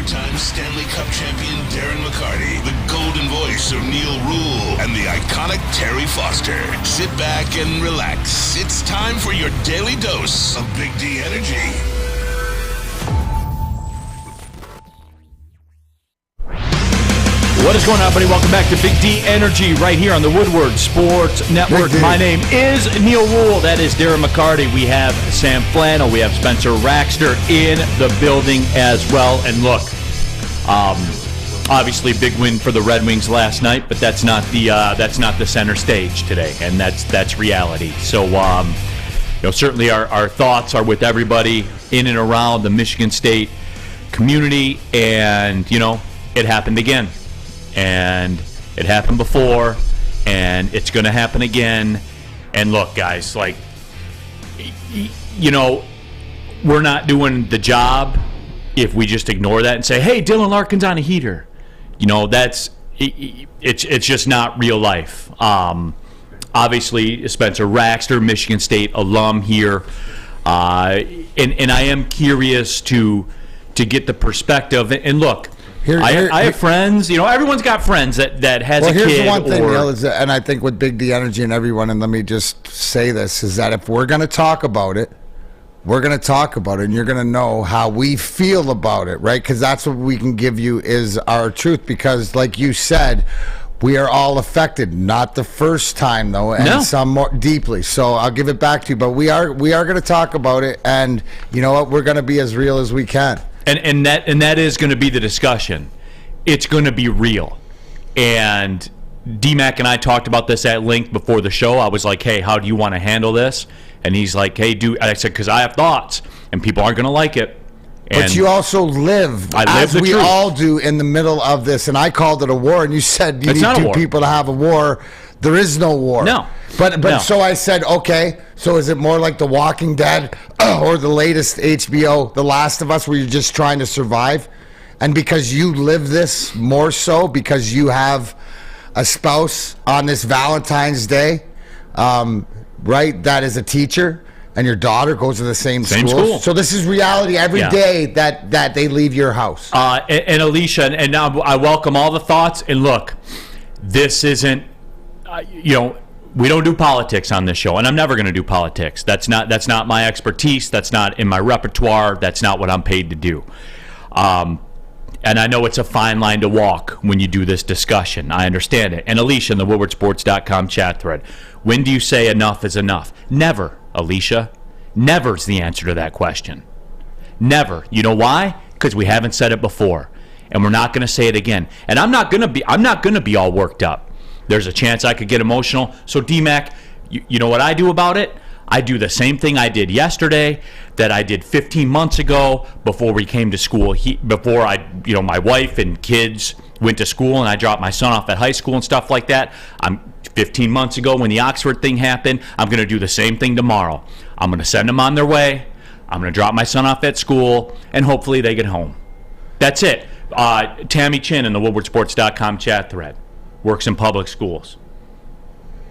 four-time Stanley Cup champion Darren McCarty, the golden voice of Neal Ruhl, and the iconic Terry Foster. Sit back and relax. It's time for your daily dose of Big D energy. What is going on, everybody? Welcome back to Big D Energy right here on the Woodward Sports Network. My name is Neal Ruhl. That is Darren McCarty. We have Sam Flannel. We have Spencer Raxter in the building as well. And look, obviously big win for the Red Wings last night, but that's not the center stage today, and that's reality. So, certainly our thoughts are with everybody in and around the Michigan State community, and it happened again. And it happened before, and it's going to happen again. And look, guys, we're not doing the job if we just ignore that and say, hey, Dylan Larkin's on a heater. It's just not real life. Obviously, Spencer Raxter, Michigan State alum here. And I am curious to get the perspective. And look, I have friends. Everyone's got friends that has a kid. Well, here's the one thing, Neal, and I think with Big D Energy and everyone, and let me just say this, is that if we're going to talk about it, we're going to talk about it, and you're going to know how we feel about it, right? Because that's what we can give you is our truth. Because, like you said, we are all affected. Not the first time, though, and some more deeply. So I'll give it back to you. But we are going to talk about it, and you know what? We're going to be as real as we can. And that is going to be the discussion. It's going to be real. And D-Mac and I talked about this at length before the show. I was like, hey, how do you want to handle this? And he's like, hey, I said, because I have thoughts, and people aren't going to like it. And but you also live, as we all do, in the middle of this. And I called it a war, and you said you need two people to have a war. There is no war. No. But so I said, okay, so is it more like The Walking Dead or the latest HBO, The Last of Us, where you're just trying to survive? And because you live this more so, because you have a spouse on this Valentine's Day, right, that is a teacher, and your daughter goes to the same school. So this is reality every day that they leave your house. And Alicia, and now I welcome all the thoughts. And look, this isn't, we don't do politics on this show, and I'm never going to do politics. That's not my expertise. That's not in my repertoire. That's not what I'm paid to do. And I know it's a fine line to walk when you do this discussion. I understand it. And Alicia in the WoodwardSports.com chat thread, when do you say enough is enough? Never, Alicia. Never's the answer to that question. Never. You know why? Because we haven't said it before, and we're not going to say it again. And I'm not going to be all worked up. There's a chance I could get emotional. So, D-Mac, you know what I do about it? I do the same thing I did yesterday that I did 15 months ago before we came to school. Before my wife and kids went to school and I dropped my son off at high school and stuff like that. 15 months ago when the Oxford thing happened, I'm going to do the same thing tomorrow. I'm going to send them on their way. I'm going to drop my son off at school, and hopefully they get home. That's it. Tammy Chin in the WoodwardSports.com chat thread. Works in public schools.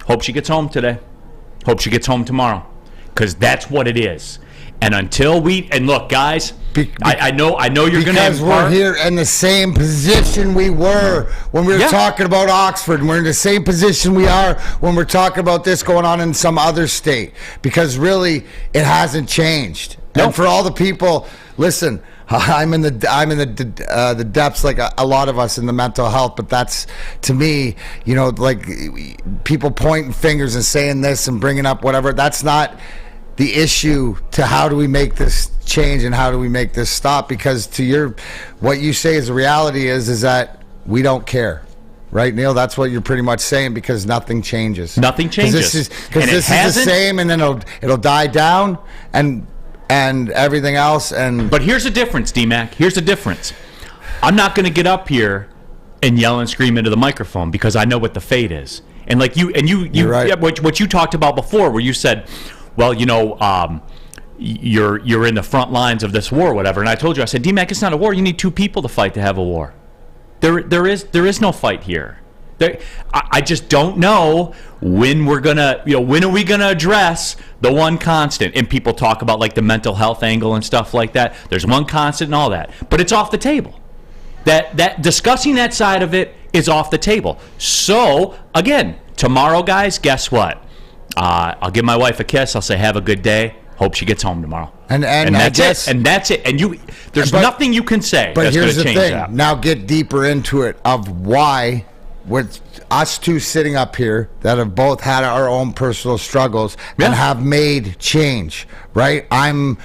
Hope she gets home today. Hope she gets home tomorrow. Because that's what it is. And until and look, guys, I know you're going to because we're here in the same position we were when we were talking about Oxford. We're in the same position we are when we're talking about this going on in some other state. Because really, it hasn't changed. Nope. And for all the people, listen, I'm in the depths, like a lot of us in the mental health, but that's, to me, like people pointing fingers and saying this and bringing up whatever. That's not the issue to how do we make this change and how do we make this stop. Because what you say is the reality is that we don't care. Right, Neal? That's what you're pretty much saying, because nothing changes. Nothing changes. Because this is the same, and then it'll die down, and everything else. But here's the difference, D-Mac. Here's the difference. I'm not going to get up here and yell and scream into the microphone because I know what the fate is. And like you right. What you talked about before, where you said, well, you're in the front lines of this war or whatever. And I told you, I said, D-Mac, it's not a war. You need two people to fight to have a war. There is no fight here. I just don't know when we're gonna, when are we gonna address the one constant? And people talk about like the mental health angle and stuff like that. There's one constant and all that, but it's off the table. That discussing that side of it is off the table. So, again, tomorrow, guys, guess what? I'll give my wife a kiss. I'll say, have a good day. Hope she gets home tomorrow. And that's it. And that's it. And there's nothing you can say that's going to change that. But here's the thing. Now get deeper into it of why, with us two sitting up here that have both had our own personal struggles and have made change, right? I'm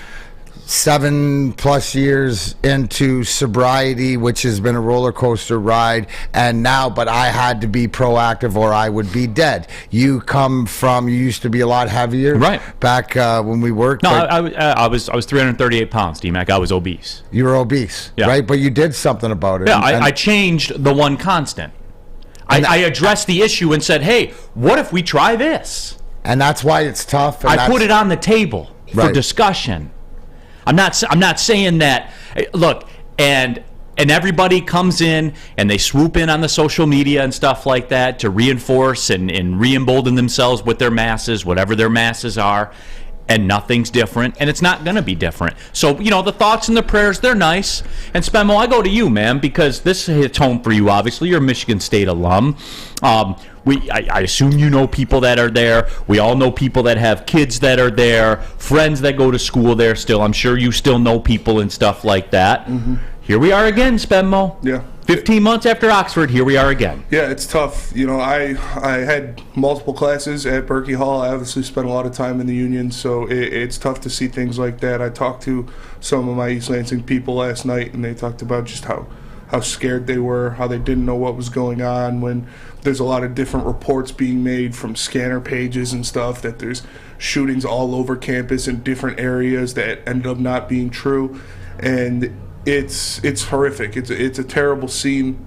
7+ years into sobriety, which has been a roller coaster ride, but I had to be proactive or I would be dead. You used to be a lot heavier, right? Back when we worked. No, I was 338 pounds, D-Mac. I was obese. You were obese, right? But you did something about it. Yeah, I changed the one constant. I addressed the issue and said, hey, what if we try this? And that's why it's tough. I put it on the table for discussion. I'm not saying that. Look, and everybody comes in and they swoop in on the social media and stuff like that to reinforce and re-embolden themselves with their masses, whatever their masses are, and nothing's different, and it's not going to be different. So, the thoughts and the prayers, they're nice. And Spenmo, I go to you, man, because this hits home for you, obviously. You're a Michigan State alum. I assume you know people that are there. We all know people that have kids that are there, friends that go to school there still. I'm sure you still know people and stuff like that. Mm-hmm. Here we are again, Spenmo. Yeah. 15 months after Oxford, here we are again. Yeah, it's tough. I had multiple classes at Berkey Hall. I obviously spent a lot of time in the union, so it's tough to see things like that. I talked to some of my East Lansing people last night, and they talked about just how scared they were, how they didn't know what was going on, when there's a lot of different reports being made from scanner pages and stuff that there's shootings all over campus in different areas that ended up not being true. And it's horrific. It's a terrible scene.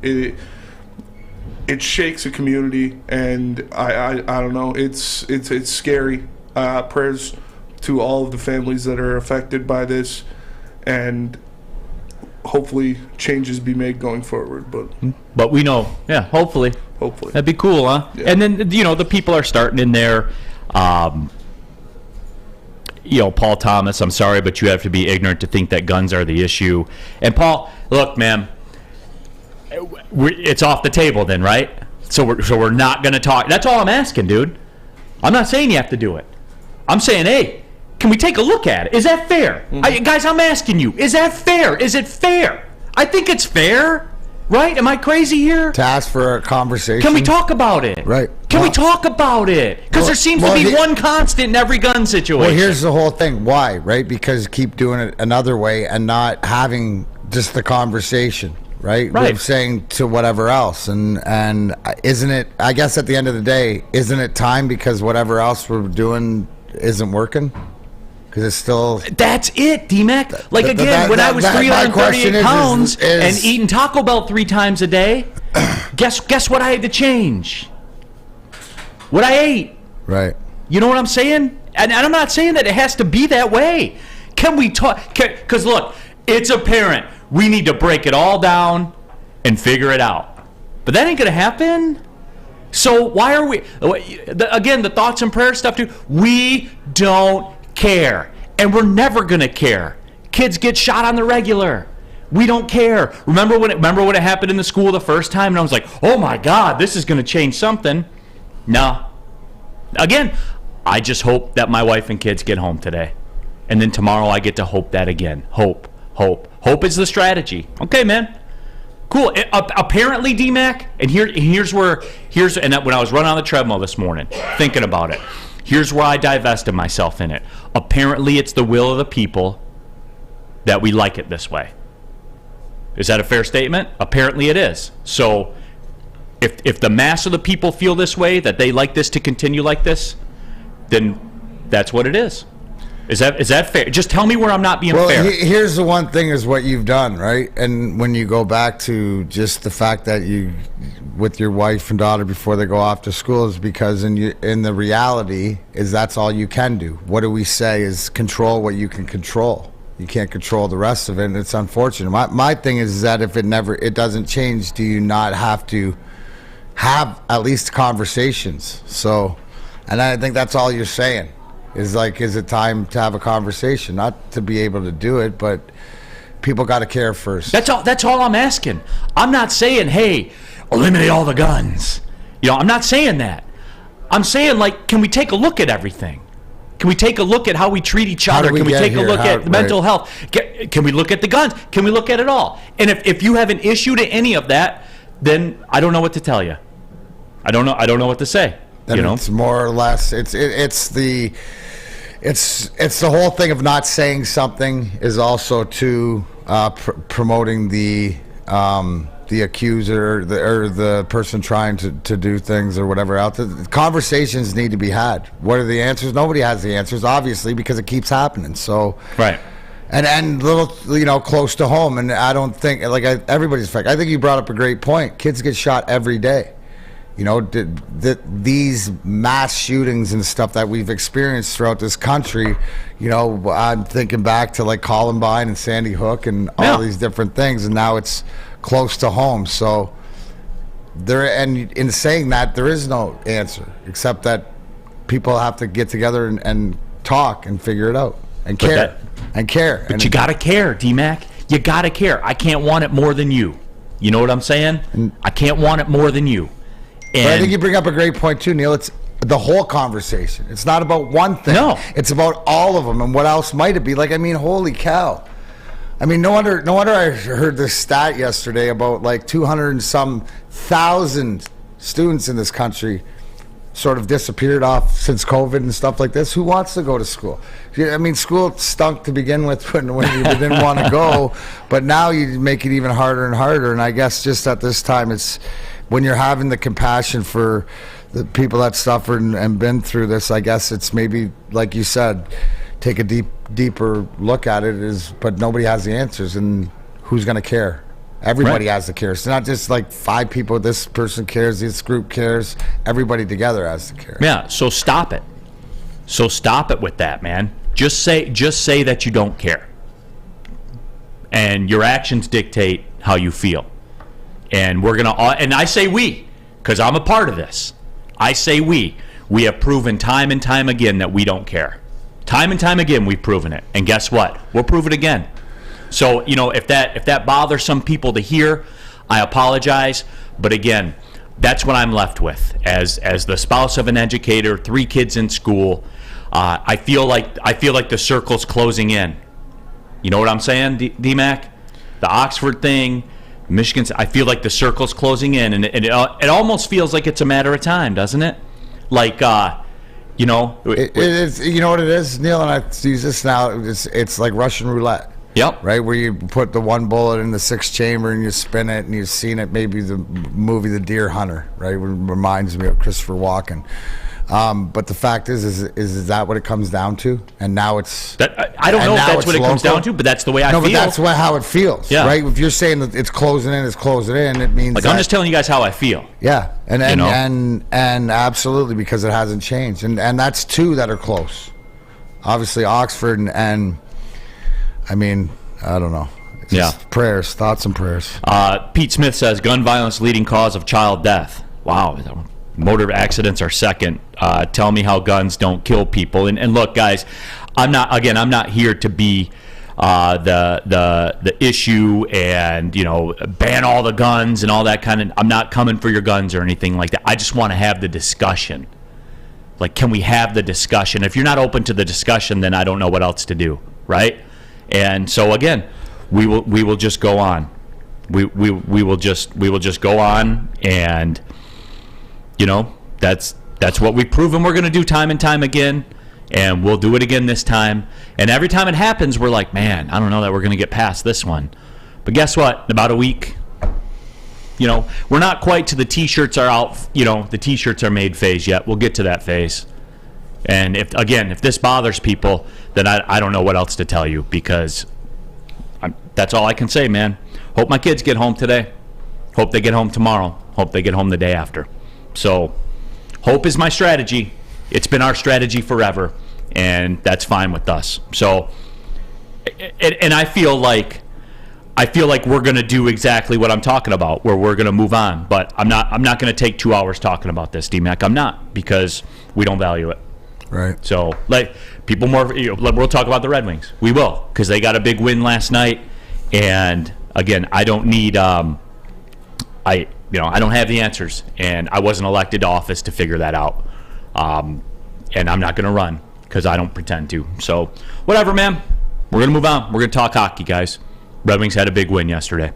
It shakes a community, and I don't know. It's scary. Prayers to all of the families that are affected by this, and hopefully changes be made going forward. But we know, hopefully that'd be cool, huh? Yeah. And then the people are starting in there. Paul Thomas, I'm sorry, but you have to be ignorant to think that guns are the issue. And Paul, look, man, it's off the table then, right? So we're not going to talk. That's all I'm asking, dude. I'm not saying you have to do it. I'm saying, hey, can we take a look at it? Is that fair? Mm-hmm. Guys, I'm asking you, is that fair? Is it fair? I think it's fair, right? Am I crazy here? To ask for a conversation. Can we talk about it? Right. Can we talk about it? Because there seems to be one constant in every gun situation. Well, here's the whole thing. Why, right? Because keep doing it another way and not having just the conversation, right? Right. We're saying to whatever else. And isn't it, I guess at the end of the day, isn't it time because whatever else we're doing isn't working? Because it's still... That's it, D-Mac. Like, again, when I was 338 pounds and eating Taco Bell 3 times a day, guess what I had to change? What I ate. Right. You know what I'm saying? And I'm not saying that it has to be that way. Can we talk? Because, look, it's apparent. We need to break it all down and figure it out. But that ain't going to happen. So why are we... Again, the thoughts and prayer stuff, too. We don't care, and we're never gonna care. Kids get shot on the regular. We don't care. Remember when it happened in the school the first time, and I was like, oh my God, this is gonna change something. No. Again, I just hope that my wife and kids get home today, and then tomorrow I get to hope that again. Hope is the strategy. Okay, man. Cool. Apparently, D-Mac, and here's when I was running on the treadmill this morning, thinking about it. Here's where I divested myself in it. Apparently, it's the will of the people that we like it this way. Is that a fair statement? Apparently, it is. So, if the mass of the people feel this way, that they like this to continue like this, then that's what it is. Is that fair? Just tell me where I'm not being fair. Well, here's the one thing is what you've done, right? And when you go back to just the fact that you, with your wife and daughter before they go off to school, is because in the reality is that's all you can do. What do we say is control what you can control. You can't control the rest of it, and it's unfortunate. My thing is that if it doesn't change, do you not have to have at least conversations? So, and I think that's all you're saying. Is it time to have a conversation? Not to be able to do it, but people got to care first. That's all I'm asking. I'm not saying, hey, eliminate all the guns. I'm not saying that. I'm saying, like, can we take a look at everything? Can we take a look at how we treat each other? Can we take a look at mental health? Can we look at the guns? Can we look at it all? And if you have an issue to any of that, then I don't know what to tell you. I don't know what to say. It's more or less it's the whole thing of not saying something is also to promoting the accuser or the person trying to do things or whatever else. The conversations need to be had. What are the answers? Nobody has the answers, obviously, because it keeps happening. So right. And little, close to home. And I don't think, everybody's fact. I think you brought up a great point. Kids get shot every day. These mass shootings and stuff that we've experienced throughout this country, I'm thinking back to like Columbine and Sandy Hook and all these different things, and now it's close to home. So and in saying that, there is no answer except that people have to get together and talk and figure it out and care. But you gotta care, D-Mac. You gotta care. I can't want it more than you. You know what I'm saying? I can't want it more than you. But I think you bring up a great point too, Neal. It's the whole conversation. It's not about one thing. No. It's about all of them and what else might it be. Like, holy cow. No wonder I heard this stat yesterday about like 200 and some thousand students in this country sort of disappeared off since COVID and stuff like this. Who wants to go to school? School stunk to begin with when you didn't want to go, but now you make it even harder and harder. And I guess just at this time, it's when you're having the compassion for the people that suffered and been through this, I guess it's maybe, like you said, take a deeper look at it. But nobody has the answers, and who's going to care? Everybody has to care. It's not just like 5 people. This person cares. This group cares. Everybody together has to care. Yeah. So stop it. With that, man. Just say that you don't care, and your actions dictate how you feel. And and I say we, because I'm a part of this. I say we have proven time and time again that we don't care. Time and time again, we've proven it. And guess what? We'll prove it again. So, if that bothers some people to hear, I apologize. But again, that's what I'm left with. As the spouse of an educator, 3 kids in school, I feel like the circle's closing in. You know what I'm saying, D-Mac? The Oxford thing, Michigan, I feel like the circle's closing in, and it almost feels like it's a matter of time, doesn't it? Like, it is. You know what it is, Neal, and I use this now. It's like Russian roulette. Yep. Right, where you put the one bullet in the 6th chamber and you spin it, and you've seen it. Maybe the movie The Deer Hunter, right? It reminds me of Christopher Walken. But the fact is that what it comes down to? And now it's I don't know if that's what it comes down to, but that's the way I feel. No, but that's how it feels, yeah. Right? If you're saying that it's closing in, it means like, I'm just telling you guys how I feel. Yeah, and absolutely, because it hasn't changed, and that's 2 that are close. Obviously, Oxford and I don't know. It's just prayers, thoughts and prayers. Pete Smith says gun violence leading cause of child death. Wow. Motor accidents are second. Tell me how guns don't kill people. And look, guys, I'm not here to be the issue and ban all the guns and all that kind of. I'm not coming for your guns or anything like that. I just want to have the discussion. Like, can we have the discussion? If you're not open to the discussion, then I don't know what else to do, right? And so again, we will just go on. We will just go on, and that's what we've proven we're going to do time and time again, and we'll do it again this time. And every time it happens, we're like, man, I don't know that we're going to get past this one. But guess what? In about a week, we're not quite to the T-shirts are out, the T-shirts are made phase yet. We'll get to that phase. And if this bothers people, then I don't know what else to tell you, because that's all I can say, man. Hope my kids get home today. Hope they get home tomorrow. Hope they get home the day after. So hope is my strategy. It's been our strategy forever, and that's fine with us. So, and I feel like we're going to do exactly what I'm talking about, where we're going to move on. But I'm not going to take 2 hours talking about this, D-Mac. I'm not, because we don't value it. Right. So, like, people more, we'll talk about the Red Wings. We will, because they got a big win last night, And again, I don't need I don't have the answers, and I wasn't elected to office to figure that out. And I'm not going to run because I don't pretend to. So whatever, man. We're going to move on. We're going to talk hockey, guys. Red Wings had a big win yesterday.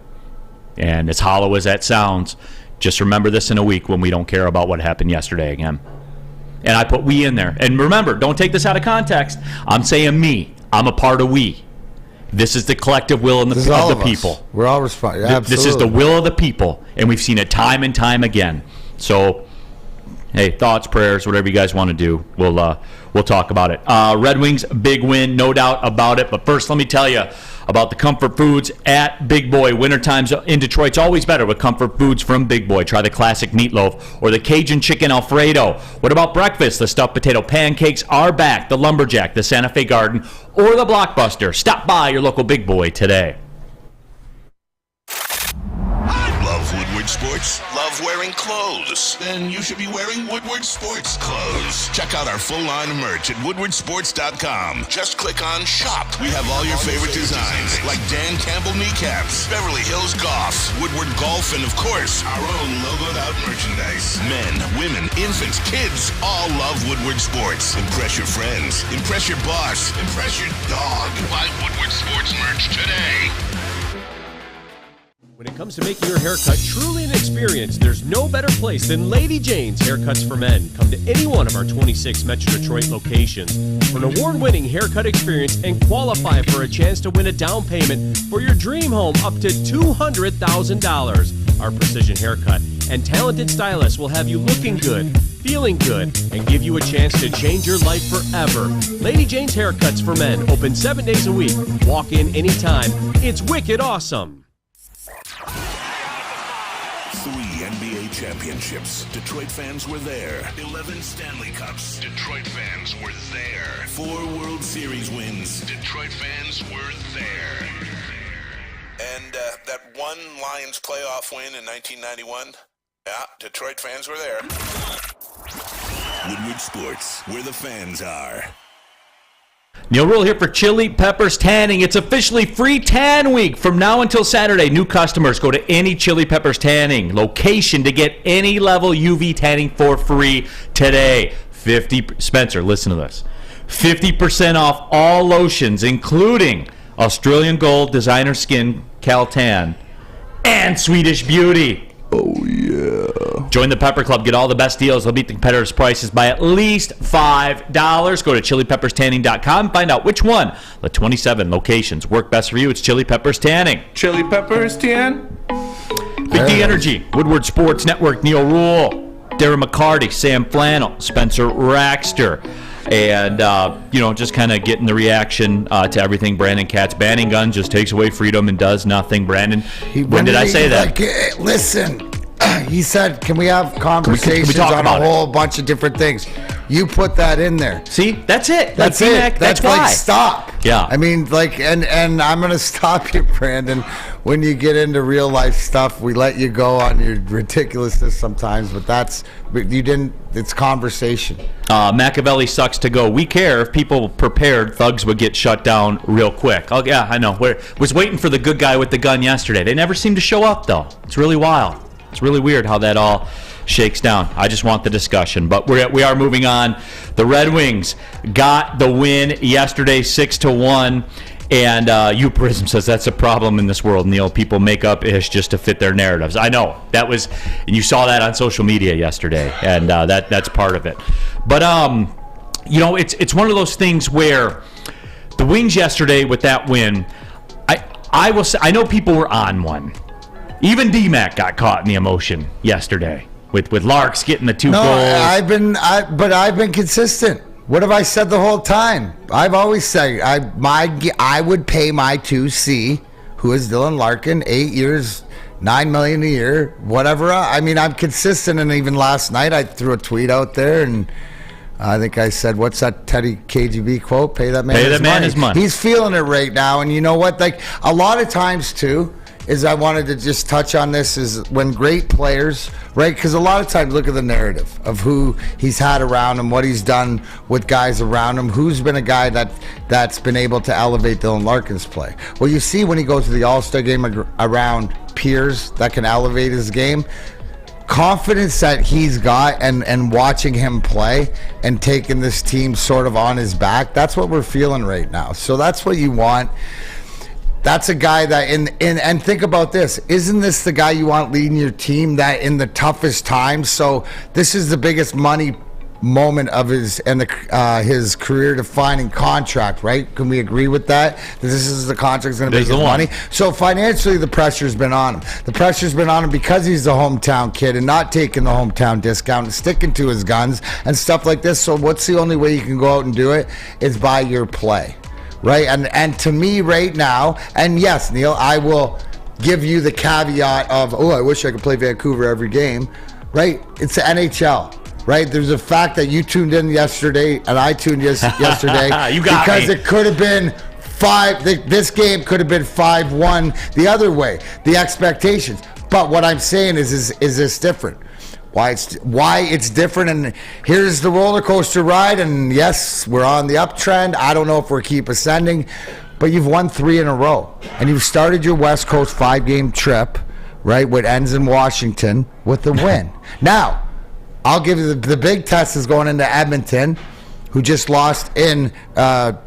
And as hollow as that sounds, just remember this in a week when we don't care about what happened yesterday again. And I put we in there. And remember, don't take this out of context. I'm saying me. I'm a part of we. This is the collective will of the people. We're all responsible. This is the will of the people, and we've seen it time and time again. So, hey, thoughts, prayers, whatever you guys want to do, we'll talk about it. Red Wings, big win, no doubt about it. But first, let me tell you about the comfort foods at Big Boy. Wintertime's in Detroit's always better with comfort foods from Big Boy. Try the classic meatloaf or the Cajun chicken Alfredo. What about breakfast? The stuffed potato pancakes are back. The Lumberjack, the Santa Fe Garden, or the Blockbuster. Stop by your local Big Boy today. Love Woodward Sports? Love wearing clothes? Then you should be wearing Woodward Sports clothes. Check out our full line of merch at woodwardsports.com. Just click on Shop. We have all your favorite designs, like Dan Campbell kneecaps, Beverly Hills Golf, Woodward Golf, and of course, our own logoed out merchandise. Men, women, infants, kids all love Woodward Sports. Impress your friends. Impress your boss. Impress your dog. Buy Woodward Sports merch today. When it comes to making your haircut truly an experience, there's no better place than Lady Jane's Haircuts for Men. Come to any one of our 26 Metro Detroit locations for an award-winning haircut experience and qualify for a chance to win a down payment for your dream home up to $200,000. Our precision haircut and talented stylists will have you looking good, feeling good, and give you a chance to change your life forever. Lady Jane's Haircuts for Men, open 7 days a week. Walk in anytime. It's wicked awesome. 3 NBA championships. Detroit fans were there. 11 Stanley Cups. Detroit fans were there. 4 World Series wins. Detroit fans were there. And that one Lions playoff win in 1991? Yeah, Detroit fans were there. Woodward Sports, where the fans are. Neal Ruhl here for Chili Peppers Tanning. It's officially free tan week from now until Saturday. New customers go to any Chili Peppers Tanning location to get any level UV tanning for free today. Spencer, listen to this. 50% off all lotions, including Australian Gold, Designer Skin, Caltan, and Swedish Beauty. Oh, yeah. Join the Pepper Club. Get all the best deals. They'll beat the competitors' prices by at least $5. Go to chilipepperstanning.com. Find out which one. The 27 locations work best for you. It's Chili Peppers Tanning. Chili Peppers, Tan. Big D Energy. Woodward Sports Network. Neal Ruhl. Darren McCarty. Sam Flannel. Spencer Raxter. And, just kind of getting the reaction to everything. Brandon Katz banning guns just takes away freedom and does nothing. Brandon, when did I say that? Listen, he said, can we have conversations on a whole bunch of different things? You put that in there. See, that's it. That's it. That's why. Stop. Yeah. I mean, and I'm going to stop you, Brandon. When you get into real life stuff, we let you go on your ridiculousness sometimes, but you didn't, it's conversation. Machiavelli sucks to go. We care. If people prepared, thugs would get shut down real quick. Oh, yeah, I know. Was waiting for the good guy with the gun yesterday. They never seem to show up, though. It's really wild. It's really weird how that all shakes down. I just want the discussion. But we are moving on. The Red Wings got the win yesterday, 6-1. And U Prism says that's a problem in this world, Neal. People make up ish just to fit their narratives. I know. And you saw that on social media yesterday. And that's part of it. But, it's one of those things where the Wings yesterday with that win, I will say, I know people were on one. Even D-Mac got caught in the emotion yesterday with Larks getting the 2 goals. But I've been consistent. What have I said the whole time? I've always said I would pay my 2C, who is Dylan Larkin, 8 years, $9 million a year, whatever. I mean, I'm consistent, and even last night I threw a tweet out there, and I think I said, what's that Teddy KGB quote? Pay that man his money. He's feeling it right now, and you know what? Like, a lot of times, too, is I wanted to just touch on this is when great players, right? Because a lot of times look at the narrative of who he's had around him, what he's done with guys around him, who's been a guy that's been able to elevate Dylan Larkin's play. Well, you see when he goes to the All-Star game around peers that can elevate his game, confidence that he's got and watching him play and taking this team sort of on his back, that's what we're feeling right now. So that's what you want. That's a guy that and think about this. Isn't this the guy you want leading your team that in the toughest times? So this is the biggest money moment of his career defining contract, right? Can we agree with that? This is the contract's going to make his money. So financially, the pressure's been on him. The pressure's been on him because he's the hometown kid and not taking the hometown discount and sticking to his guns and stuff like this. So what's the only way you can go out and do it is by your play. Right, and to me right now, and yes, Neal, I will give you the caveat of, I wish I could play Vancouver every game, right? It's the NHL, right? There's a fact that you tuned in yesterday, and I tuned yesterday because it could have been this game could have been 5-1 the other way, the expectations. But what I'm saying is this different? Why it's different, and here's the roller coaster ride, and yes, we're on the uptrend. I don't know if we'll keep ascending, but you've won 3 in a row, and you've started your West Coast 5-game trip, right, what ends in Washington with the win. Now, I'll give you the big test is going into Edmonton, who just lost in on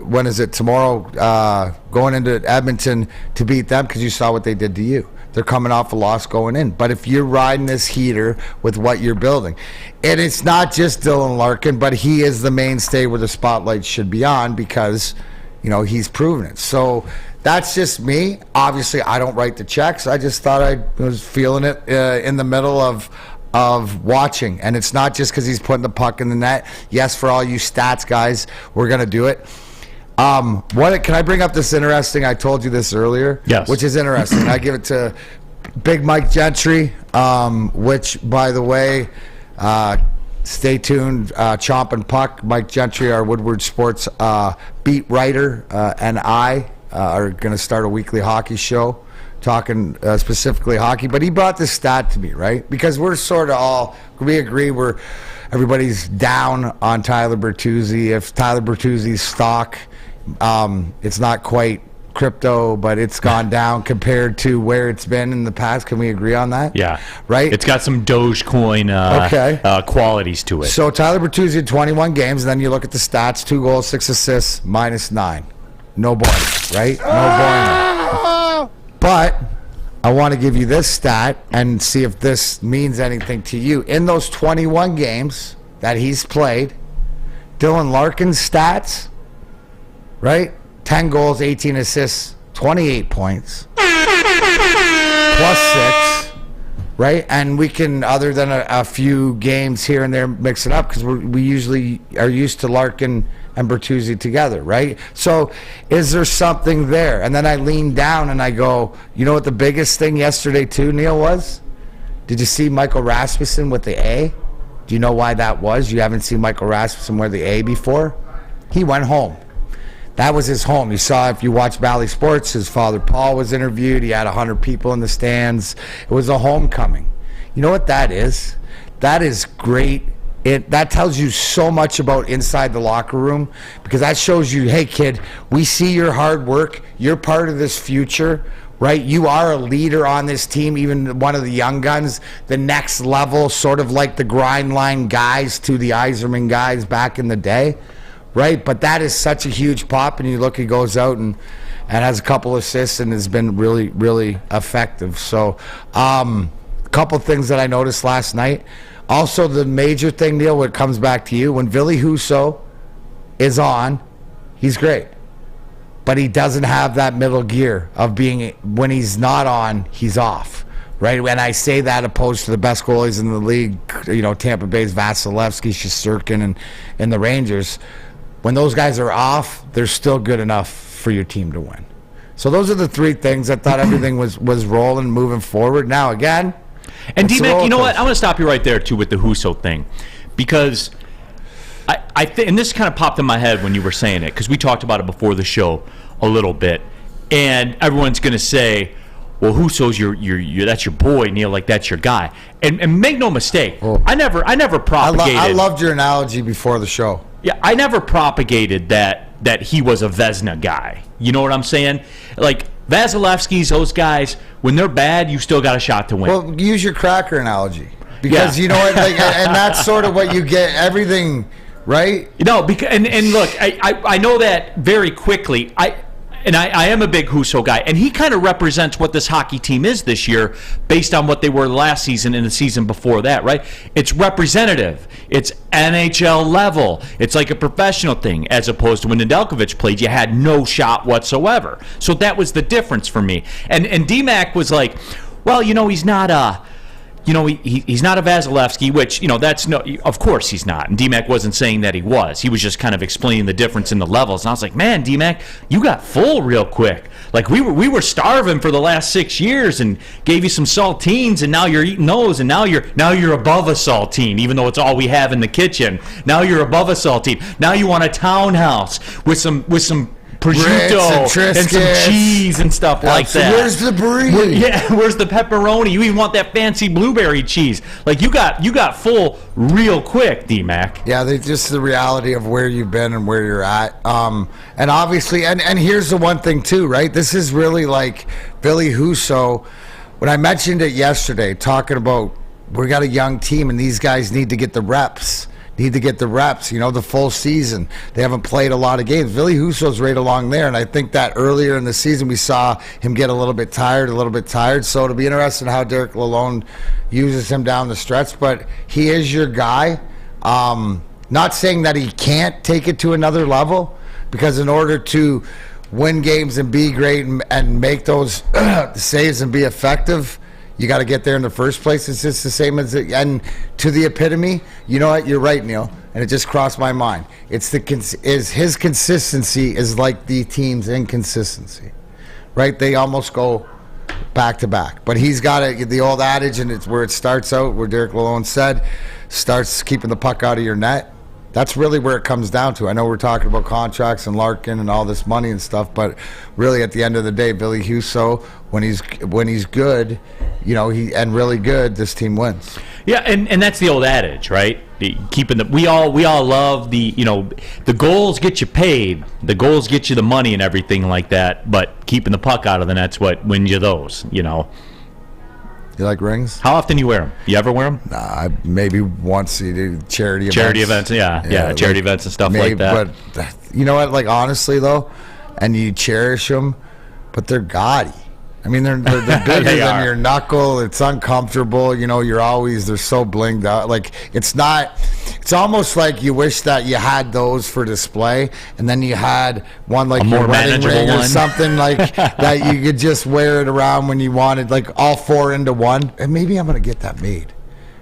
when is it tomorrow? Going into Edmonton to beat them because you saw what they did to you. They're coming off a loss going in. But if you're riding this heater with what you're building, and it's not just Dylan Larkin, but he is the mainstay where the spotlight should be on because, he's proven it. So that's just me. Obviously, I don't write the checks. I just thought I was feeling it in the middle of watching. And it's not just because he's putting the puck in the net. Yes, for all you stats guys, we're going to do it. Can I bring up this interesting? I told you this earlier. Yes. Which is interesting. I give it to Big Mike Gentry, which, by the way, stay tuned. Chomp and Puck. Mike Gentry, our Woodward Sports beat writer, and I are going to start a weekly hockey show talking specifically hockey. But he brought this stat to me, right? Because we're sort of we agree everybody's down on Tyler Bertuzzi. If Tyler Bertuzzi's stock, it's not quite crypto, but it's gone down compared to where it's been in the past. Can we agree on that? Yeah. Right? It's got some Dogecoin qualities to it. So Tyler Bertuzzi had 21 games, and then you look at the stats, 2 goals, 6 assists, -9. No bueno, right? No bueno. But I want to give you this stat and see if this means anything to you. In those 21 games that he's played, Dylan Larkin's stats, right? 10 goals, 18 assists, 28 points, +6, right? And we can, other than a few games here and there, mix it up because we usually are used to Larkin and Bertuzzi together, right? So is there something there? And then I lean down and I go, you know what the biggest thing yesterday too, Neal, was? Did you see Michael Rasmussen with the A? Do you know why that was? You haven't seen Michael Rasmussen wear the A before? He went home. That was his home. You saw, if you watch Valley Sports, his father Paul was interviewed. He had 100 people in the stands. It was a homecoming. You know what that is? That is great. That tells you so much about inside the locker room because that shows you, hey, kid, we see your hard work. You're part of this future, right? You are a leader on this team, even one of the young guns, the next level, sort of like the grind line guys to the Yzerman guys back in the day. Right, but that is such a huge pop, and you look, he goes out and has a couple assists and has been really, really effective. So, a couple things that I noticed last night. Also, the major thing, Neal, when it comes back to you, when Ville Husso is on, he's great. But he doesn't have that middle gear of being, when he's not on, he's off. Right, and I say that opposed to the best goalies in the league, Tampa Bay's Vasilevsky, Shesterkin, and the Rangers. When those guys are off, they're still good enough for your team to win. So those are the 3 things. I thought everything was rolling, moving forward. Now, again, and D-Mac, you know what? I want to stop you right there, too, with the Husso thing. Because I think, and this kind of popped in my head when you were saying it, because we talked about it before the show a little bit. And everyone's going to say, well, Husso's that's your boy, Neal. Like, that's your guy. And make no mistake, I never propagated. I loved your analogy before the show. Yeah, I never propagated that he was a Vezina guy. You know what I'm saying? Like, Vasilevsky's, those guys, when they're bad, you still got a shot to win. Well, use your cracker analogy. Because you know what, like, and that's sort of what you get, everything, right? Because and look, I know that very quickly. I am a big Husso guy, and he kind of represents what this hockey team is this year based on what they were last season and the season before that, right? It's representative. It's NHL level. It's like a professional thing, as opposed to when Nedeljkovic played, you had no shot whatsoever. So that was the difference for me. And DMAC was like, well, he's not he's not a Vasilevsky, which, that's no, of course he's not. And DMAC wasn't saying that he was. He was just kind of explaining the difference in the levels. And I was like, man, DMAC, you got full real quick. Like, we starving for the last 6 years and gave you some saltines, and now you're eating those, and now you're above a saltine, even though it's all we have in the kitchen. Now you're above a saltine. Now you want a townhouse with some prosciutto and some cheese and stuff like that. Where's the brie? Where's the pepperoni? You even want that fancy blueberry cheese. Like, you got full real quick, DMAC. Yeah, they just the reality of where you've been and where you're at. And obviously, and here's the one thing too, right? This is really like Billy Husso. When I mentioned it yesterday, talking about we got a young team and these guys need to get the reps. The full season. They haven't played a lot of games. Billy Husso's right along there, and I think that earlier in the season we saw him get a little bit tired. So it'll be interesting how Derek Lalonde uses him down the stretch, but he is your guy. Not saying that he can't take it to another level, because in order to win games and be great and make those saves and be effective, you got to get there in the first place. It's just the same as and to the epitome. You know what? You're right, Neal. And it just crossed my mind. It's his consistency is like the team's inconsistency, right? They almost go back to back. But he's got the old adage, and it's where it starts out, where Derek Lalonde said, starts keeping the puck out of your net. That's really where it comes down to. I know we're talking about contracts and Larkin and all this money and stuff, but really at the end of the day, Billy Husso, when he's good, and really good, this team wins. Yeah, and that's the old adage, right? We all love the goals get you paid, the goals get you the money and everything like that, but keeping the puck out of the net's what wins you those, You like rings? How often do you wear them? You ever wear them? Nah, maybe once you do charity events. Yeah, charity events and stuff like that. But you know what? Like, honestly though, and you cherish them, but they're gaudy. I mean, they're bigger than your knuckle. It's uncomfortable. They're so blinged out. Like, it's almost like you wish that you had those for display, and then you had one like your wedding ring or something like that you could just wear it around when you wanted, like all 4 into 1. And maybe I'm going to get that made.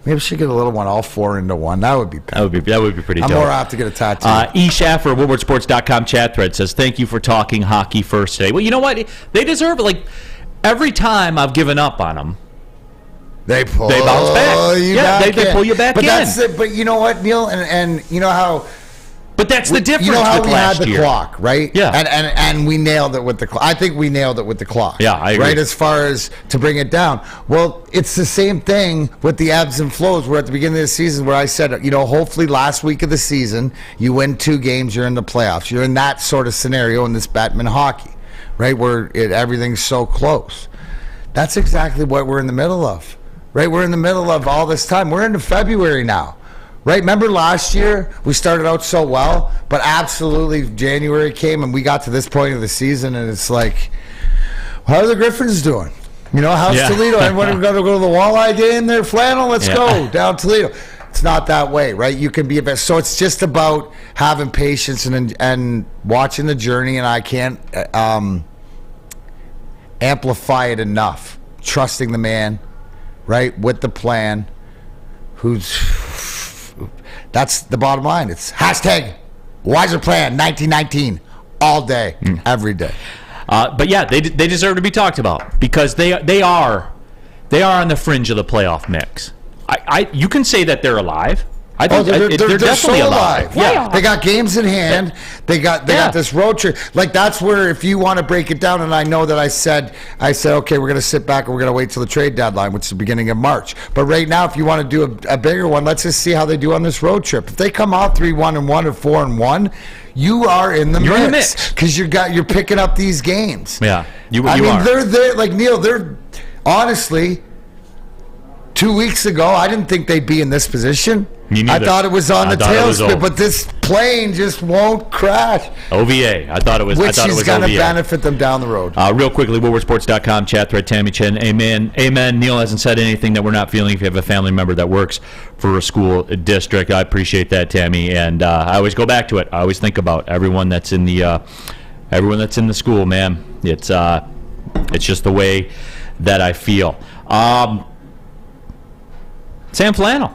Maybe I should get a little one, all 4 into 1. That would be pretty pretty dope. I'm more apt to get a tattoo. E. Schaffer, WoodwardSports.com chat thread says, thank you for talking hockey first today. Well, you know what? They deserve it. Like, every time I've given up on them, they bounce back. They pull you back in. But you know what, Neal, and you know how. But that's the difference. You know how with we last had the year. Clock, right? Yeah. And we nailed it with the clock. I think we nailed it with the clock. Yeah, I agree. Right, as far as to bring it down. Well, it's the same thing with the ebbs and flows. We're at the beginning of the season where I said, hopefully last week of the season, you win 2 games, you're in the playoffs. You're in that sort of scenario in this Batman hockey, right, where everything's so close. That's exactly what we're in the middle of, right? We're in the middle of all this time. We're into February now. Right? Remember last year, we started out so well, but absolutely January came and we got to this point of the season and it's like, how are the Griffins doing? How's Toledo? Everyone going to go to the walleye game there? Flannel, let's go down Toledo. It's not that way, right? You can be a bit. So it's just about having patience and watching the journey, and I can't amplify it enough. Trusting the man, right, with the plan, that's the bottom line. It's hashtag Wiser Plan 1919 all day, every day. But yeah, they deserve to be talked about because they are on the fringe of the playoff mix. You can say that they're alive. I think they're definitely so alive. Yeah, they got games in hand. They got this road trip. Like, that's where, if you want to break it down, and I know that I said, okay, we're going to sit back and we're going to wait till the trade deadline, which is the beginning of March. But right now, if you want to do a bigger one, let's just see how they do on this road trip. If they come out 3-1-1 or 4-1, you are in the mix because you're picking up these games. Yeah, you I mean, are. they're like Neal. They're honestly. 2 weeks ago, I didn't think they'd be in this position. I thought it was on the tailspin, but this plane just won't crash. OVA. I thought it was. Which is going to benefit them down the road. Real quickly, WoodwardSports.com, chat thread, Tammy Chen. Amen. Amen. Neal hasn't said anything that we're not feeling. If you have a family member that works for a school district, I appreciate that, Tammy. And I always go back to it. I always think about everyone that's in the school, man. It's just the way that I feel. Sam Flannel.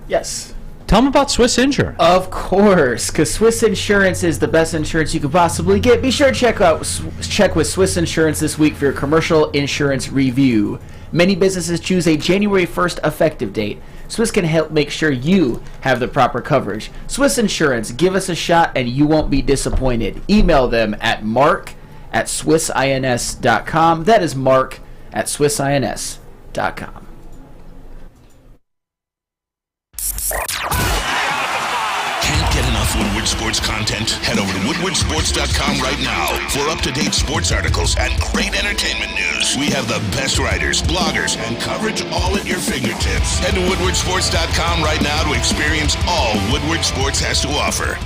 Yes. Tell them about Swiss Insurance. Of course, because Swiss Insurance is the best insurance you could possibly get. Be sure to check with Swiss Insurance this week for your commercial insurance review. Many businesses choose a January 1st effective date. Swiss can help make sure you have the proper coverage. Swiss Insurance, give us a shot and you won't be disappointed. Email them at mark@swissins.com. That is mark@swissins.com. Can't get enough Woodward Sports content? Head over to woodwardsports.com right now for up-to-date sports articles and great entertainment news. We have the best writers, bloggers, and coverage all at your fingertips. Head to woodwardsports.com right now to experience all Woodward Sports has to offer.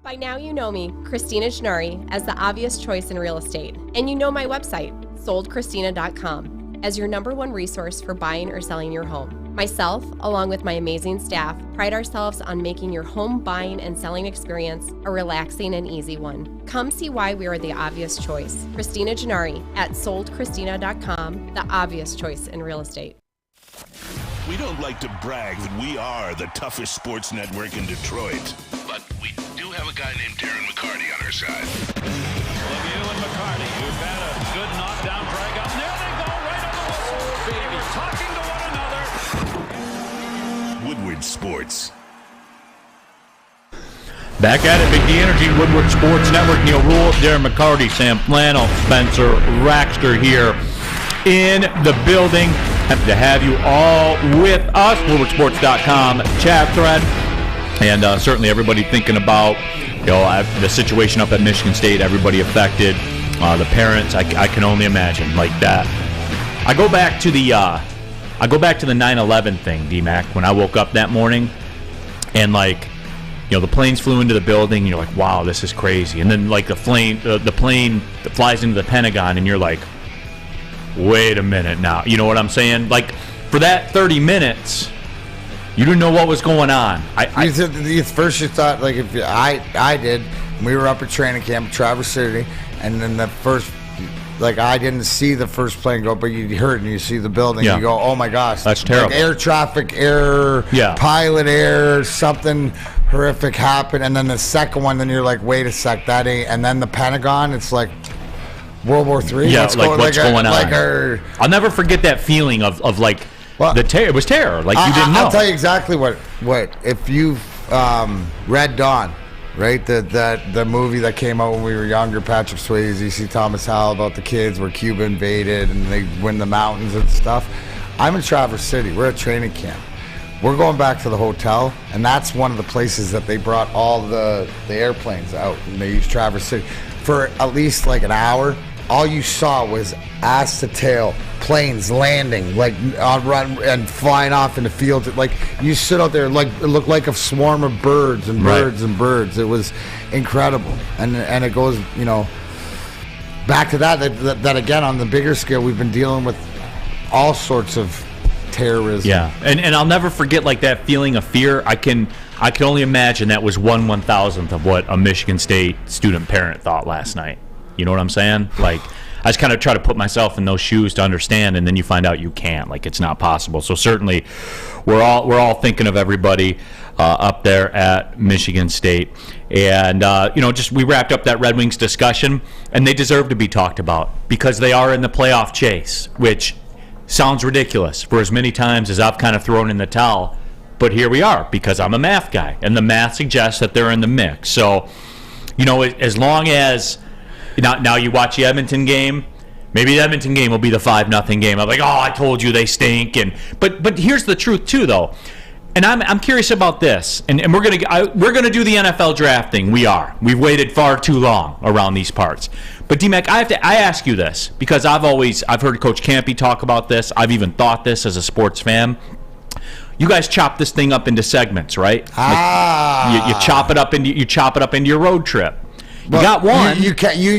By now you know me, Christina Gennari, as the obvious choice in real estate. And you know my website, soldchristina.com, as your #1 resource for buying or selling your home. Myself, along with my amazing staff, pride ourselves on making your home buying and selling experience a relaxing and easy one. Come see why we are the obvious choice. Christina Gennari at soldchristina.com, the obvious choice in real estate. We don't like to brag that we are the toughest sports network in Detroit, but we do have a guy named Darren McCarty on our side. LeVue and McCarty, who've had a good knockdown drag up. There they go, right on the whistle. They were talking to one another. Woodward Sports. Back at it, Big D Energy, Woodward Sports Network. Neal Ruhl, Darren McCarty, Sam Flannel, Spencer Raxter here in the building. Happy to have you all with us. WoodwardSports.com chat thread. And certainly everybody thinking about the situation up at Michigan State, everybody affected, the parents. I can only imagine like that. I go back to the 9/11 thing, D-Mac, when I woke up that morning, and the planes flew into the building, and you're like, wow, this is crazy. And then the plane that flies into the Pentagon, and you're like, wait a minute now. You know what I'm saying? Like, for that 30 minutes, you didn't know what was going on. First you thought, like, if I did, we were up at training camp, Traverse City, and then the first, I didn't see the first plane go, but you heard and you see the building, you go, oh my gosh. That's terrible. Air traffic error, pilot error, something horrific happened, and then the second one, then you're like, wait a sec, that ain't, and then the Pentagon, it's like World War III? Yeah, what's going on? I'll never forget that feeling of the terror. It was terror. You didn't know. I'll tell you exactly what if you've read Dawn, right? The movie that came out when we were younger, Patrick Swayze, C. Thomas Howell, about the kids where Cuba invaded and they win the mountains and stuff. I'm in Traverse City. We're at training camp. We're going back to the hotel, and that's one of the places that they brought all the airplanes out, and they used Traverse City for at least an hour. All you saw was ass to tail planes landing, on run and flying off in the fields. You sit out there, it looked like a swarm of birds and birds and birds. It was incredible, and it goes, back to that again on the bigger scale. We've been dealing with all sorts of terrorism. Yeah, and I'll never forget that feeling of fear. I can only imagine that was 1/1000th of what a Michigan State student parent thought last night. You know what I'm saying? I just kind of try to put myself in those shoes to understand, and then you find out you can't. It's not possible. So certainly, we're all thinking of everybody up there at Michigan State, and we wrapped up that Red Wings discussion, and they deserve to be talked about because they are in the playoff chase, which sounds ridiculous for as many times as I've kind of thrown in the towel. But here we are, because I'm a math guy, and the math suggests that they're in the mix. So, as long as now you watch the Edmonton game, maybe the Edmonton game will be the 5-0 game. I'm like, oh, I told you they stink. But here's the truth too, though. And I'm curious about this, and we're gonna do the NFL draft thing. We've waited far too long around these parts. But D-Mac, I ask you this because I've heard Coach Campy talk about this. I've even thought this as a sports fan. You guys chop this thing up into segments, right? You chop it up into your road trip. You got one. You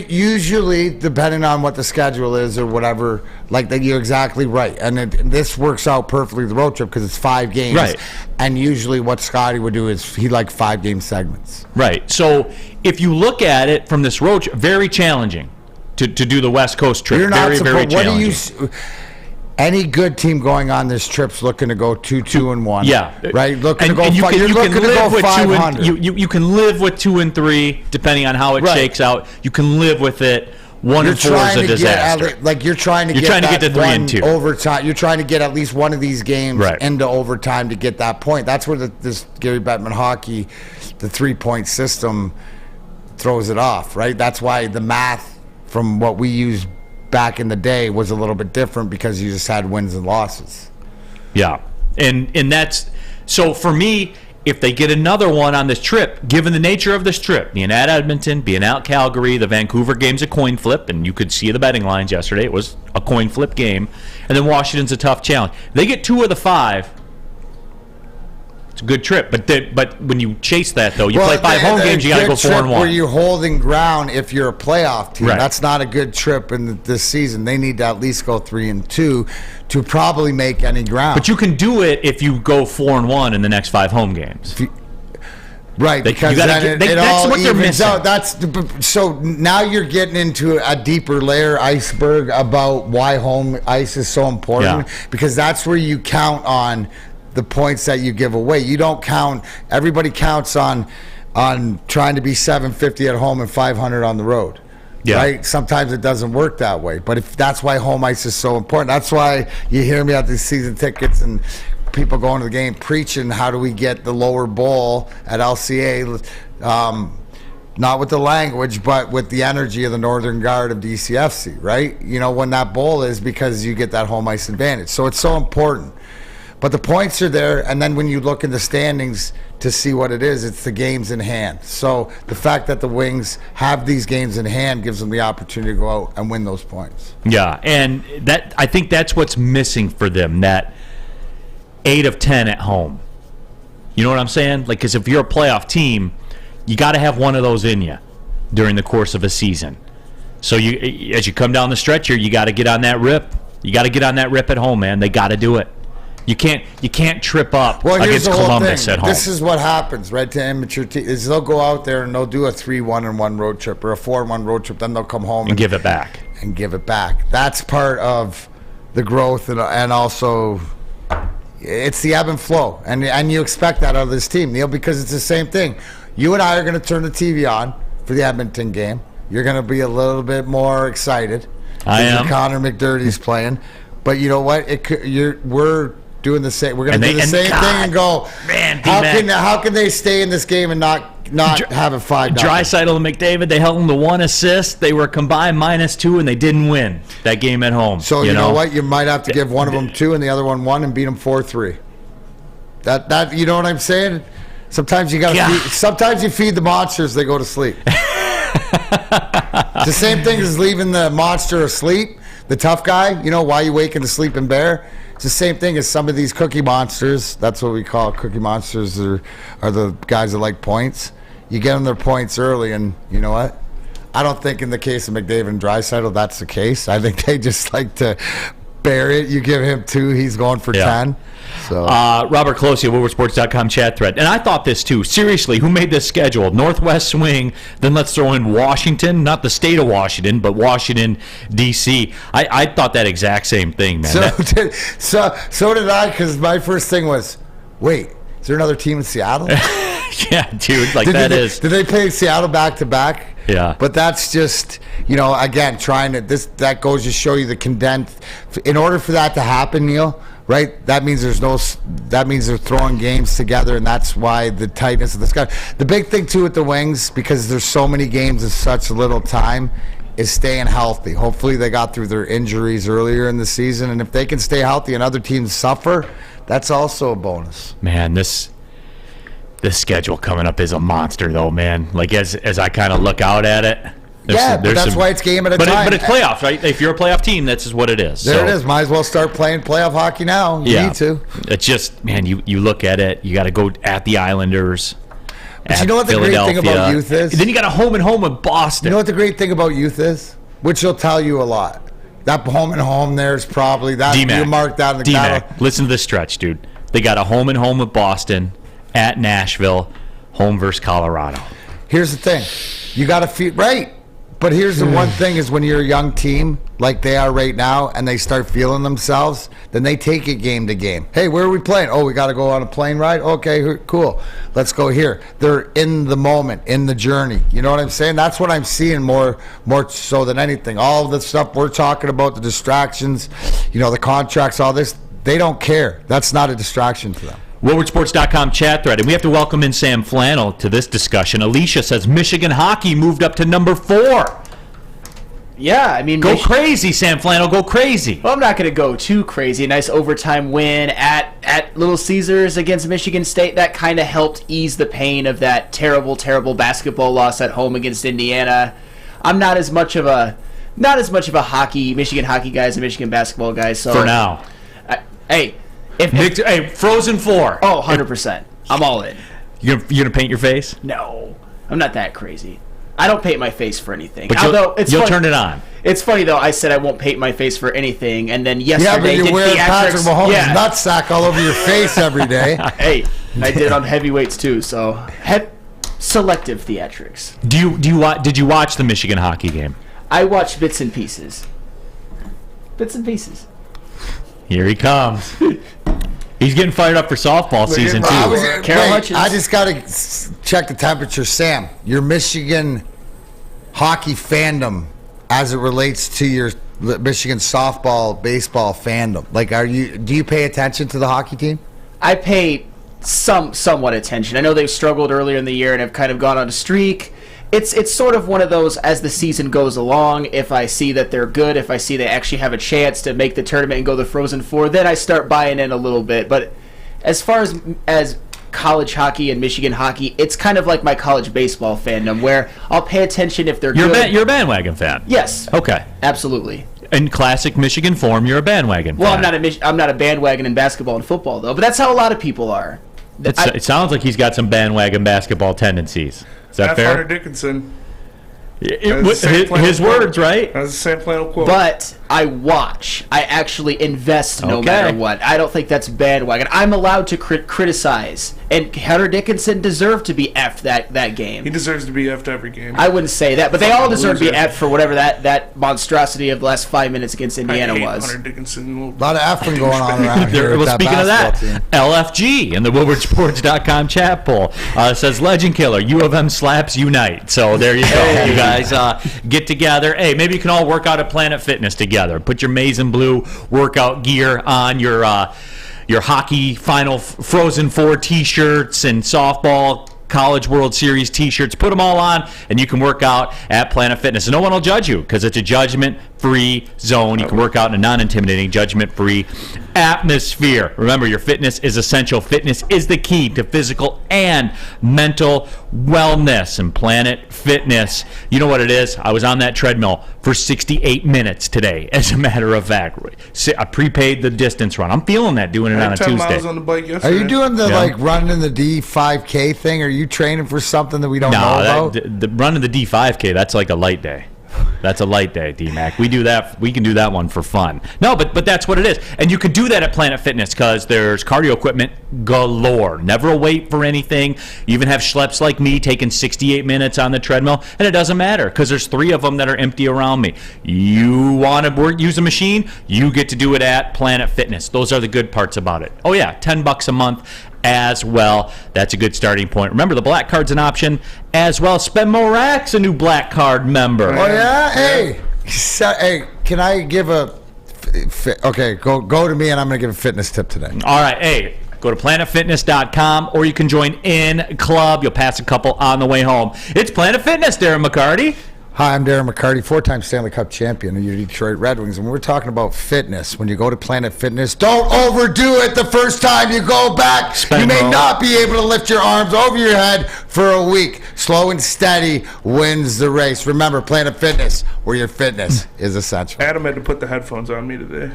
usually, depending on what the schedule is or whatever, like that, you're exactly right. And this works out perfectly, the road trip, because it's 5 games. Right. And usually what Scotty would do is he 5-game segments. Right. So if you look at it from this road trip, very challenging to do the West Coast trip. You're not very, very challenging. Any good team going on this trip's looking to go 2-2-1. Yeah, right. Looking to go. And you can live with 500. You can live with 2 and 3 depending on how it shakes out. You can live with it. 1 and 4 is a disaster. You're trying to get to 3 and 2 overtime. You're trying to get at least one of these games into overtime to get that point. That's where this Gary Bettman hockey, the 3-point system, throws it off. Right. That's why the math from what we use back in the day was a little bit different, because you just had wins and losses. Yeah. And that's so for me, if they get another one on this trip, given the nature of this trip, being at Edmonton, being out Calgary, the Vancouver game's a coin flip, and you could see the betting lines yesterday. It was a coin flip game. And then Washington's a tough challenge. They get 2 of the 5. It's a good trip, but when you chase that, though, you play 5 home games, you got to go 4-1. Where you're holding ground if you're a playoff team. Right. That's not a good trip in this season. They need to at least go 3-2 to probably make any ground. But you can do it if you go 4-1 in the next 5 home games. Right, because it that's all what they're evens missing. out. So now you're getting into a deeper layer iceberg about why home ice is so important, because that's where you count on the points that you give away. You don't count. Everybody counts on trying to be 750 at home and 500 on the road. Yeah. Right? Sometimes it doesn't work that way. But that's why home ice is so important. That's why you hear me at these season tickets and people going to the game preaching, how do we get the lower bowl at LCA? Not with the language, but with the energy of the Northern Guard of DCFC, right? When that bowl is, because you get that home ice advantage. So it's so important. But the points are there, and then when you look in the standings to see what it is, it's the games in hand. So the fact that the Wings have these games in hand gives them the opportunity to go out and win those points. Yeah, and I think that's what's missing for them, that 8 of 10 at home. You know what I'm saying? Because if you're a playoff team, you got to have one of those in you during the course of a season. So as you come down the stretch here, you got to get on that rip. You got to get on that rip at home, man. They got to do it. You can't trip up against Columbus at home. This is what happens, right, to amateur teams, is they'll go out there and they'll do a 3-1-1 road trip or a 4-1 road trip, then they'll come home and give it back. That's part of the growth, and also it's the ebb and flow, and you expect that out of this team, Neal, because it's the same thing. You and I are going to turn the TV on for the Edmonton game. You're going to be a little bit more excited. I am. Connor McDermott's playing, but you know what? We're doing the same. We're going to do the same thing and go, man, how can they stay in this game and not have a 5-0? Draisaitl and McDavid, they held them to 1 assist. They were combined -2, and they didn't win that game at home. So you know what? You might have to give one of them 2 and the other one 1 and beat them 4-3. That you know what I'm saying? Sometimes you got to. Sometimes you feed the monsters, they go to sleep. It's the same thing as leaving the monster asleep. The tough guy, why you waking the sleeping bear? It's the same thing as some of these cookie monsters. That's what we call cookie monsters, are the guys that like points. You get them their points early, and you know what? I don't think in the case of McDavid and Draisaitl that's the case. I think they just like to bury it. You give him 2, he's going for 10. So Robert Colosi at WoodwardSports.com chat thread. And I thought this too. Seriously, who made this schedule? Northwest swing, then let's throw in Washington, not the state of Washington, but Washington, D.C. I thought that exact same thing, man. So did I, because my first thing was, wait, is there another team in Seattle? Yeah, dude, Did they play Seattle back-to-back? Yeah. But that's just, again, that goes to show you the condensed. In order for that to happen, Neal, right? That means they're throwing games together, and that's why the tightness of the schedule. The big thing too with the Wings, because there's so many games in such little time, is staying healthy. Hopefully they got through their injuries earlier in the season, and if they can stay healthy and other teams suffer, that's also a bonus. Man, this schedule coming up is a monster, though, man. Like, as I kind of look out at it. That's why it's game at a time. But it's playoffs, right? If you're a playoff team, that's just what it is. There it is. Might as well start playing playoff hockey now. You need to. It's just, man, you look at it. You got to go at the Islanders. But you know what the great thing about youth is? And then you got a home and home with Boston. You know what the great thing about youth is? Which will tell you a lot. That home and home there is probably that. D-Mac. You marked down the D-Mac. Listen to this stretch, dude. They got a home and home with Boston, at Nashville, home versus Colorado. Here's the thing. You got to feel right. But here's the one thing is when you're a young team like they are right now and they start feeling themselves, then they take it game to game. Hey, where are we playing? Oh, we got to go on a plane ride? Okay, cool. Let's go here. They're in the moment, in the journey. You know what I'm saying? That's what I'm seeing more so than anything. All the stuff we're talking about, the distractions, the contracts, all this, they don't care. That's not a distraction to them. WoodwardSports.com chat thread, and we have to welcome in Sam Flannel to this discussion. Alicia says Michigan hockey moved up to number 4. Yeah, I mean... Go crazy, Sam Flannel, go crazy. Well, I'm not going to go too crazy. A nice overtime win at Little Caesars against Michigan State. That kind of helped ease the pain of that terrible, terrible basketball loss at home against Indiana. I'm not as much of a Michigan hockey guy as a Michigan basketball guy. So for now. Hey, Frozen 4. Oh, 100%. I'm all in. You gonna paint your face? No, I'm not that crazy. I don't paint my face for anything. But you'll turn it on. It's funny, though. I said I won't paint my face for anything, and then yesterday... Yeah, but you wear Patrick Mahomes' nutsack all over your face every day. Hey, I did it on heavyweights, too, so... Selective theatrics. Did you watch the Michigan hockey game? I watched bits and pieces. Bits and pieces. Here he comes. He's getting fired up for softball season 2. I just got to check the temperature. Sam, your Michigan hockey fandom as it relates to your Michigan softball, baseball fandom. Like, do you pay attention to the hockey team? I pay somewhat attention. I know they've struggled earlier in the year and have kind of gone on a streak. It's sort of one of those, as the season goes along, if I see that they're good, if I see they actually have a chance to make the tournament and go the Frozen Four, then I start buying in a little bit. But as far as college hockey and Michigan hockey, it's kind of like my college baseball fandom, where I'll pay attention if they're good. You're a bandwagon fan? Yes. Okay. Absolutely. In classic Michigan form, you're a bandwagon fan. Well, I'm not a bandwagon in basketball and football, though, but that's how a lot of people are. It sounds like he's got some bandwagon basketball tendencies. Is that fair? Hunter Dickinson. His words, right? That's the Sam Flannel quote. But I watch. I actually invest no matter what. I don't think that's bandwagon. I'm allowed to criticize. And Hunter Dickinson deserved to be effed that game. He deserves to be effed every game. I wouldn't say that, but they all deserve to be effed for whatever that monstrosity of the last 5 minutes against Indiana was. Hunter Dickinson. A lot of effing going on around here. Well, speaking of that, LFG in the WoodwardSports.com chat poll says Legend Killer, U of M slaps unite. So there you go. You guys get together. Hey, maybe you can all work out at Planet Fitness together. Put your maize and blue workout gear on, your hockey final Frozen 4 t-shirts and softball College World Series t-shirts. Put them all on, and you can work out at Planet Fitness. And no one will judge you because it's a judgment-free zone. You can work out in a non-intimidating, judgment-free atmosphere. Remember, your fitness is essential. Fitness is the key to physical and mental wellness. And Planet Fitness, you know what it is? I was on that treadmill for 68 minutes today, as a matter of fact. I prepaid the distance run. I'm feeling that doing it on a 10 Tuesday. miles on the bike yesterday. Are you doing the running the D5K thing? Are you training for something that we don't know about? The running the D5K, that's like a light day. That's a light day, D-Mac. We do that. We can do that one for fun. No, but that's what it is. And you could do that at Planet Fitness because there's cardio equipment galore. Never a wait for anything. You even have schleps like me taking 68 minutes on the treadmill, and it doesn't matter because there's 3 of them that are empty around me. You want to use a machine? You get to do it at Planet Fitness. Those are the good parts about it. Oh, yeah, $10 a month as well. That's a good starting point. Remember, the black card's an option as well. Spend more racks, a new black card member. Oh, yeah? Hey, can I give a Okay, go to me, and I'm going to give a fitness tip today. All right, hey, go to planetfitness.com, or you can join in club. You'll pass a couple on the way home. It's Planet Fitness, Darren McCarty. Hi, I'm Darren McCarty, 4-time Stanley Cup champion of your Detroit Red Wings. And we're talking about fitness. When you go to Planet Fitness, don't overdo it the first time you go back. You may not be able to lift your arms over your head for a week. Slow and steady wins the race. Remember, Planet Fitness, where your fitness is essential. Adam had to put the headphones on me today.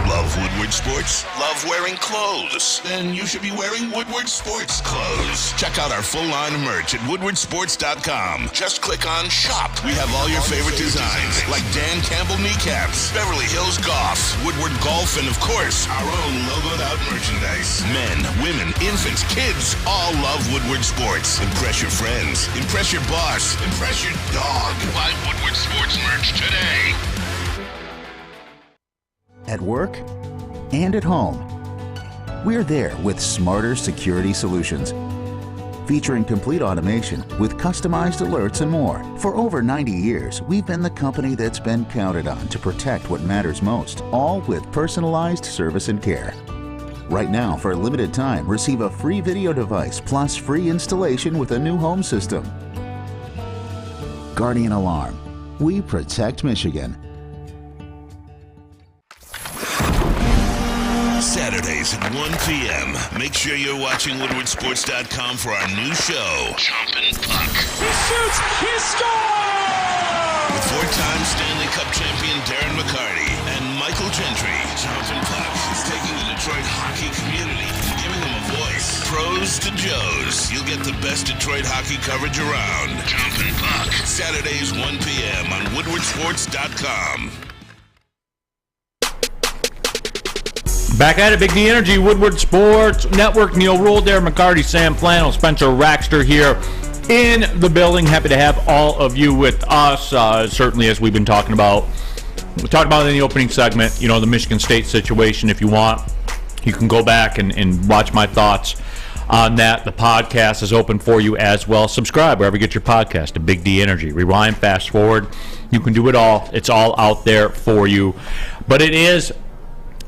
Love Woodward Sports? Love wearing clothes? Then you should be wearing Woodward Sports clothes. Check out our full line of merch at woodwardsports.com. Just click on Shop. We have all your favorite designs, like Dan Campbell kneecaps, Beverly Hills Golf, Woodward Golf, and of course, our own logoed out merchandise. Men, women, infants, kids all love Woodward Sports. Impress your friends. Impress your boss. Impress your dog. Buy Woodward Sports merch today. At work and at home, we're there with smarter security solutions. Featuring complete automation with customized alerts and more. For over 90 years, we've been the company that's been counted on to protect what matters most, all with personalized service and care. Right now, for a limited time, receive a free video device plus free installation with a new home system. Guardian Alarm. We protect Michigan. Saturdays at 1 p.m. Make sure you're watching woodwardsports.com for our new show, Chompin' Puck. He shoots! He scores! With 4-time Stanley Cup champion Darren McCarty and Michael Gentry. Chompin' Puck is taking the Detroit hockey community and giving them a voice. Pros to Joes. You'll get the best Detroit hockey coverage around. Chompin' Puck. Saturdays 1 p.m. on woodwardsports.com. Back at it, Big D Energy, Woodward Sports Network, Neal, Ruhl, Darren McCarty, Sam Flannel, Spencer Raxter here in the building. Happy to have all of you with us, certainly as we've been talking about. We talked about in the opening segment, the Michigan State situation. If you want, you can go back and watch my thoughts on that. The podcast is open for you as well. Subscribe wherever you get your podcast to Big D Energy. Rewind, fast forward. You can do it all. It's all out there for you. But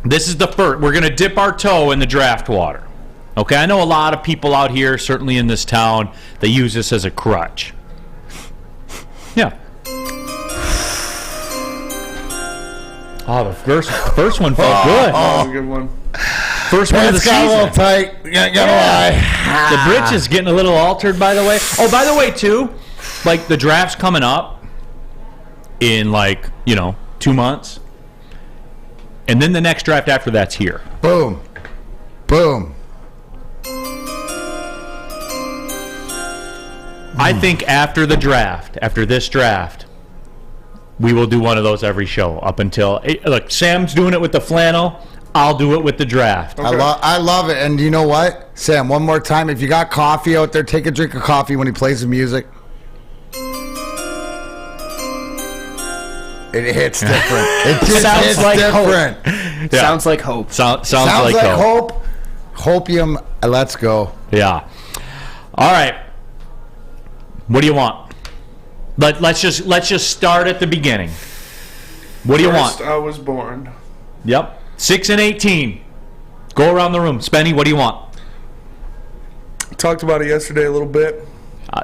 this is the first. We're going to dip our toe in the draft water. Okay, I know a lot of people out here, certainly in this town, they use this as a crutch. Yeah. Oh, the first one felt good. That was a good one. First one of the season. Got a little tight. Gotta lie. The bridge is getting a little altered, by the way. Oh, by the way, too, the draft's coming up in 2 months. And then the next draft after that's here. Boom. Boom. I think after this draft, we will do one of those every show up until... Look, Sam's doing it with the flannel. I'll do it with the draft. Okay. I love it. And you know what? Sam, one more time. If you got coffee out there, take a drink of coffee when he plays the music. It hits different. It just Sounds like different. Hope. Yeah. Sounds like hope. Sounds like hope. Hopium. Let's go. Yeah. All right. What do you want? Let's just start at the beginning. What do you want? I was born. Yep. 6 and 18. Go around the room. Spenny, what do you want? Talked about it yesterday a little bit.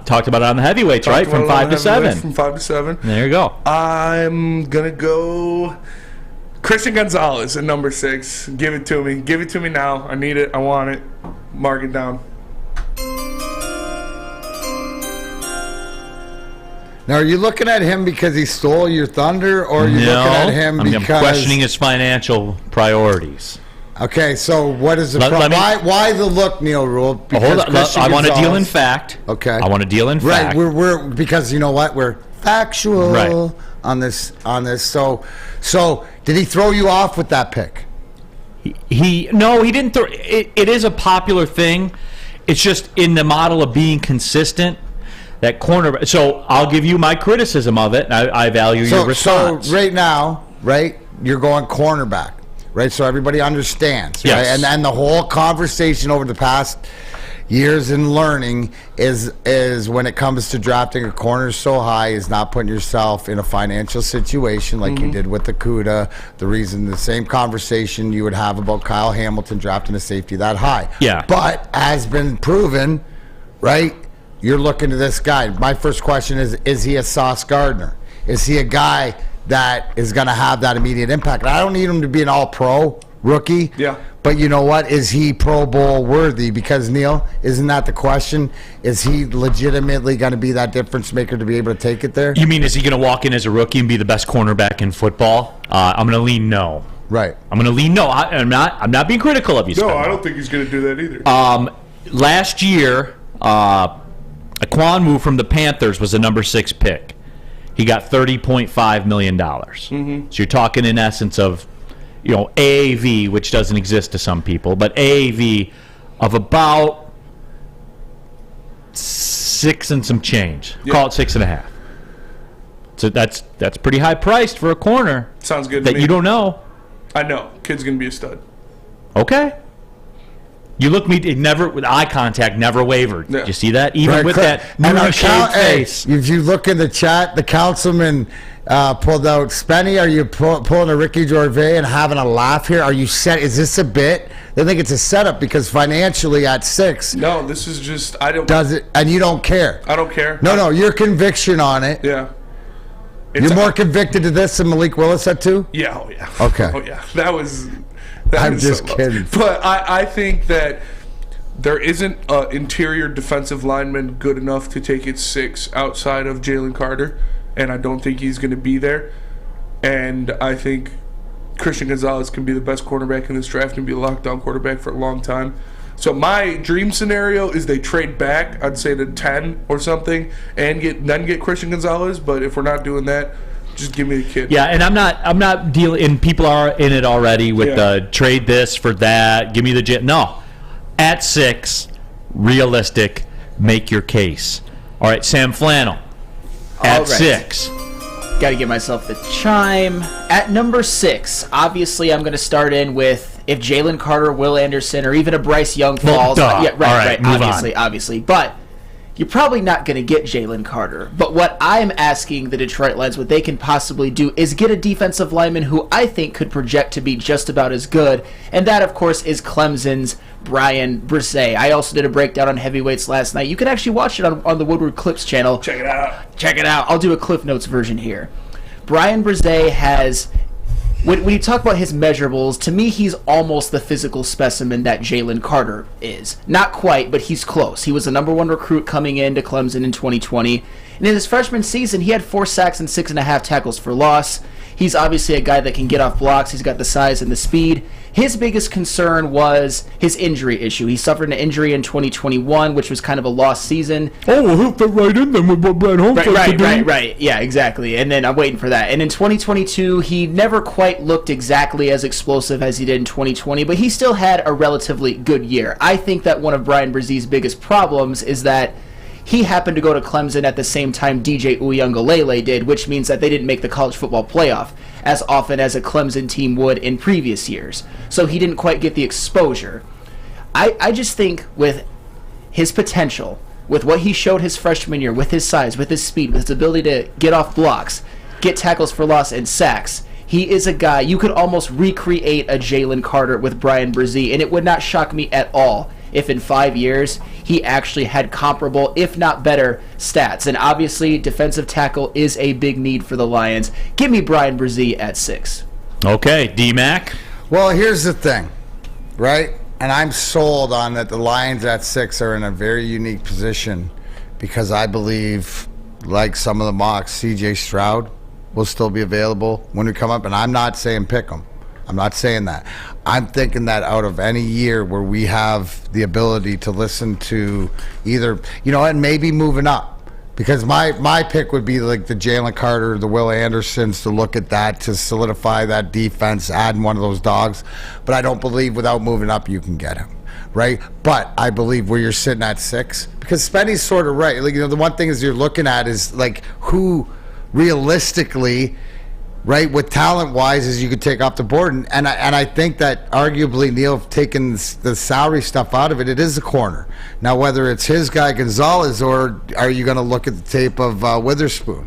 Talked about it on the heavyweights, right? From 5 to 7. From 5 to 7. There you go. I'm going to go Christian Gonzalez at number 6. Give it to me. Give it to me now. I need it. I want it. Mark it down. Now, are you looking at him because he stole your thunder, or are you looking at him because... I'm questioning his financial priorities. Okay, so what is the problem? Why the look, Neal, Ruhl? Hold on. I want to deal in fact. Okay. I want to deal in fact. Right, we're because you know what? We're factual on this. So did he throw you off with that pick? No, he didn't throw it is a popular thing. It's just in the model of being consistent. That corner. So I'll give you my criticism of it. I value your response. So right now, you're going cornerback. Right, so everybody understands, yes. Right? And the whole conversation over the past years in learning is when it comes to drafting a corner so high is not putting yourself in a financial situation like you did with the Cuda. The same conversation you would have about Kyle Hamilton drafting a safety that high. Yeah. But has been proven, right? You're looking to this guy. My first question is he a Sauce Gardner? Is he a guy that is going to have that immediate impact? And I don't need him to be an all-pro rookie. Yeah. But you know what? Is he Pro Bowl worthy? Because, Neal, isn't that the question? Is he legitimately going to be that difference maker to be able to take it there? You mean, is he going to walk in as a rookie and be the best cornerback in football? I'm going to lean no. Right. I'm going to lean no. I'm not being critical of you. No, I don't think he's going to do that either. Last year, Ekwonu from the Panthers was a number 6 pick. He got $30.5 million. So you're talking in essence of, AAV, which doesn't exist to some people, but AAV of about 6 and some change. Yep. Call it 6.5. So that's pretty high priced for a corner. Sounds good to me. That you don't know. I know. Kid's going to be a stud. Okay. You look me never with eye contact, never wavered. Yeah. Did you see that? Even right, with that shaved face. If you look in the chat, the councilman pulled out Spenny. Are you pulling a Ricky Gervais and having a laugh here? Are you set? Is this a bit? They think it's a setup because financially at 6. No, this is just Does it? And you don't care. I don't care. No, your conviction on it. Yeah. You're more convicted to this than Malik Willis at 2? Yeah. Oh yeah. Okay. Oh yeah. That was. I'm just kidding. But I think that there isn't an interior defensive lineman good enough to take it 6 outside of Jalen Carter, and I don't think he's going to be there. And I think Christian Gonzalez can be the best quarterback in this draft and be a lockdown quarterback for a long time. So my dream scenario is they trade back, I'd say to 10 or something, and get Christian Gonzalez. But if we're not doing that, just give me the kid. Yeah, and I'm not dealing. And people are in it already with the trade this for that. Give me the jet. No, at 6, realistic. Make your case. All right, Sam Flannel. At 6. Got to give myself the chime. At number 6, obviously I'm going to start in with if Jalen Carter, Will Anderson, or even a Bryce Young falls. Right. Obviously. But you're probably not going to get Jalen Carter. But what I'm asking the Detroit Lions, what they can possibly do, is get a defensive lineman who I think could project to be just about as good. And that, of course, is Clemson's Bryan Bresee. I also did a breakdown on heavyweights last night. You can actually watch it on the Woodward Clips channel. Check it out. I'll do a Cliff Notes version here. Bryan Bresee has... When you talk about his measurables, to me, he's almost the physical specimen that Jalen Carter is. Not quite, but he's close. He was the number 1 recruit coming into Clemson in 2020. And in his freshman season, he had 4 sacks and 6.5 tackles for loss. He's obviously a guy that can get off blocks. He's got the size and the speed. His biggest concern was his injury issue. He suffered an injury in 2021, which was kind of a lost season. Oh, well, he'll fit right in them with what Brad Holmes Right. Yeah, exactly. And then I'm waiting for that. And in 2022, he never quite looked exactly as explosive as he did in 2020, but he still had a relatively good year. I think that one of Bryan Bresee's biggest problems is that he happened to go to Clemson at the same time DJ Uiagalelei did, which means that they didn't make the college football playoff as often as a Clemson team would in previous years. So he didn't quite get the exposure. I just think with his potential, with what he showed his freshman year, with his size, with his speed, with his ability to get off blocks, get tackles for loss and sacks, he is a guy, you could almost recreate a Jalen Carter with Bryan Bresee, and it would not shock me at all if in 5 years he actually had comparable, if not better, stats. And obviously, defensive tackle is a big need for the Lions. Give me Bryan Bresee at 6. Okay, D-Mac? Well, here's the thing, right? And I'm sold on that the Lions at 6 are in a very unique position because I believe, like some of the mocks, C.J. Stroud will still be available when we come up. And I'm not saying pick them. I'm not saying that. I'm thinking that out of any year where we have the ability to listen to either, and maybe moving up. Because my pick would be like the Jalen Carter, the Will Andersons, to look at that, to solidify that defense, adding one of those dogs. But I don't believe without moving up you can get him, right? But I believe where you're sitting at 6, because Spenny's sort of right. Like, the one thing is you're looking at is like who realistically right, with talent-wise, as you could take off the board. And I think that arguably Neal taking the salary stuff out of it, it is a corner. Now, whether it's his guy Gonzalez or are you going to look at the tape of Witherspoon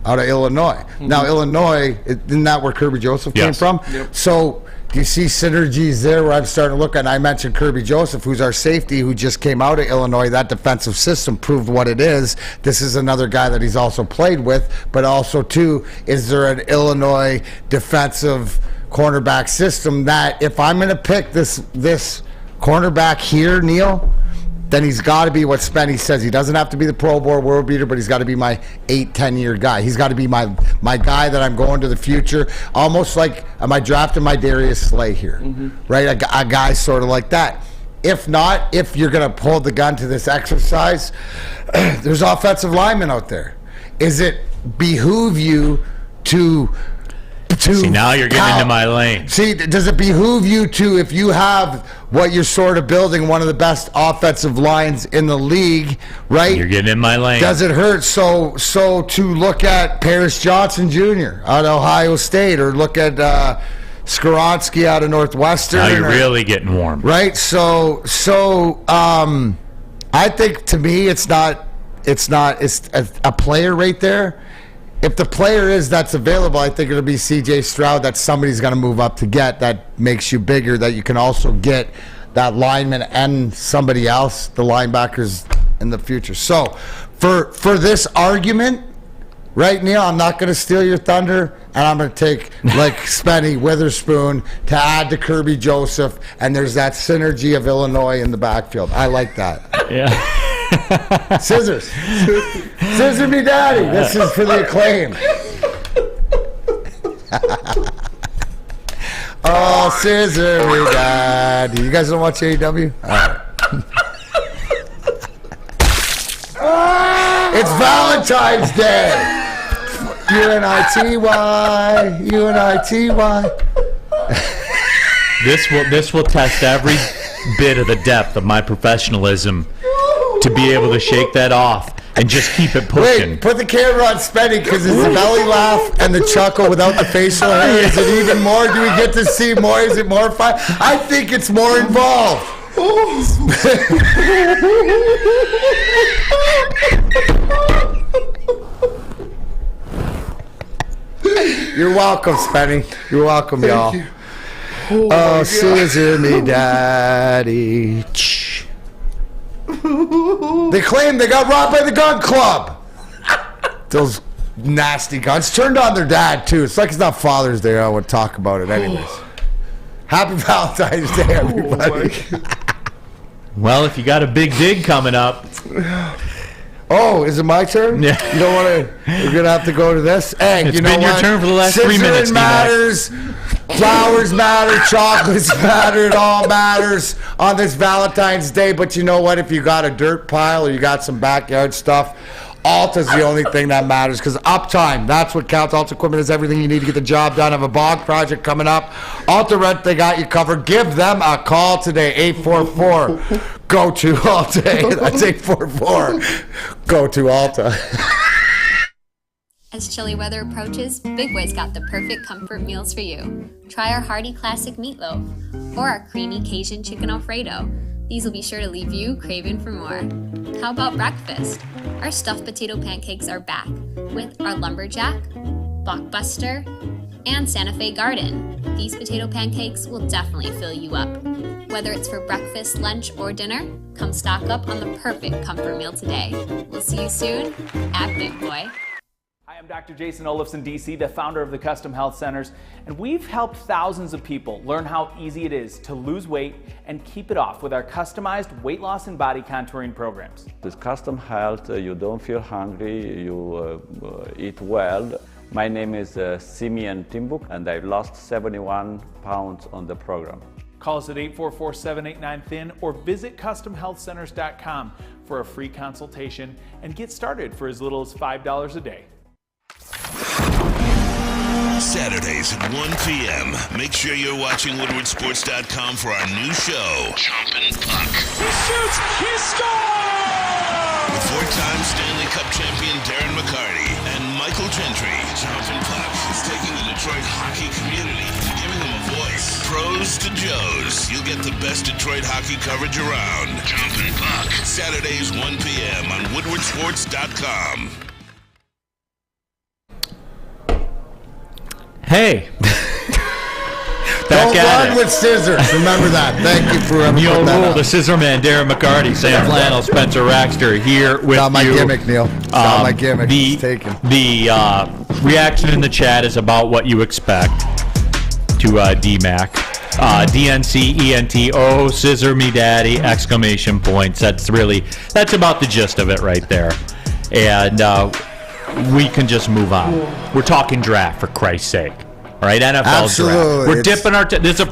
out of Illinois? Mm-hmm. Now, Illinois, isn't that where Kirby Joseph came from? Yep. So do you see synergies there where I'm starting to look at? I mentioned Kirby Joseph, who's our safety, who just came out of Illinois. That defensive system proved what it is. This is another guy that he's also played with, but also, too, is there an Illinois defensive cornerback system that if I'm going to pick this cornerback here, Neal, then he's got to be what Spenny says. He doesn't have to be the Pro Bowl world beater, but he's got to be my 8-10 year guy. He's got to be my guy that I'm going to the future. Almost like, am I drafting my Darius Slay here? Mm-hmm. Right? A guy sort of like that. If not, if you're going to pull the gun to this exercise, there's offensive linemen out there. Is it behoove you to see, now you're getting into my lane. See, does it behoove you to, if you have what you're sort of building, one of the best offensive lines in the league, right? You're getting in my lane. Does it hurt so to look at Paris Johnson Jr. out of Ohio State, or look at Skoronsky out of Northwestern? Now you're really getting warm. Right? So I think, to me, it's a player right there. If the player is that's available, I think it'll be C.J. Stroud. That somebody's going to move up to get, that makes you bigger, that you can also get that lineman and somebody else, the linebackers in the future. So for this argument, right, Neal, I'm not going to steal your thunder, and I'm going to take like Spenny Witherspoon to add to Kirby Joseph, and there's that synergy of Illinois in the backfield. I like that. Yeah. Scissors. Scissor me daddy. This is for the acclaim. Oh, scissor me daddy. You guys don't watch AEW? All right. It's Valentine's Day. U-N-I-T-Y. U-N-I-T-Y. This will test every bit of the depth of my professionalism to be able to shake that off and just keep it pushing. Wait, put the camera on Spenny, because it's the belly laugh and the chuckle without the facial hair. Is it even more? Do we get to see more? Is it more fun? I think it's more involved. You're welcome, Spenny. You're welcome, y'all. You. Oh, scissor me daddy. They claim they got robbed by the gun club. Those nasty guns. Turned on their dad, too. It's like it's not Father's Day. I would talk about it anyways. Happy Valentine's Day, everybody. Well, if you got a big dig coming up. Oh, is it my turn? Yeah. You don't want to. You're going to have to go to this. Hey, it's you know been what? Your turn for the last 3 minutes. Scissoring matters. Flowers matter, chocolates matter, it all matters on this Valentine's Day. But you know what? If you got a dirt pile or you got some backyard stuff, Alta's the only thing that matters, because uptime, that's what counts. Alta Equipment is everything you need to get the job done. Have a bog project coming up. Alta Rent, they got you covered. Give them a call today, 844-GO-TO-ALTA. That's 844-GO-TO-ALTA. As chilly weather approaches, Big Boy's got the perfect comfort meals for you. Try our hearty classic meatloaf or our creamy Cajun chicken Alfredo. These will be sure to leave you craving for more. How about breakfast? Our stuffed potato pancakes are back with our lumberjack, blockbuster, and Santa Fe Garden. These potato pancakes will definitely fill you up. Whether it's for breakfast, lunch, or dinner, come stock up on the perfect comfort meal today. We'll see you soon at Big Boy. Hi, I'm Dr. Jason Olafson, DC, the founder of the Custom Health Centers, and we've helped thousands of people learn how easy it is to lose weight and keep it off with our customized weight loss and body contouring programs. With Custom Health, you don't feel hungry, you eat well. My name is Simeon Timbuk, and I've lost 71 pounds on the program. Call us at 844-789-THIN or visit CustomHealthCenters.com for a free consultation and get started for as little as $5 a day. Saturdays at 1 p.m. Make sure you're watching WoodwardSports.com for our new show, Chompin' Puck. He shoots! He scores! with 4-time Stanley Cup champion Darren McCarty and Michael Gentry. Jonathan Puck is taking the Detroit hockey community and giving them a voice. Pros to Joes. You'll get the best Detroit hockey coverage around. Jonathan Puck. Saturdays 1 p.m. on woodwardsports.com. Hey. Don't run with scissors. Remember that. Thank you for Neal Ruhl, the Scissor Man, Darren McCarty, Sam Flannel, Spencer Raxter here with Not my you. gimmick, Neal. Not my gimmick. It's taken. The reaction in the chat is about what you expect to DMAC. DNC, ENT, oh, scissor me daddy, exclamation points. That's about the gist of it right there. And we can just move on. We're talking draft, for Christ's sake. All right, NFL Absolutely. draft. We're dipping our this is a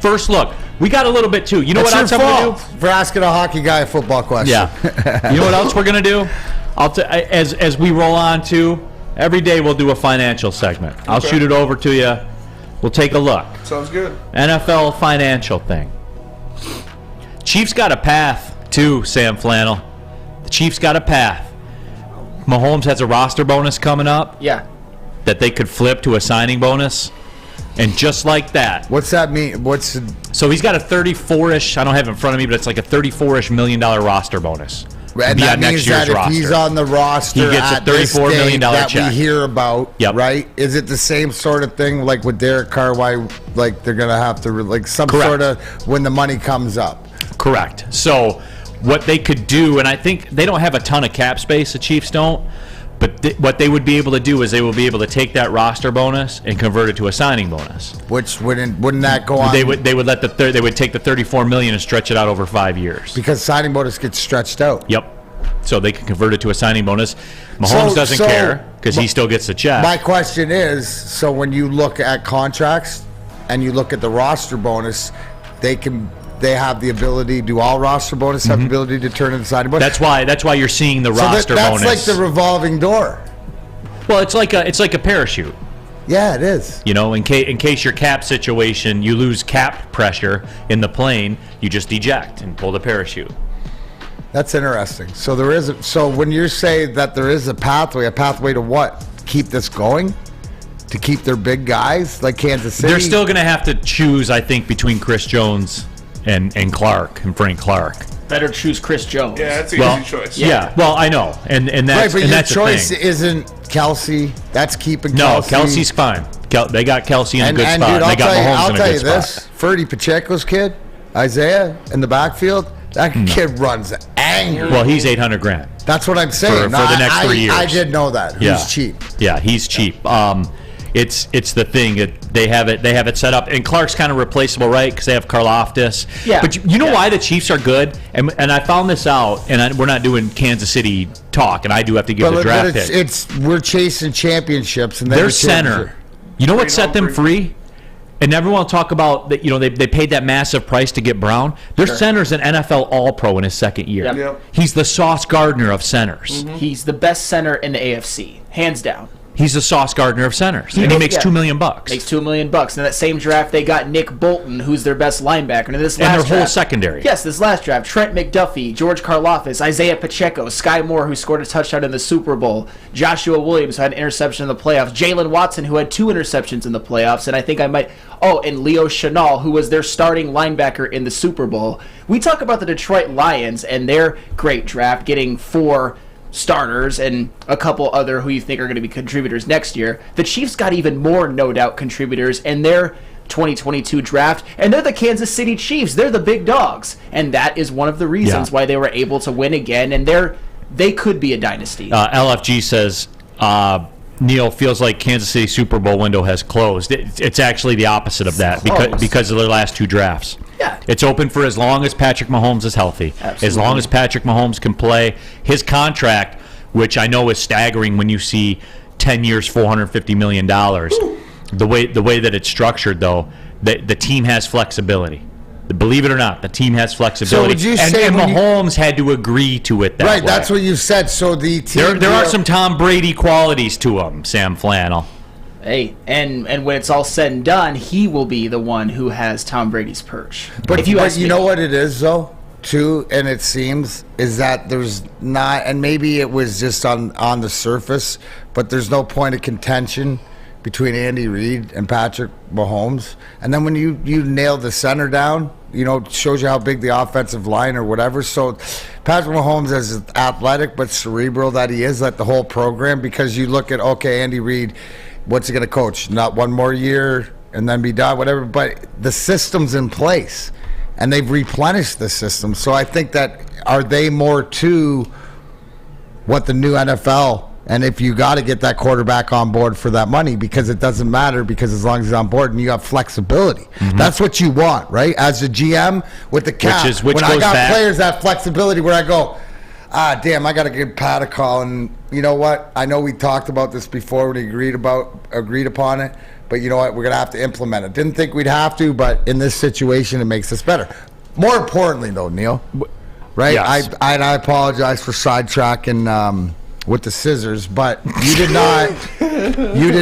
first look. We got a little bit too. You know what else I'm going to do? For asking a hockey guy a football question. Yeah. You know what else we're going to do? As we roll on to, every day we'll do a financial segment. I'll shoot it over to you. We'll take a look. Sounds good. NFL financial thing. Chiefs got a path too, Sam Flannel. The Chiefs got a path. Mahomes has a roster bonus coming up. Yeah. That they could flip to a signing bonus. And just like that. What's that mean? So he's got a 34-ish, I don't have it in front of me, but it's like a $34-ish million roster bonus. And that means that if he's on the roster, he gets a $34 million that check. We hear about, right? Is it the same sort of thing like with Derek Carr, why like they're going to have to, like some Correct. sort of when the money comes up? Correct. So what they could do, and I think they don't have a ton of cap space, the Chiefs don't, but what they would be able to do is they will be able to take that roster bonus and convert it to a signing bonus. Which wouldn't that go on? They would let they would take the $34 million and stretch it out over 5 years. Because signing bonus gets stretched out. Yep. So they can convert it to a signing bonus. Mahomes doesn't care because he still gets the check. My question is, so when you look at contracts and you look at the roster bonus, they have the ability. Do all roster bonus have the ability to turn into signing bonus? That's why you're seeing the roster bonus. That's like the revolving door. Well, it's like a parachute. Yeah, it is. You know, in case your cap situation, you lose cap pressure in the plane, you just eject and pull the parachute. That's interesting. So there is. So when you say that there is a pathway to what? Keep this going? To keep their big guys like Kansas City? They're still going to have to choose, I think, between Chris Jones and Frank Clark. Better choose Chris Jones. Yeah, that's an easy choice. Yeah, well, I know, and that's right, but and that's your choice the thing. isn't Kelsey. That's keeping No, Kelsey. Kelsey's fine. They got Kelsey in a good spot. Dude, They got Mahomes in a good spot. I'll tell you this: Ferdy Pacheco's kid, Isaiah, in the backfield. That kid runs angry. Well, he's $800,000. That's what I'm saying. For the next 3 years. I did know that. Yeah. He's cheap. Yeah, he's cheap. It's the thing that they have it set up, and Clark's kind of replaceable, right? Because they have Karlaftis. Yeah. But you know why the Chiefs are good, and I found this out, and we're not doing Kansas City talk, and I do have to give the draft pick. We're chasing championships, and their center. You know what set them free? And everyone will talk about that. You know, they paid that massive price to get Brown. Their center's an NFL All-Pro in his second year. Yep. He's the Sauce Gardner of centers. Mm-hmm. He's the best center in the AFC, hands down. He's the Sauce Gardner of centers, and he makes $2 million. Makes $2 million. In that same draft, they got Nick Bolton, who's their best linebacker. And their whole secondary. Yes, this last draft, Trent McDuffie, George Karlaftis, Isaiah Pacheco, Sky Moore, who scored a touchdown in the Super Bowl, Joshua Williams, who had an interception in the playoffs, Jalen Watson, who had 2 interceptions in the playoffs, and I think and Leo Chenal, who was their starting linebacker in the Super Bowl. We talk about the Detroit Lions and their great draft, getting 4 starters and a couple other who you think are going to be contributors next year. The Chiefs got even more no doubt contributors in their 2022 draft, and they're the Kansas City Chiefs. They're the big dogs, and that is one of the reasons why they were able to win again, and they could be a dynasty. LFG says Neal feels like Kansas City Super Bowl window has closed. It's actually the opposite of that because of their last 2 drafts. Yeah. It's open for as long as Patrick Mahomes is healthy. Absolutely. As long as Patrick Mahomes can play. His contract, which I know is staggering when you see 10 years, $450 million. The way that it's structured, though, the team has flexibility. Believe it or not, the team has flexibility. So would you say and Mahomes had to agree to it that way. Right, that's what you said. So the team... There are some Tom Brady qualities to him, Sam Flannel. Hey, and when it's all said and done, he will be the one who has Tom Brady's perch. But you know what it is, though? too, and it seems, is that there's not, and maybe it was just on the surface, but there's no point of contention between Andy Reid and Patrick Mahomes. And then when you nail the center down, it shows you how big the offensive line or whatever. So Patrick Mahomes, as athletic but cerebral that he is, like the whole program, because you look at, okay, Andy Reid, what's he going to coach? Not one more year and then be done, whatever. But the system's in place, and they've replenished the system. So I think that, are they more to what the new NFL, and if you got to get that quarterback on board for that money, because it doesn't matter, because as long as he's on board and you have flexibility, that's what you want, right? As a GM with the cap, when I got players that flexibility where I go, damn, I got to give Pat a call, and you know what? I know we talked about this before when we agreed upon it, but you know what? We're going to have to implement it. Didn't think we'd have to, but in this situation, it makes us better. More importantly, though, Neal, right? Yes. I apologize for sidetracking with the scissors, but you did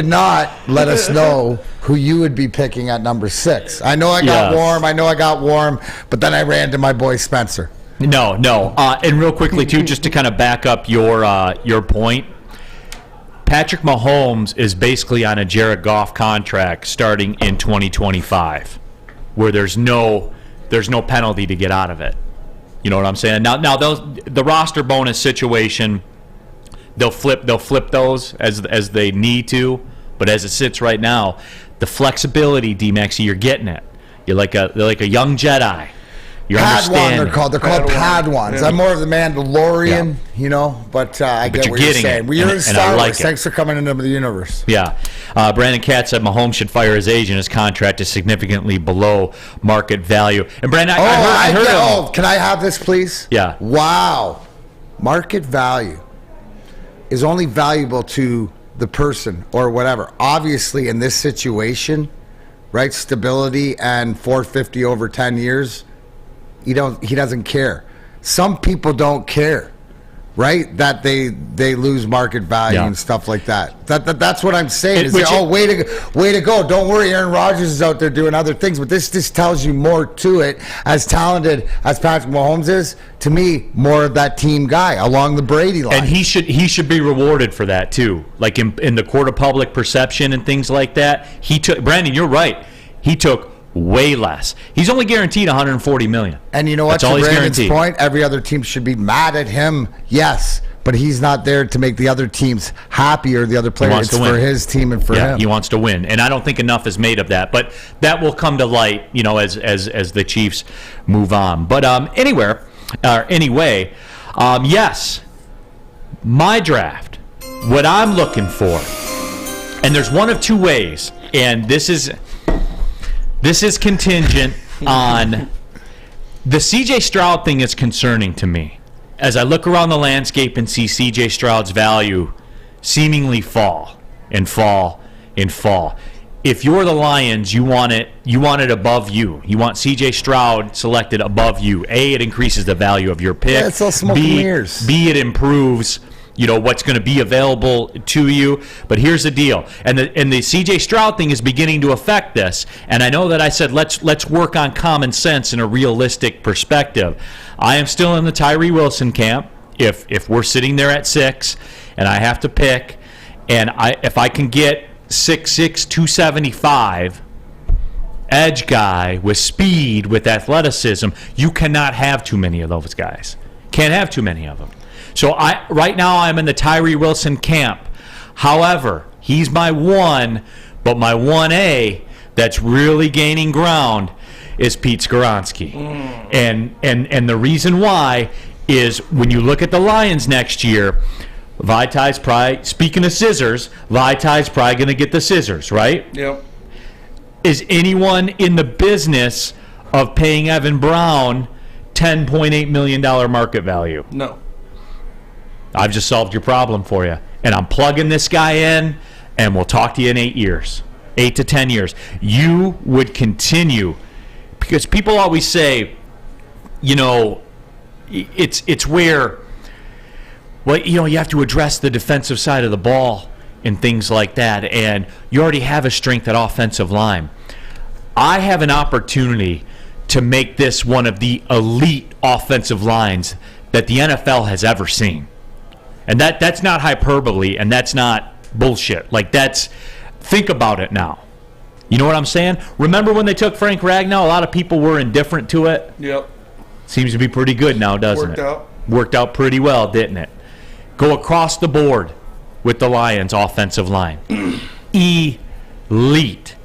not let us know who you would be picking at number 6. I know I got warm, but then I ran to my boy Spencer. No. And real quickly, too, just to kind of back up your point, Patrick Mahomes is basically on a Jared Goff contract starting in 2025, where there's no penalty to get out of it. You know what I'm saying? Now the roster bonus situation, they'll flip those as they need to, but as it sits right now, the flexibility, D-Maxie, you're getting it. They're like a young Jedi. You're Padawan, they're called Padawans. Yeah. I'm more of the Mandalorian, but I get what you're saying. You're in Star Wars. Thanks for coming into the universe. Yeah. Brandon Katz said Mahomes should fire his agent. His contract is significantly below market value. And Brandon, I heard him. Can I have this, please? Yeah. Wow. Market value is only valuable to the person or whatever. Obviously, in this situation, right, stability and $450 over 10 years, he doesn't care. Some people don't care, right? That they lose market value and stuff like that. That's what I'm saying. Way to go. Don't worry, Aaron Rodgers is out there doing other things, but this just tells you more to it. As talented as Patrick Mahomes is, to me, more of that team guy along the Brady line. And he should be rewarded for that too. Like in the court of public perception and things like that. Brandon, you're right. He took way less. He's only guaranteed $140 million. And you know what? To Brandon's point, every other team should be mad at him. Yes, but he's not there to make the other teams happy or the other players. It's for his team and for him. He wants to win, and I don't think enough is made of that. But that will come to light, as the Chiefs move on. But anyway, yes, my draft. What I'm looking for, and there's one of two ways, and this is contingent on the C.J. Stroud thing is concerning to me. As I look around the landscape and see C.J. Stroud's value seemingly fall. If you're the Lions, you want it above you. You want C.J. Stroud selected above you. A, it increases the value of your pick. Yeah, it's all smoke and mirrors. B, it improves what's going to be available to you. But here's the deal, and the C.J. Stroud thing is beginning to affect this. And I know that I said let's work on common sense in a realistic perspective. I am still in the Tyree Wilson camp. If we're sitting there at 6, and I have to pick, and if I can get 6'6", 275 edge guy with speed, with athleticism, you cannot have too many of those guys. Can't have too many of them. So right now I'm in the Tyree Wilson camp. However, he's my 1, but my 1A that's really gaining ground is Pete Skoronski. And the reason why is when you look at the Lions next year, Vitai's probably, speaking of scissors, Vitai's probably going to get the scissors, right? Yep. Is anyone in the business of paying Evan Brown $10.8 million market value? No. I've just solved your problem for you. And I'm plugging this guy in, and we'll talk to you in 8 years, 8 to 10 years. You would continue, because people always say, it's where, you have to address the defensive side of the ball and things like that, and you already have a strength at offensive line. I have an opportunity to make this one of the elite offensive lines that the NFL has ever seen. And that's not hyperbole, and that's not bullshit. Like, think about it now. You know what I'm saying? Remember when they took Frank Ragnow? A lot of people were indifferent to it. Yep. Seems to be pretty good now, doesn't it? Worked out pretty well, didn't it? Go across the board with the Lions' offensive line. Elite.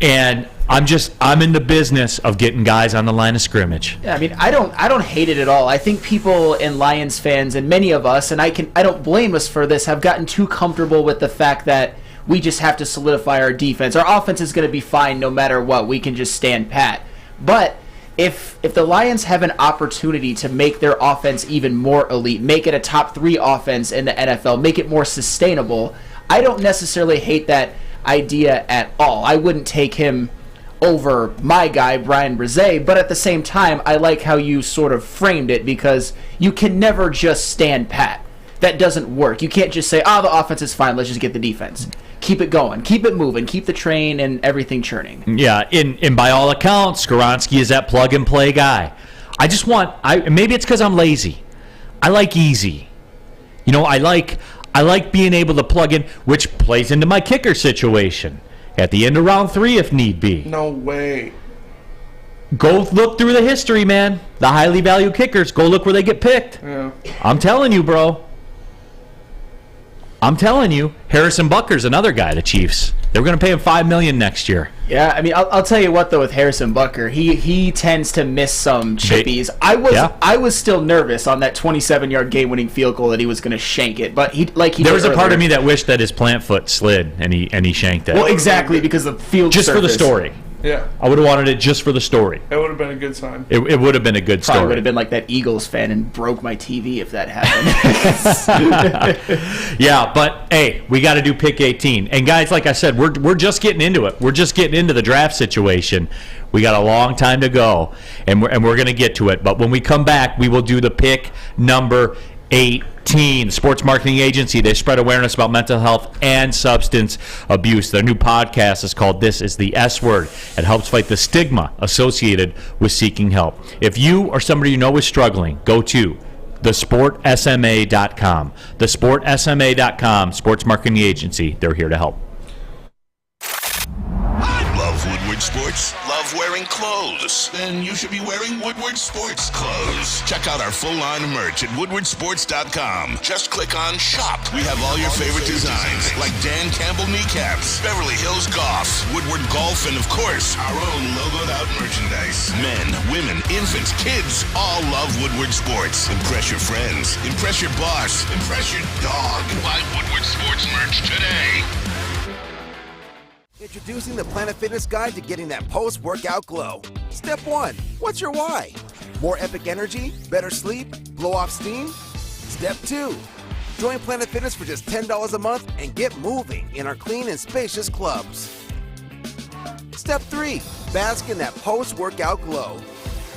And I'm in the business of getting guys on the line of scrimmage. Yeah, I mean, I don't hate it at all. I think people and Lions fans and many of us, and I don't blame us for this, have gotten too comfortable with the fact that we just have to solidify our defense. Our offense is going to be fine no matter what. We can just stand pat. But if the Lions have an opportunity to make their offense even more elite, make it a top 3 offense in the NFL, make it more sustainable, I don't necessarily hate that idea at all. I wouldn't take him over my guy, Brian Brzee, but at the same time, I like how you sort of framed it, because you can never just stand pat. That doesn't work. You can't just say, the offense is fine, let's just get the defense. Keep it going. Keep it moving. Keep the train and everything churning. Yeah, and by all accounts, Skoronski is that plug-and-play guy. Maybe it's because I'm lazy. I like easy. You know, I like being able to plug in, which plays into my kicker situation at the end of round 3 if need be. No way. Go look through the history, man. The highly valued kickers, go look where they get picked. Yeah. I'm telling you, bro. I'm telling you, Harrison Butker's another guy, the Chiefs. They're going to pay him $5 million next year. Yeah, I mean, I'll tell you what, though, with Harrison Butker, he tends to miss some chippies. I was still nervous on that 27-yard game-winning field goal that he was going to shank it, but there was a part of me that wished that his plant foot slid and he shanked it. Well, exactly, because the field just surface. For the story. Yeah. I would have wanted it just for the story. It would have been a good sign. It would have been a good story. Probably would have been like that Eagles fan and broke my TV if that happened. Yeah, but hey, we got to do pick 18. And guys, like I said, we're just getting into it. We're just getting into the draft situation. We got a long time to go, and we're going to get to it. But when we come back, we will do the pick number 18. Sports marketing agency. They spread awareness about mental health and substance abuse. Their new podcast is called This is the S Word. It helps fight the stigma associated with seeking help. If you or somebody you know is struggling, go to thesportsma.com. Thesportsma.com, sports marketing agency. They're here to help. Love Woodward Sports? Love wearing clothes? Then you should be wearing Woodward Sports clothes. Check out our full line of merch at woodwardsports.com. Just click on Shop. We have all your favorite designs, like Dan Campbell kneecaps, Beverly Hills Golf, Woodward Golf, and of course, our own logoed out merchandise. Men, women, infants, kids all love Woodward Sports. Impress your friends. Impress your boss. Impress your dog. Buy Woodward Sports merch today. Introducing the Planet Fitness Guide to getting that post-workout glow. Step 1. What's your why? More epic energy? Better sleep? Blow off steam? Step 2. Join Planet Fitness for just $10 a month and get moving in our clean and spacious clubs. Step 3. Bask in that post-workout glow.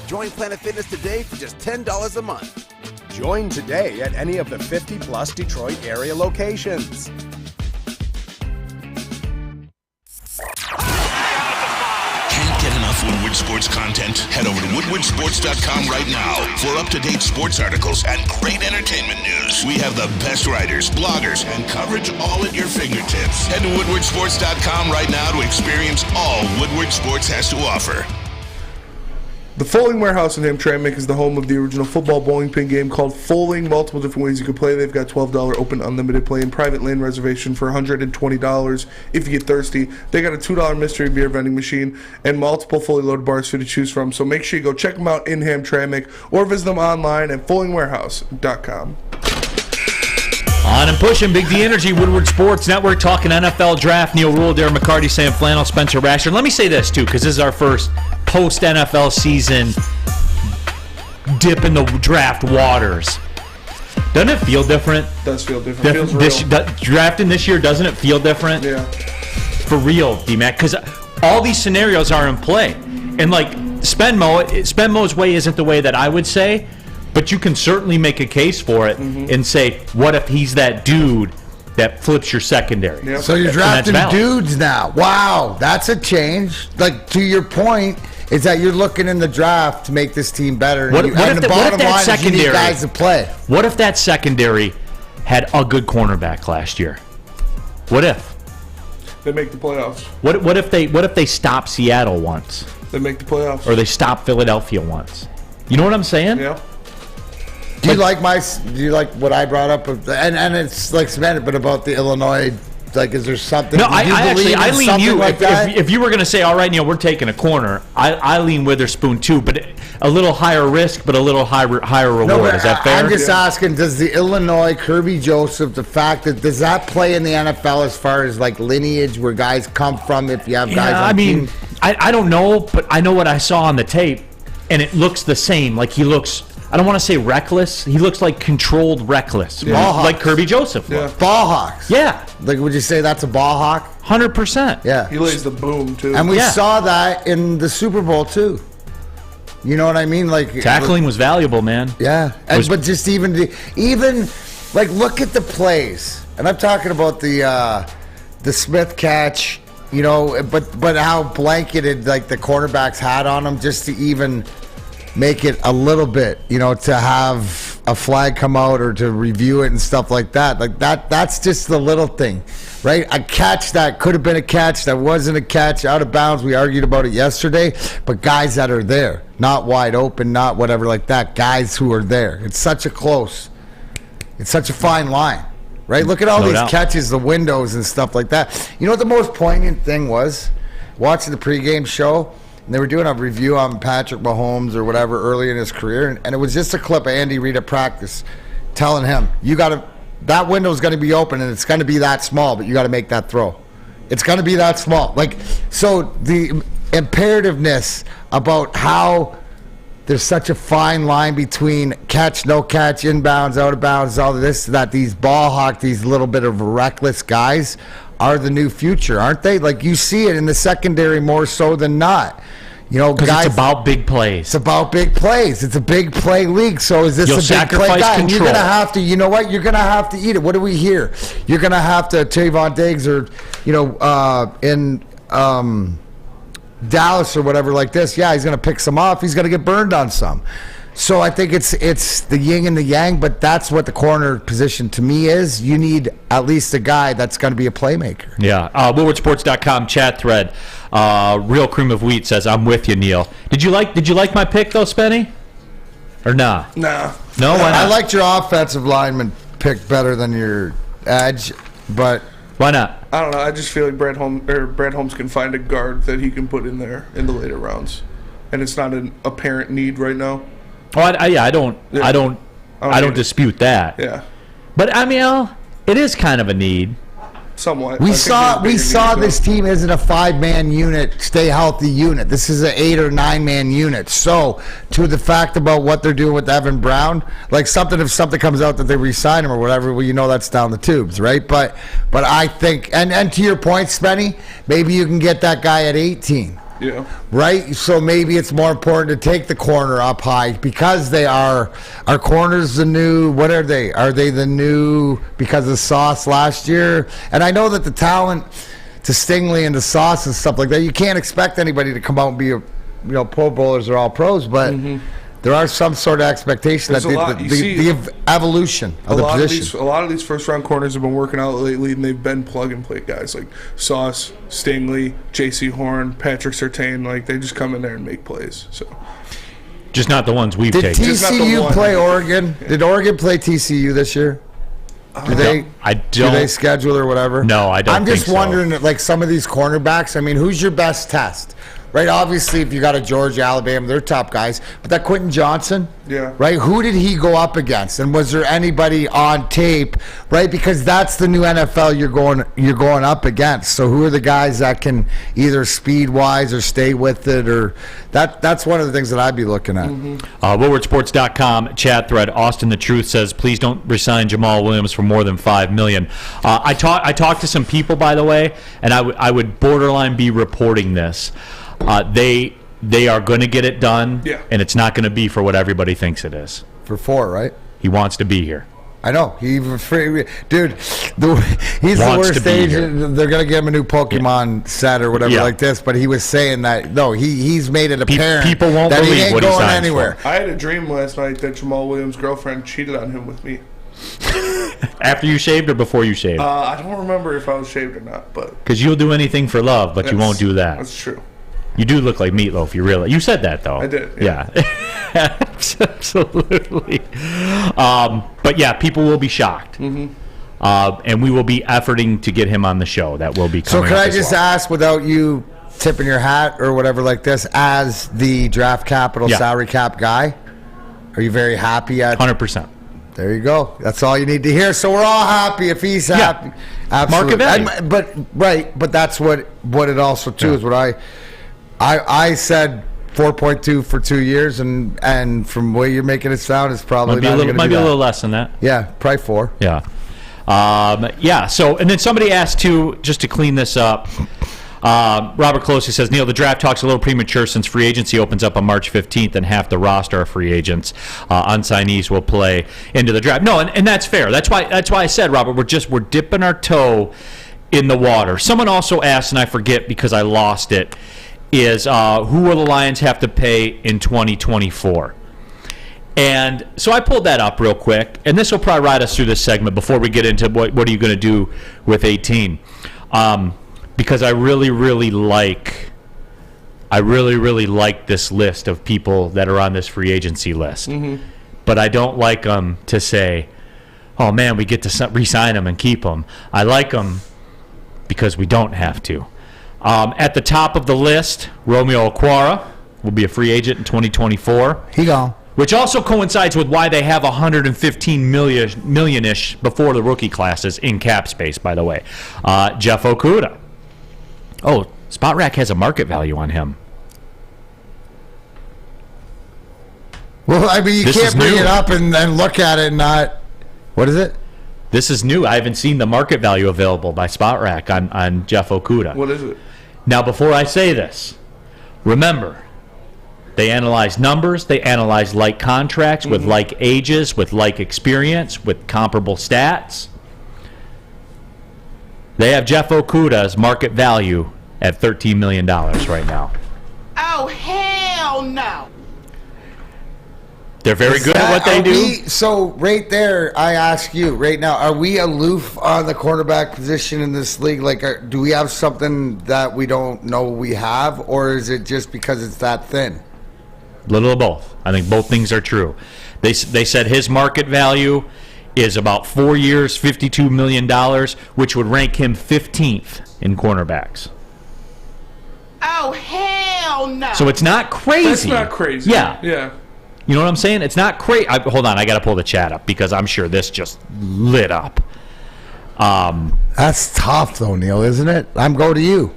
Join Planet Fitness today for just $10 a month. Join today at any of the 50-plus Detroit area locations. Get enough Woodward Sports content? Head over to woodwardsports.com right now for up-to-date sports articles and great entertainment news. We have the best writers, bloggers, and coverage all at your fingertips. Head to woodwardsports.com right now to experience all Woodward Sports has to offer. The Foaling Warehouse in Hamtramck is the home of the original football bowling pin game called Foaling. Multiple different ways you can play. They've got $12 open unlimited play and private lane reservation for $120 if you get thirsty. They got a $2 mystery beer vending machine and multiple fully loaded bars for you to choose from. So make sure you go check them out in Hamtramck or visit them online at foalingwarehouse.com. On and pushing, Big D Energy, Woodward Sports Network, talking NFL draft. Neal, Ruhl, Darren, McCarty, Sam Flannel, Spencer Rasher. Let me say this, too, because this is our first post-NFL season dip in the draft waters. Doesn't it feel different? It does feel different. It feels real. Drafting this year, doesn't it feel different? Yeah. For real, D-Mac, because all these scenarios are in play. And, like, Spenmo's way isn't the way that I would say, but you can certainly make a case for it and say, what if he's that dude that flips your secondary. Yep. So you're drafting dudes now. Wow, that's a change. Like, to your point, is that you're looking in the draft to make this team better. What if that secondary, you need guys to play. What if that secondary had a good cornerback last year? What if? They make the playoffs. What if they stop Seattle once? They make the playoffs. Or they stop Philadelphia once? You know what I'm saying? Yeah. Do you like what I brought up? And it's like cemented, but about the Illinois. Like, is there something? No, I lean you. Like if you were going to say, all right, Neal, we're taking a corner, I lean Witherspoon too, but a little higher risk, but a little higher reward. No, is that fair? I'm just asking, does the Illinois Kirby Joseph, the fact that does that play in the NFL as far as like lineage where guys come from? If you have guys, on team? I don't know, but I know what I saw on the tape, and it looks the same. Like he looks. I don't want to say reckless. He looks like controlled reckless, like Kirby Joseph. Yeah. Ball hawks. Yeah. Like, would you say that's a ball hawk? 100%. Yeah. He lays the boom too. And we saw that in the Super Bowl too. You know what I mean? Like tackling was valuable, man. Yeah. But just even like look at the plays, and I'm talking about the Smith catch. You know, but how blanketed like the cornerbacks had on him just to even make it a little bit, you know, to have a flag come out or to review it and stuff like that. Like that's just the little thing, right? A catch that could have been a catch that wasn't a catch, out of bounds. We argued about it yesterday, but guys that are there, not wide open, not whatever like that, guys who are there. It's such a fine line, right? Look at all these catches, the windows and stuff like that. You know what the most poignant thing was? Watching the pregame show, and they were doing a review on Patrick Mahomes or whatever early in his career, and it was just a clip of Andy Reid at practice telling him, that window's going to be open and it's going to be that small, but you got to make that throw. It's going to be that small. Like, so the imperativeness about how there's such a fine line between catch, no catch, inbounds, out of bounds, all of this, that these ball hawk, these little bit of reckless guys are the new future, aren't they? Like, you see it in the secondary more so than not. You know, guys, it's about big plays. It's about big plays. It's a big play league. So is this a big play guy? And you're going to have to, you know what? You're going to have to eat it. What do we hear? You're going to have to, Trayvon Diggs or, you know, in Dallas or whatever like this. Yeah, he's going to pick some off. He's going to get burned on some. So I think it's the yin and the yang, but that's what the corner position to me is. You need at least a guy that's going to be a playmaker. Yeah. WoodwardSports.com chat thread. Real Cream of Wheat says, I'm with you, Neal. Did you like my pick, though, Spenny? Or nah? Nah. No? Why not? I liked your offensive lineman pick better than your edge, but... Why not? I don't know. I just feel like Brad Holmes can find a guard that he can put in there in the later rounds. And it's not an apparent need right now. Oh, I don't dispute that. Yeah. But I mean, it is kind of a need. Somewhat. We saw this team isn't a 5-man unit, stay healthy unit. This is an 8 or 9-man unit. So, to the fact about what they're doing with Evan Brown, like if something comes out that they re-sign him or whatever, well, you know that's down the tubes, right? But I think, and to your point, Spenny, maybe you can get that guy at 18. Yeah. Right? So maybe it's more important to take the corner up high because they are corners the new, what are they? Are they the new because of Sauce last year? And I know that the talent to Stingley and to Sauce and stuff like that, you can't expect anybody to come out and be Pro Bowlers or all pros, but there are some sort of expectation that the evolution of the position. A lot of these first-round corners have been working out lately, and they've been plug-and-play guys like Sauce, Stingley, J.C. Horn, Patrick Surtain. Like, they just come in there and make plays. So, just not the ones we've taken. Did TCU play Oregon? Did Oregon play TCU this year? Do they schedule or whatever? No, I don't. I'm just wondering, like some of these cornerbacks. I mean, who's your best test? Right, obviously, if you got a Georgia, Alabama, they're top guys. But that Quentin Johnson, right? Who did he go up against? And was there anybody on tape, right? Because that's the new NFL you're going up against. So who are the guys that can either speed-wise or stay with it, or that's one of the things that I'd be looking at. WoodwardSports.com chat thread. Austin the Truth says, please don't resign Jamal Williams for more than $5 million. I talked to some people, by the way, and I would borderline be reporting this. They are going to get it done, and it's not going to be for what everybody thinks it is. For 4, right? He wants to be here. I know. Dude, he's the Wants to worst be agent. here. They're going to give him a new Pokemon set or whatever like this, but he was saying that, no, he's made it apparent people won't that he believe ain't what he going signs anywhere. I had a dream last night that Jamal Williams' girlfriend cheated on him with me. After you shaved or before you shaved? I don't remember if I was shaved or not, but Because you'll do anything for love, but you won't do that. That's true. You do look like Meatloaf. You said that, though. I did. Yeah. Absolutely. But yeah, people will be shocked. Mm-hmm. And we will be efforting to get him on the show. That will be coming So can up I as just well. ask, without you tipping your hat or whatever like this, as the draft capital salary cap guy, are you very happy at 100%? There you go. That's all you need to hear. So we're all happy if he's happy. Absolutely. Market value. But that's what it also too is what I said 4.2 for 2 years, and from the way you're making it sound, it's probably Might be a little less than that. Yeah, probably 4. Yeah. So, and then somebody asked too, just to clean this up. Robert Closey says, Neal, the draft talk's a little premature since free agency opens up on March 15th and half the roster are free agents. Unsignees will play into the draft. No, and that's fair. That's why I said, Robert, we're dipping our toe in the water. Someone also asked, and I forget because I lost it, is who will the Lions have to pay in 2024? And so I pulled that up real quick, and this will probably ride us through this segment before we get into what are you going to do with 18. Because I really, really like this list of people that are on this free agency list. Mm-hmm. But I don't like them to say, oh, man, we get to re-sign them and keep them. I like them because we don't have to. At the top of the list, Romeo Okwara will be a free agent in 2024. He gone. Which also coincides with why they have 115 million-ish before the rookie classes in cap space, by the way. Jeff Okuda. Oh, Spot Rack has a market value on him. Well, I mean, you can't bring it up and then look at it and not. What is it? This is new. I haven't seen the market value available by Spot Rack on Jeff Okuda. What is it? Now, before I say this, remember, they analyze numbers. They analyze like contracts with like ages, with like experience, with comparable stats. They have Jeff Okuda's market value at $13 million right now. Oh, hell no. They're very good at what they do. So right there, I ask you right now, are we aloof on the quarterback position in this league? Like, do we have something that we don't know we have, or is it just because it's that thin? A little of both. I think both things are true. They said his market value is about 4 years, $52 million, which would rank him 15th in cornerbacks. Oh, hell no. So it's not crazy. That's not crazy. Yeah. Yeah. You know what I'm saying? It's not crazy. Hold on, I got to pull the chat up because I'm sure this just lit up. That's tough, though, Neal, isn't it? I go to you.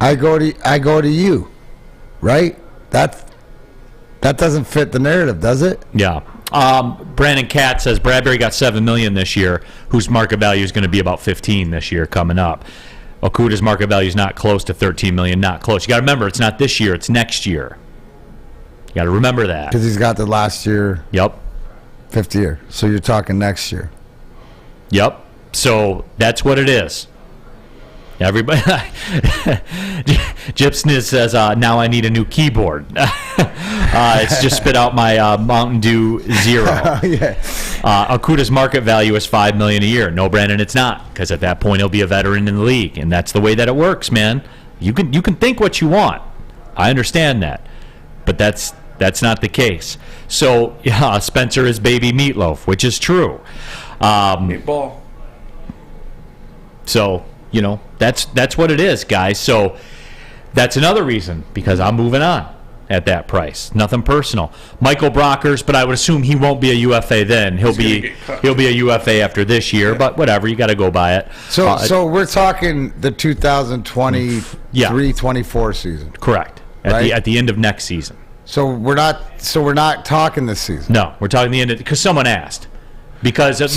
I go to you, right? That doesn't fit the narrative, does it? Yeah. Brandon Katz says Bradbury got $7 million this year, whose market value is going to be about 15 this year coming up. Okuda's market value is not close to 13 million. Not close. You got to remember, it's not this year; it's next year. You got to remember that because he's got the last year. Yep. 5th year. So you're talking next year. Yep. So that's what it is. Everybody, Gypsniz says, now I need a new keyboard. It's just spit out my Mountain Dew Zero. Yeah. Okuda's market value is $5 million a year. No, Brandon, it's not, because at that point he'll be a veteran in the league, and that's the way that it works, man. You can think what you want. I understand that, but that's not the case. So yeah, Spencer is baby meatloaf, which is true. Meatball. So. You know, that's what it is, guys. So that's another reason, because I'm moving on at that price. Nothing personal. Michael Brockers, but I would assume he won't be a UFA then. He'll be a UFA after this year, but whatever, you got to go by it. So we're talking the 2023-24 season. Correct. At the end of next season. So we're not talking this season. No, we're talking the end of, because someone asked. Because that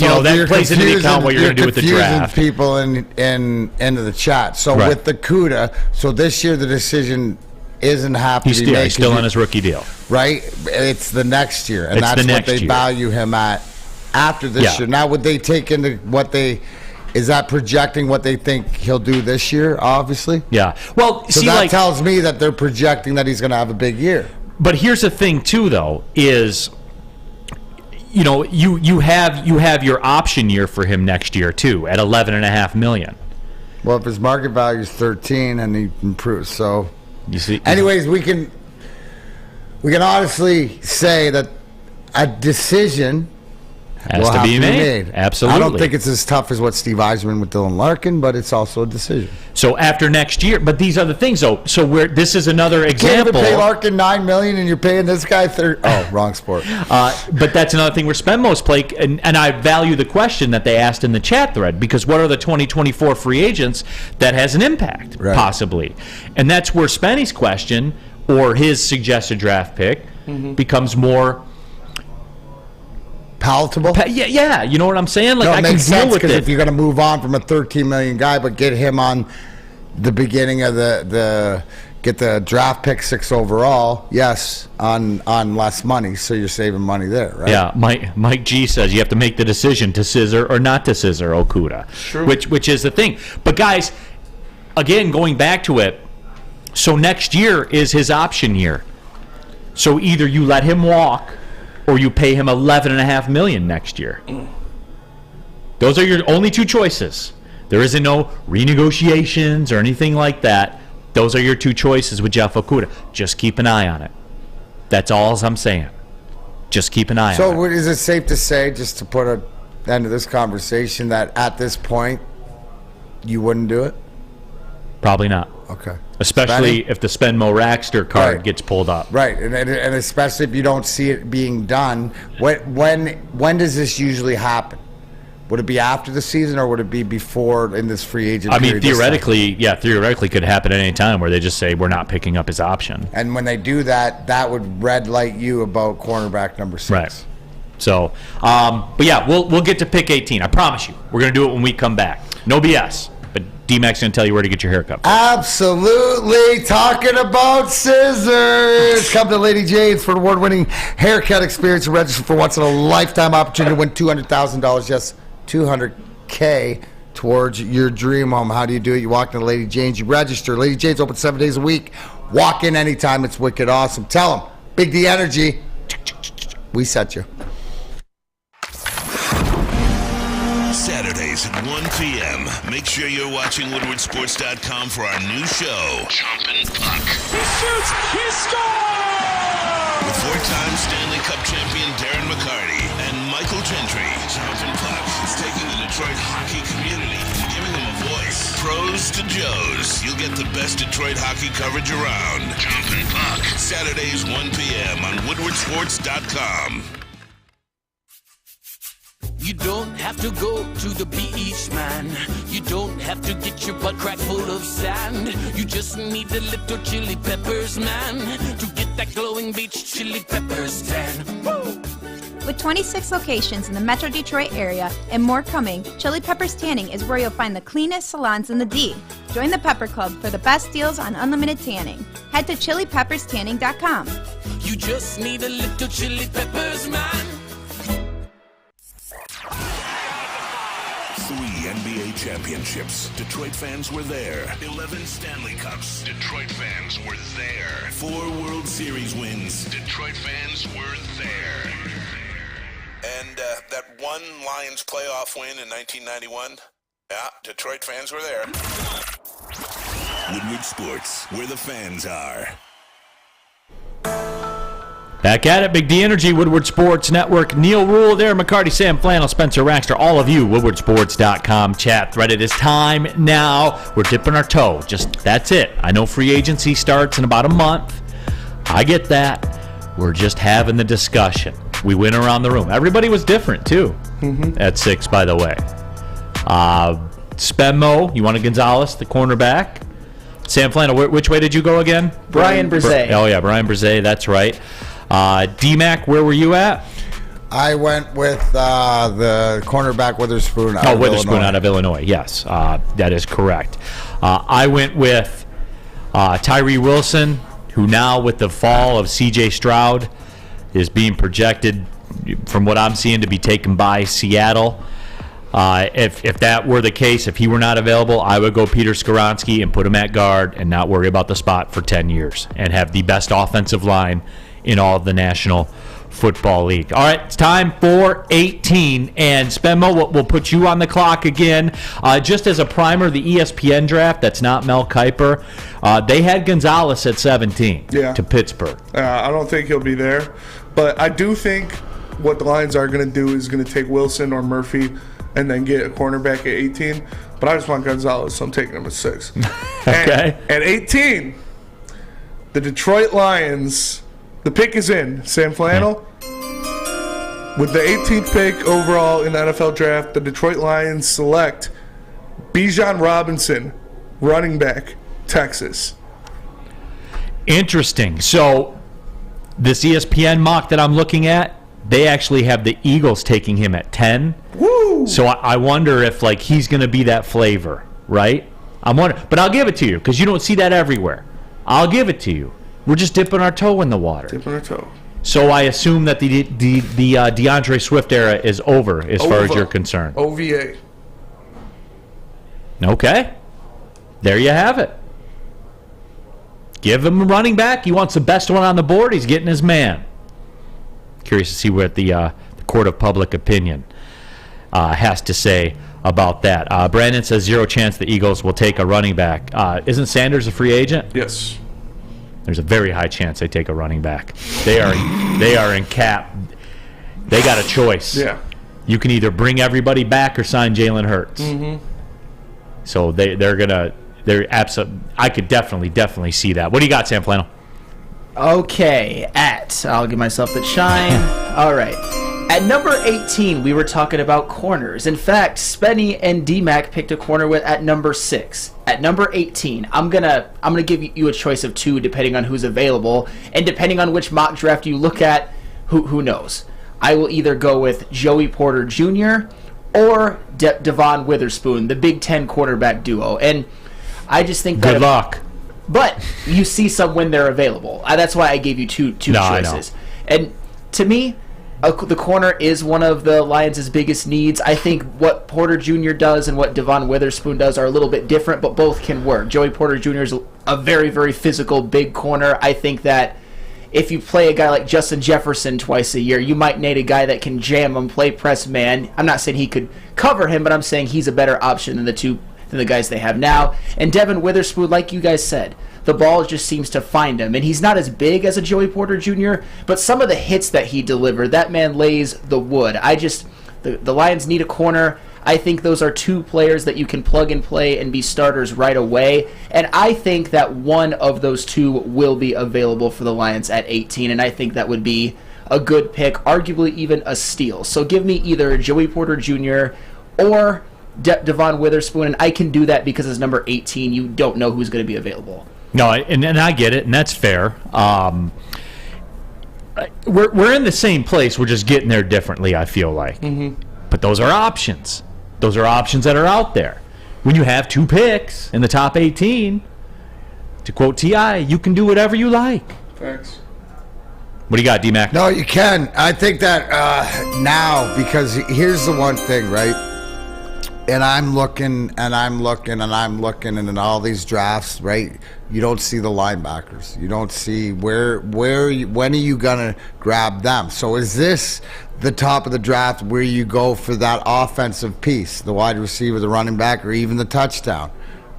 plays into the account what you're going to do with the draft. People into the chat. So with the CUDA, so this year the decision isn't happening. He's still on his rookie deal, right? It's the next year, and that's what they value him at after this year. Now, would they take into is that projecting what they think he'll do this year, obviously? Yeah. Well, so that tells me that they're projecting that he's going to have a big year. But here's the thing, too, though, is, you have your option year for him next year, too, at $11.5 million. Well, if his market value is 13 and he improves, so... You see? Anyways, we can honestly say that a decision... Has to be made. Absolutely. I don't think it's as tough as what Steve Yzerman with Dylan Larkin, but it's also a decision. So after next year, but these are the things, though. So this is another example. You can't even pay Larkin $9 million, and you're paying this guy wrong sport. But that's another thing where Spenmo's play, and I value the question that they asked in the chat thread, because what are the 2024 free agents that has an impact, possibly? And that's where Spenny's question, or his suggested draft pick, becomes more palatable. Yeah, you know what I'm saying? Like, no, it I makes can deal sense, with it. If you're going to move on from a 13 million guy, but get him on the beginning of get the draft pick 6 overall, yes, on less money, so you're saving money there, right? Yeah, Mike G says you have to make the decision to scissor or not to scissor Okuda, which is the thing. But guys, again, going back to it, so next year is his option year. So either you let him walk, or you pay him $11.5 million next year. Those are your only two choices. There isn't no renegotiations or anything like that. Those are your two choices with Jeff Okuda. Just keep an eye on it. That's all I'm saying. Just keep an eye on it. So is it safe to say, just to put an end to this conversation, that at this point you wouldn't do it? Probably not. Okay. Especially if the Spenmo Rackster card gets pulled up. Right, and especially if you don't see it being done. When does this usually happen? Would it be after the season, or would it be before in this free agent period? Theoretically could happen at any time where they just say we're not picking up his option. And when they do that, that would red light you about cornerback number 6. Right. So, but yeah, we'll get to pick 18. I promise you. We're going to do it when we come back. No BS. D-Mac's going to tell you where to get your haircut. Absolutely. Talking about scissors. Come to Lady Jane's for an award-winning haircut experience and register for once-in-a-lifetime opportunity to win $200,000. Yes, $200K towards your dream home. How do you do it? You walk into Lady Jane's. You register. Lady Jane's open 7 days a week. Walk in anytime. It's wicked awesome. Tell them. Big D Energy. We set you. Saturdays at 1 p.m. Make sure you're watching WoodwardSports.com for our new show, Chompin' Puck. He shoots! He scores! With 4-time Stanley Cup champion Darren McCarty and Michael Gentry. Chompin' Puck is taking the Detroit hockey community and giving them a voice. Pros to Joes. You'll get the best Detroit hockey coverage around. Chompin' Puck. Saturdays 1 p.m. on WoodwardSports.com. You don't have to go to the beach, man. You don't have to get your butt crack full of sand. You just need a little chili peppers, man, to get that glowing beach chili peppers tan. Woo! With 26 locations in the Metro Detroit area and more coming, Chili Peppers Tanning is where you'll find the cleanest salons in the D. Join the Pepper Club for the best deals on unlimited tanning. Head to chilipepperstanning.com. You just need a little chili peppers, man. 3 NBA championships. Detroit fans were there. 11 Stanley Cups. Detroit fans were there. 4 World Series wins. Detroit fans were there. And that one Lions playoff win in 1991? Yeah, Detroit fans were there. Woodward Sports, where the fans are. Back at it, Big D Energy, Woodward Sports Network. Neal, Ruhl, Darren, McCarty, Sam Flannel, Spencer Rackster, all of you, WoodwardSports.com chat thread. It is time now. We're dipping our toe. That's it. I know free agency starts in about a month. I get that. We're just having the discussion. We went around the room. Everybody was different, too, at 6, by the way. Spenmo, you wanted Gonzalez, the cornerback. Sam Flannel, which way did you go again? Brian Brzee. Oh, yeah, Brian Brzee, that's right. D-Mac, where were you at? I went with the cornerback Witherspoon out of Witherspoon Illinois. out of Illinois, yes. That is correct. I went with Tyree Wilson, who now with the fall of C.J. Stroud is being projected from what I'm seeing, to be taken by Seattle. If that were the case, if he were not available, I would go Peter Skoronski and put him at guard and not worry about the spot for 10 years and have the best offensive line in all of the National Football League. All right, it's time for 18, and Spenmo, we'll put you on the clock again. Just as a primer, the ESPN draft, that's not Mel Kiper, they had Gonzalez at 17 to Pittsburgh. I don't think he'll be there, but I do think what the Lions are going to do is going to take Wilson or Murphy and then get a cornerback at 18. But I just want Gonzalez, so I'm taking him at 6. Okay. And at 18, the Detroit Lions, the pick is in. Sam Flannel. With the 18th pick overall in the NFL draft, the Detroit Lions select Bijan Robinson, running back, Texas. Interesting. So this ESPN mock that I'm looking at, they actually have the Eagles taking him at 10. Woo! So I wonder if he's going to be that flavor, right? I'm wondering, but I'll give it to you because you don't see that everywhere. I'll give it to you. We're just dipping our toe in the water. Dipping our toe. So I assume that the DeAndre Swift era is over as far as you're concerned. OVA. Okay. There you have it. Give him a running back. He wants the best one on the board. He's getting his man. Curious to see what the court of public opinion has to say about that. Brandon says 0 chance the Eagles will take a running back. Isn't Sanders a free agent? Yes. There's a very high chance they take a running back. They are in cap. They got a choice. Yeah. You can either bring everybody back or sign Jalen Hurts. Mm-hmm. So they're absolutely. I could definitely see that. What do you got, Sam Flannel? Okay, I'll give myself the shine. All right. At number 18, we were talking about corners. In fact, Spenny and D-Mac picked a corner at number 6. At number 18, I'm gonna give you a choice of 2 depending on who's available, and depending on which mock draft you look at, who knows. I will either go with Joey Porter Jr. or Devon Witherspoon, the Big Ten quarterback duo. And I just think that... Good luck. But you see some when they're available. That's why I gave you two choices. And to me, the corner is one of the Lions' biggest needs. I think what Porter Jr. does and what Devon Witherspoon does are a little bit different, but both can work. Joey Porter Jr. is a very, very physical, big corner. I think that if you play a guy like Justin Jefferson twice a year, you might need a guy that can jam him, play press man. I'm not saying he could cover him, but I'm saying he's a better option than the guys they have now. And Devon Witherspoon, like you guys said, the ball just seems to find him. And he's not as big as a Joey Porter Jr., but some of the hits that he delivered, that man lays the wood. The Lions need a corner. I think those are 2 players that you can plug and play and be starters right away. And I think that one of those 2 will be available for the Lions at 18, and I think that would be a good pick, arguably even a steal. So give me either Joey Porter Jr. or Devon Witherspoon, and I can do that because as number 18, you don't know who's going to be available. No, and I get it, and that's fair. We're in the same place. We're just getting there differently, I feel like. Mm-hmm. But those are options. Those are options that are out there. When you have 2 picks in the top 18, to quote T.I., you can do whatever you like. Thanks. What do you got, D-Mac? No, you can. I think that now, because here's the one thing, right? And I'm looking, and in all these drafts, right? You don't see the linebackers. You don't see when are you gonna grab them? So is this the top of the draft where you go for that offensive piece, the wide receiver, the running back, or even the touchdown,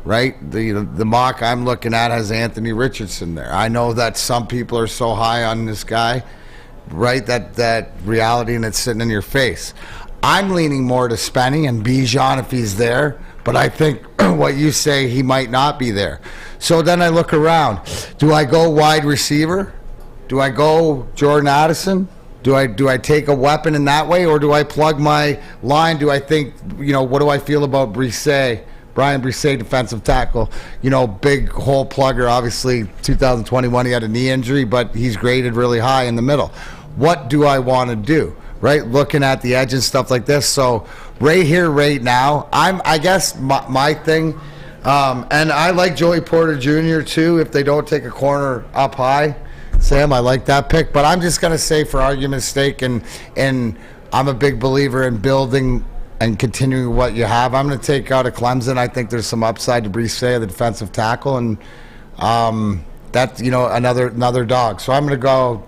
right? The mock I'm looking at has Anthony Richardson there. I know that some people are so high on this guy, right? That reality, and it's sitting in your face. I'm leaning more to Spenny and Bijan if he's there, but I think what you say, he might not be there. So then I look around. Do I go wide receiver? Do I go Jordan Addison? Do I take a weapon in that way, or do I plug my line? Do I think, what do I feel about Brisset? Brian Brisset, defensive tackle, big hole plugger. Obviously, 2021 he had a knee injury, but he's graded really high in the middle. What do I want to do? Right, looking at the edge and stuff like this. So right here, right now, I guess my thing, and I like Joey Porter Jr. too. If they don't take a corner up high, Sam. I like that pick, but I'm just going to say, for argument's sake, and I'm a big believer in building and continuing what you have. I'm going to take out a Clemson. I think there's some upside to Brisset, the defensive tackle, and that's another dog. So I'm going to go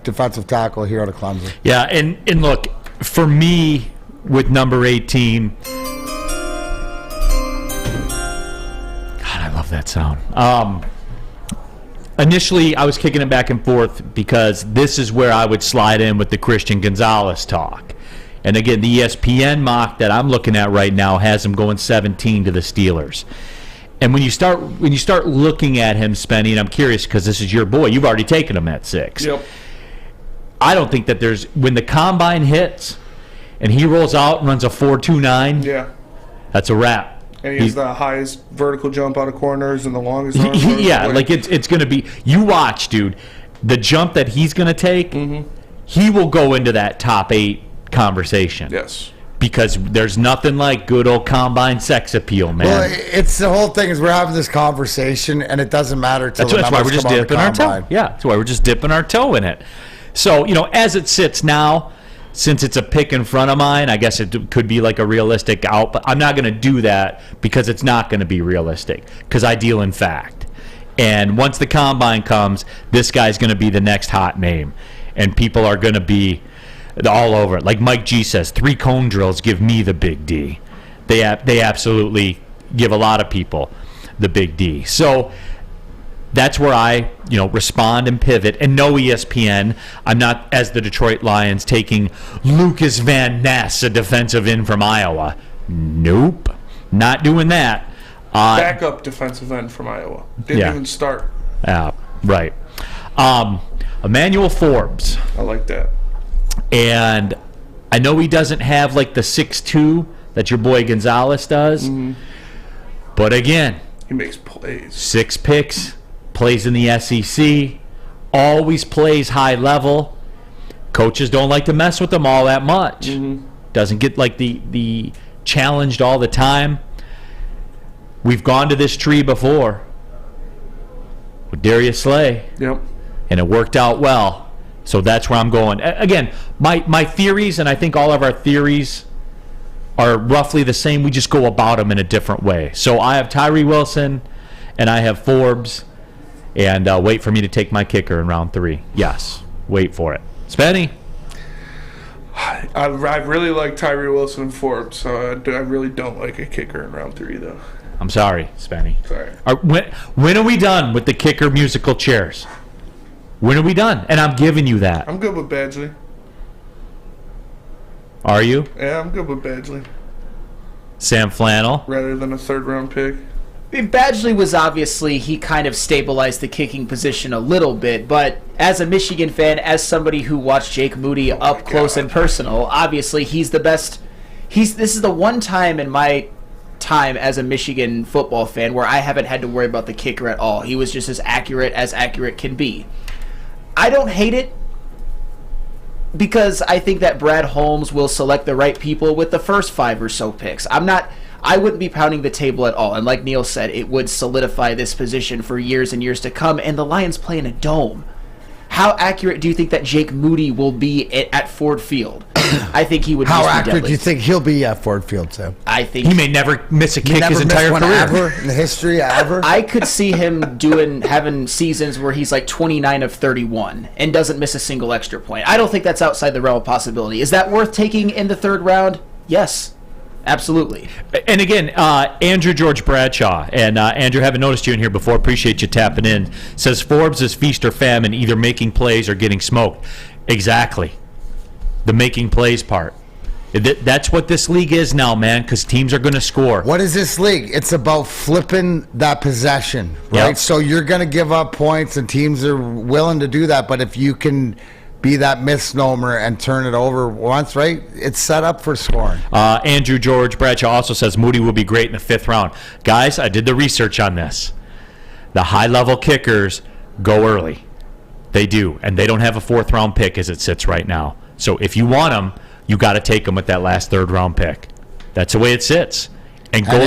defensive tackle here out of Clemson. Yeah, and look, for me with number 18, God, I love that sound. Initially, I was kicking it back and forth because this is where I would slide in with the Christian Gonzalez talk. And again, the ESPN mock that I'm looking at right now has him going 17 to the Steelers. And when you start looking at him, Spenny, and I'm curious because this is your boy, you've already taken him at 6. Yep. I don't think that when the combine hits and he rolls out and runs a 4.29, yeah, that's a wrap. And he has the highest vertical jump out of corners and the longest arm. Yeah, like it's going to be, you watch, dude, the jump that he's going to take, he will go into that top 8 conversation. Yes. Because there's nothing like good old combine sex appeal, man. Well, it's the whole thing is we're having this conversation, and it doesn't matter till that's why we're just dipping our toe. Yeah, that's why we're just dipping our toe in it. So, as it sits now, since it's a pick in front of mine, I guess it could be like a realistic out, but I'm not going to do that because it's not going to be realistic because I deal in fact. And once the combine comes, this guy's going to be the next hot name, and people are going to be all over it. Like Mike G says, 3 cone drills give me the big D. They absolutely give a lot of people the big D. So that's where I, respond and pivot. And no ESPN, I'm not, as the Detroit Lions, taking Lucas Van Ness, a defensive end from Iowa. Nope, not doing that. Backup defensive end from Iowa. Didn't even start. Right. Emmanuel Forbes. I like that. And I know he doesn't have like the 6'2" that your boy Gonzalez does. But again, he makes plays. 6 picks. Plays in the SEC, always plays high level. Coaches don't like to mess with him all that much. Doesn't get like the challenged all the time. We've gone to this tree before with Darius Slay. Yep. And it worked out well. So that's where I'm going. Again, my theories, and I think all of our theories are roughly the same. We just go about them in a different way. So I have Tyree Wilson and I have Forbes. And wait for me to take my kicker in round 3. Yes, wait for it. Spenny? I really like Tyree Wilson and Forbes, so I really don't like a kicker in round 3, though. I'm sorry, Spenny. Sorry. When are we done with the kicker musical chairs? When are we done? And I'm giving you that. I'm good with Badgley. Are you? Yeah, I'm good with Badgley. Sam Flannel? Rather than a 3rd-round pick. Badgley was obviously, he kind of stabilized the kicking position a little bit, but as a Michigan fan, as somebody who watched Jake Moody up close and personal, obviously he's the best. This is the one time in my time as a Michigan football fan where I haven't had to worry about the kicker at all. He was just as accurate can be. I don't hate it because I think that Brad Holmes will select the right people with the first 5 or so picks. I wouldn't be pounding the table at all. And like Neal said, it would solidify this position for years and years to come. And the Lions play in a dome. How accurate do you think that Jake Moody will be at Ford Field? I think he would. How accurate do you think he'll be at Ford Field, Sam? I think he may never miss a kick his entire career. Ever in the history ever. I could see him having seasons where he's like 29 of 31 and doesn't miss a single extra point. I don't think that's outside the realm of possibility. Is that worth taking in the 3rd round? Yes. Absolutely. And again, Andrew George Bradshaw, and Andrew, haven't noticed you in here before, appreciate you tapping in, says Forbes is feast or famine, either making plays or getting smoked. Exactly. The making plays part. That's what this league is now, man, because teams are going to score. What is this league? It's about flipping that possession, right? Yep. So you're going to give up points, and teams are willing to do that, but if you can be that misnomer and turn it over once, right? It's set up for scoring. Andrew George Bradshaw also says Moody will be great in the 5th round. Guys, I did the research on this. The high-level kickers go early. They do, and they don't have a 4th round pick as it sits right now. So if you want them, you got to take them with that last 3rd round pick. That's the way it sits. And go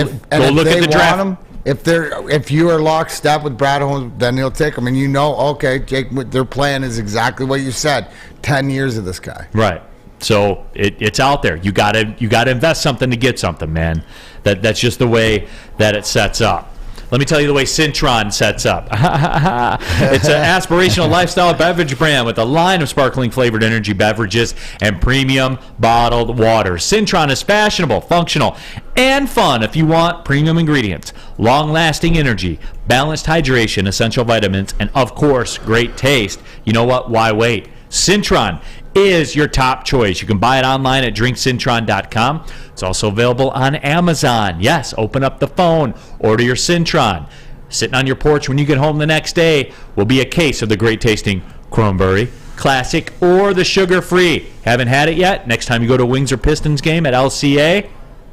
look at the draft. If you are lockstep with Brad Holmes, then he'll take him, and okay, Jake, their plan is exactly what you said. 10 years of this guy, right? So it's out there. You gotta invest something to get something, man. That's just the way that it sets up. Let me tell you the way Cintron sets up. It's an aspirational lifestyle beverage brand with a line of sparkling flavored energy beverages and premium bottled water. Cintron is fashionable, functional, and fun if you want premium ingredients, long-lasting energy, balanced hydration, essential vitamins, and, of course, great taste. You know what? Why wait? Cintron is your top choice. You can buy it online at drinkcintron.com. It's also available on Amazon. Yes, open up the phone, order your Cintron. Sitting on your porch when you get home the next day will be a case of the great tasting Cranberry Classic or the sugar-free. Haven't had it yet? Next time you go to a Wings or Pistons game at LCA,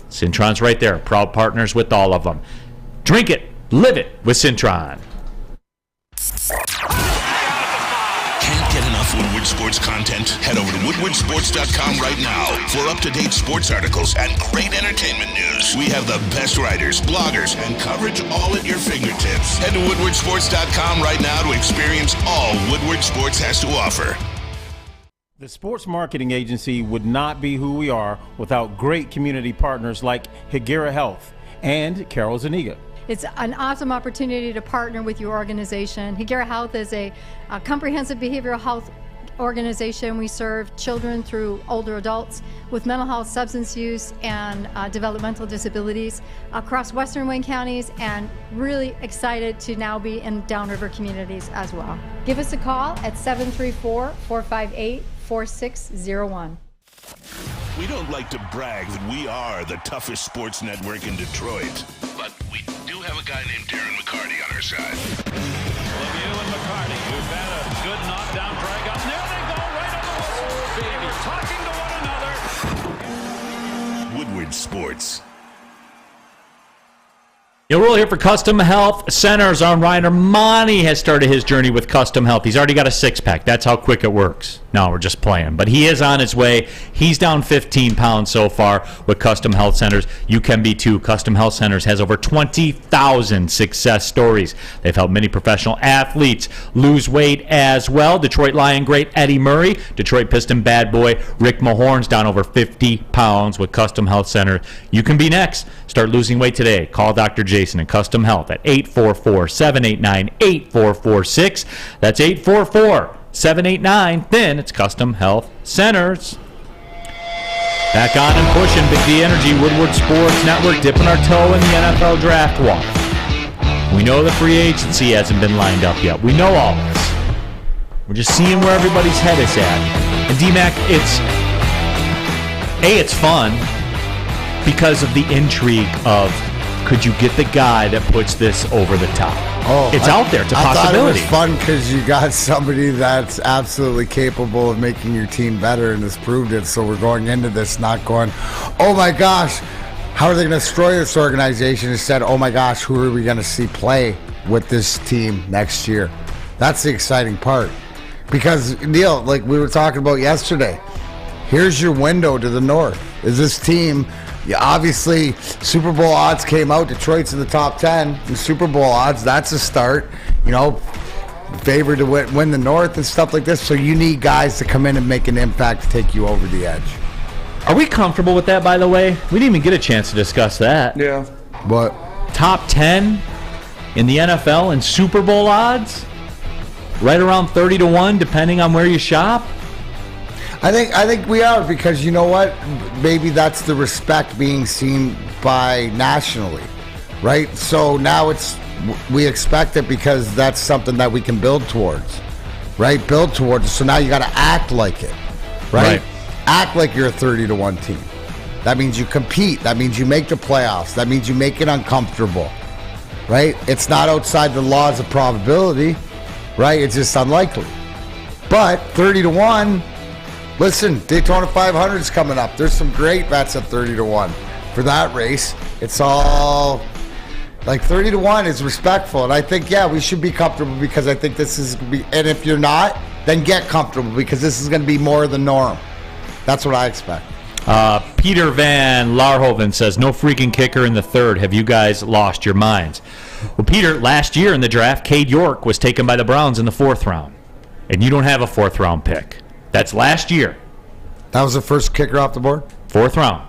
Cintron's right there. Proud partners with all of them. Drink it, live it with Cintron. Can't get enough Woodward Sports content? Head over to woodwardsports.com right now for up-to-date sports articles and great entertainment news. We have the best writers, bloggers, and coverage all at your fingertips. Head to woodwardsports.com right now to experience all Woodward Sports has to offer. The sports marketing agency would not be who we are without great community partners like Higuera Health and Carol Zuniga. It's an awesome opportunity to partner with your organization. Higuera Health is a comprehensive behavioral health organization. We serve children through older adults with mental health, substance use, and developmental disabilities across Western Wayne counties, and really excited to now be in downriver communities as well. Give us a call at 734-458-4601. We don't like to brag that we are the toughest sports network in Detroit, but we do have a guy named Darren McCarty on our side. LVIII and McCarty, who've had a good knockdown drag up. There they go, right on the whistle. They were talking to one another. Woodward Sports. Ruhl here for Custom Health Centers. Our Ryan Ermanni has started his journey with Custom Health. He's already got a six-pack. That's how quick it works. No, we're just playing. But he is on his way. He's down 15 pounds so far with Custom Health Centers. You can be too. Custom Health Centers has over 20,000 success stories. They've helped many professional athletes lose weight as well. Detroit Lion great Eddie Murray, Detroit Piston bad boy Rick Mahorn's down over 50 pounds with Custom Health Center. You can be next. Start losing weight today. Call Dr. Jason and Custom Health at 844-789-8446. That's 844-789-THIN. It's Custom Health Centers. Back on and pushing. Big D Energy, Woodward Sports Network, dipping our toe in the NFL draft water. We know the free agency hasn't been lined up yet. We know all this. We're just seeing where everybody's head is at. And D-Mac, it's fun because of the intrigue of, could you get the guy that puts this over the top? Oh, it's out there. It's a possibility. I thought it was fun because you got somebody that's absolutely capable of making your team better and has proved it. So we're going into this not going, oh my gosh, how are they going to destroy this organization? Instead, oh my gosh, who are we going to see play with this team next year? That's the exciting part. Because, Neal, like we were talking about yesterday, here's your window to the north. Is this team... Yeah, obviously, Super Bowl odds came out. Detroit's in the top 10 in Super Bowl odds. That's a start. Favored to win the North and stuff like this. So you need guys to come in and make an impact to take you over the edge. Are we comfortable with that, by the way? We didn't even get a chance to discuss that. Yeah. What? Top 10 in the NFL in Super Bowl odds? Right around 30-1, depending on where you shop? I think we are, because you know what? Maybe that's the respect being seen by nationally, right? So now we expect it because that's something that we can build towards, right? Build towards. So now you got to act like it, right? Act like you're a 30-1 team. That means you compete. That means you make the playoffs. That means you make it uncomfortable, right? It's not outside the laws of probability, right? It's just unlikely. But 30-1. Listen, Daytona 500 is coming up. There's some great bets at 30-1 for that race. It's all like 30-1 is respectful, and I think we should be comfortable, because I think this is. And if you're not, then get comfortable, because this is going to be more the norm. That's what I expect. Peter Van Larhoven says, no freaking kicker in the third. Have you guys lost your minds? Well, Peter, last year in the draft, Cade York was taken by the Browns in the 4th round. And you don't have a 4th round pick. That's last year. That was the first kicker off the board? 4th round.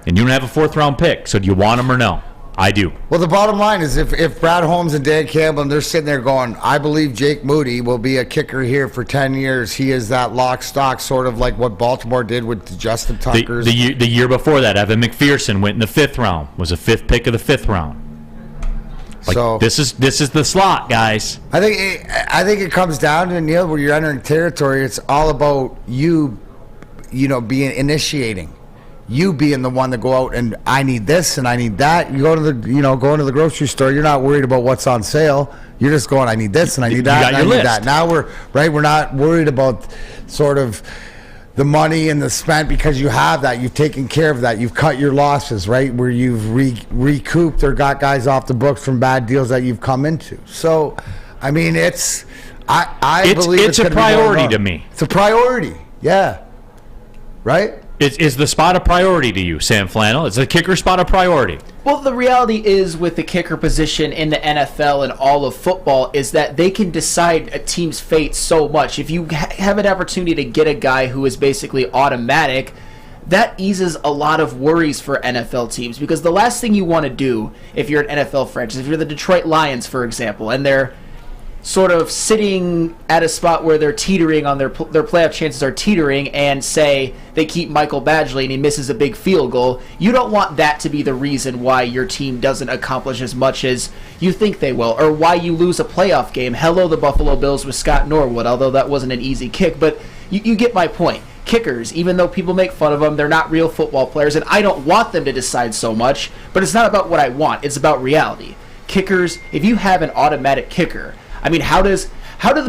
And you don't have a 4th round pick. So do you want him or no? I do. Well, the bottom line is if Brad Holmes and Dan Campbell, and they're sitting there going, I believe Jake Moody will be a kicker here for 10 years. He is that lock stock, sort of like what Baltimore did with Justin Tucker. The year before that, Evan McPherson went in the 5th round, was a 5th pick of the 5th round. Like, so this is the slot, guys. I think it comes down to, Neal, where you're entering territory. It's all about you being initiating. You being the one to go out and I need this and I need that. You go to the grocery store. You're not worried about what's on sale. You're just going, I need this and I need that and I need that. Now we're not worried about sort of the money and the spent, because you have that. You've taken care of that. You've cut your losses, right? Where you've recouped or got guys off the books from bad deals that you've come into. So, I mean, I believe it's a priority to me. It's a priority, yeah. Right? Is the spot a priority to you, Sam Flannel? Is the kicker spot a priority? Well, the reality is with the kicker position in the NFL and all of football is that they can decide a team's fate so much. If you have an opportunity to get a guy who is basically automatic, that eases a lot of worries for NFL teams, because the last thing you want to do if you're an NFL franchise, if you're the Detroit Lions, for example, and they're sort of sitting at a spot where they're teetering on their playoff chances are teetering, and say they keep Michael Badgley and he misses a big field goal, you don't want that to be the reason why your team doesn't accomplish as much as you think they will, or why you lose a playoff game. Hello, the Buffalo Bills with Scott Norwood, although that wasn't an easy kick, but you get my point. Kickers, even though people make fun of them, they're not real football players, and I don't want them to decide so much, but it's not about what I want, it's about reality. Kickers, if you have an automatic kicker, I mean, how do the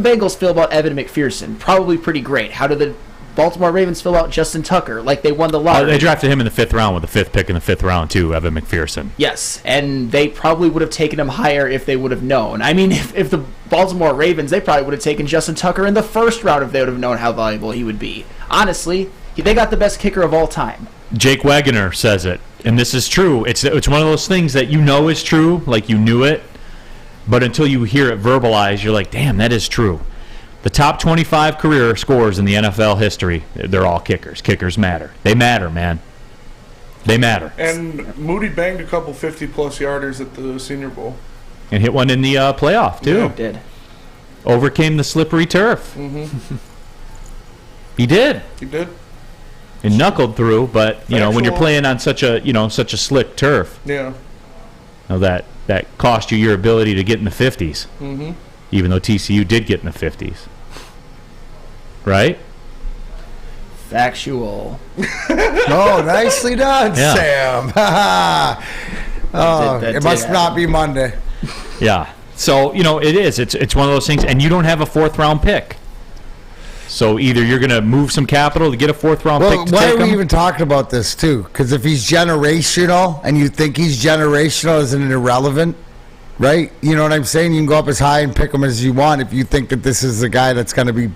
Bengals feel about Evan McPherson? Probably pretty great. How do the Baltimore Ravens feel about Justin Tucker? Like, they won the lottery. They drafted him in the 5th round with the 5th pick in the 5th round, too, Evan McPherson. Yes, and they probably would have taken him higher if they would have known. I mean, if the Baltimore Ravens, they probably would have taken Justin Tucker in the 1st round if they would have known how valuable he would be. Honestly, they got the best kicker of all time. Jake Wagoner says it, and this is true. It's one of those things that you know is true, like you knew it, but until you hear it verbalized, you're like, damn, that is true. The top 25 career scores in the NFL history, they're all kickers. Kickers matter. They matter, man. They matter. And Moody banged a couple 50-plus yarders at the Senior Bowl. And hit one in the playoff, too. Yeah, he did. Overcame the slippery turf. Mm-hmm. He did. He did. And knuckled through, but, when you're playing on such a slick turf. Yeah. That cost you your ability to get in the 50s. Mm-hmm. Even though TCU did get in the 50s. Right? Factual. Oh, nicely done, yeah. Sam. It must not be Monday. Yeah. So, it is. It's one of those things. And you don't have a 4th round pick. So either you're going to move some capital to get a 4th round pick to why take are we him. even talking about this, too? Because if he's generational and you think he's generational, isn't it irrelevant? Right? You know what I'm saying? You can go up as high and pick him as you want. If you think that this is the guy that's going to be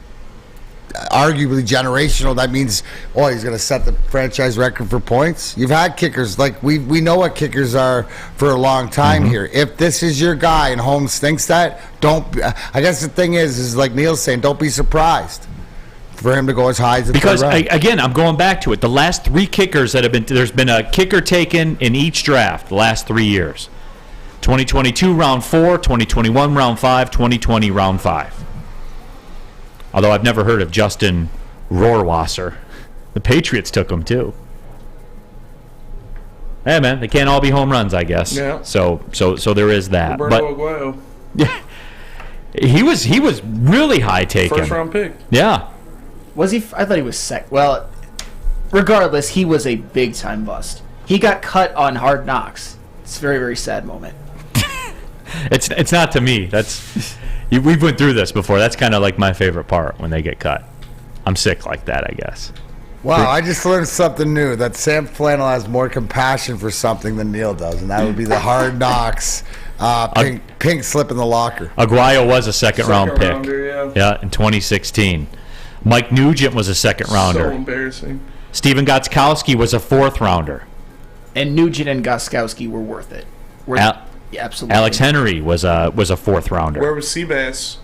arguably generational, that means, he's going to set the franchise record for points. You've had kickers. Like, we know what kickers are for a long time here. If this is your guy and Holmes thinks that, I guess the thing is like Neal's saying, don't be surprised for him to go as high as the because third round. Again, I'm going back to it. The last 3 kickers that have been, there's been a kicker taken in each draft the last 3 years. 2022 round 4, 2021 round 5, 2020 round 5. Although I've never heard of Justin Rohrwasser. The Patriots took him too. Hey man, they can't all be home runs, I guess. Yeah. So there is that. Roberto Aguayo. Yeah. He was really high taken. 1st round pick. Yeah. Was he? I thought he was second. Well, regardless, he was a big-time bust. He got cut on Hard Knocks. It's a very, very sad moment. It's not to me. We've went through this before. That's kind of like my favorite part when they get cut. I'm sick like that, I guess. Wow, I just learned something new, that Sam Flannel has more compassion for something than Neal does, and that would be the Hard Knocks pink slip in the locker. Aguayo was a second round pick. Rounder, yeah, in 2016. Mike Nugent was a second rounder. So embarrassing. Steven Gostkowski was a 4th rounder. And Nugent and Gostkowski were worth it. Yeah, absolutely. Alex Henry was a 4th rounder. Where was Seabass?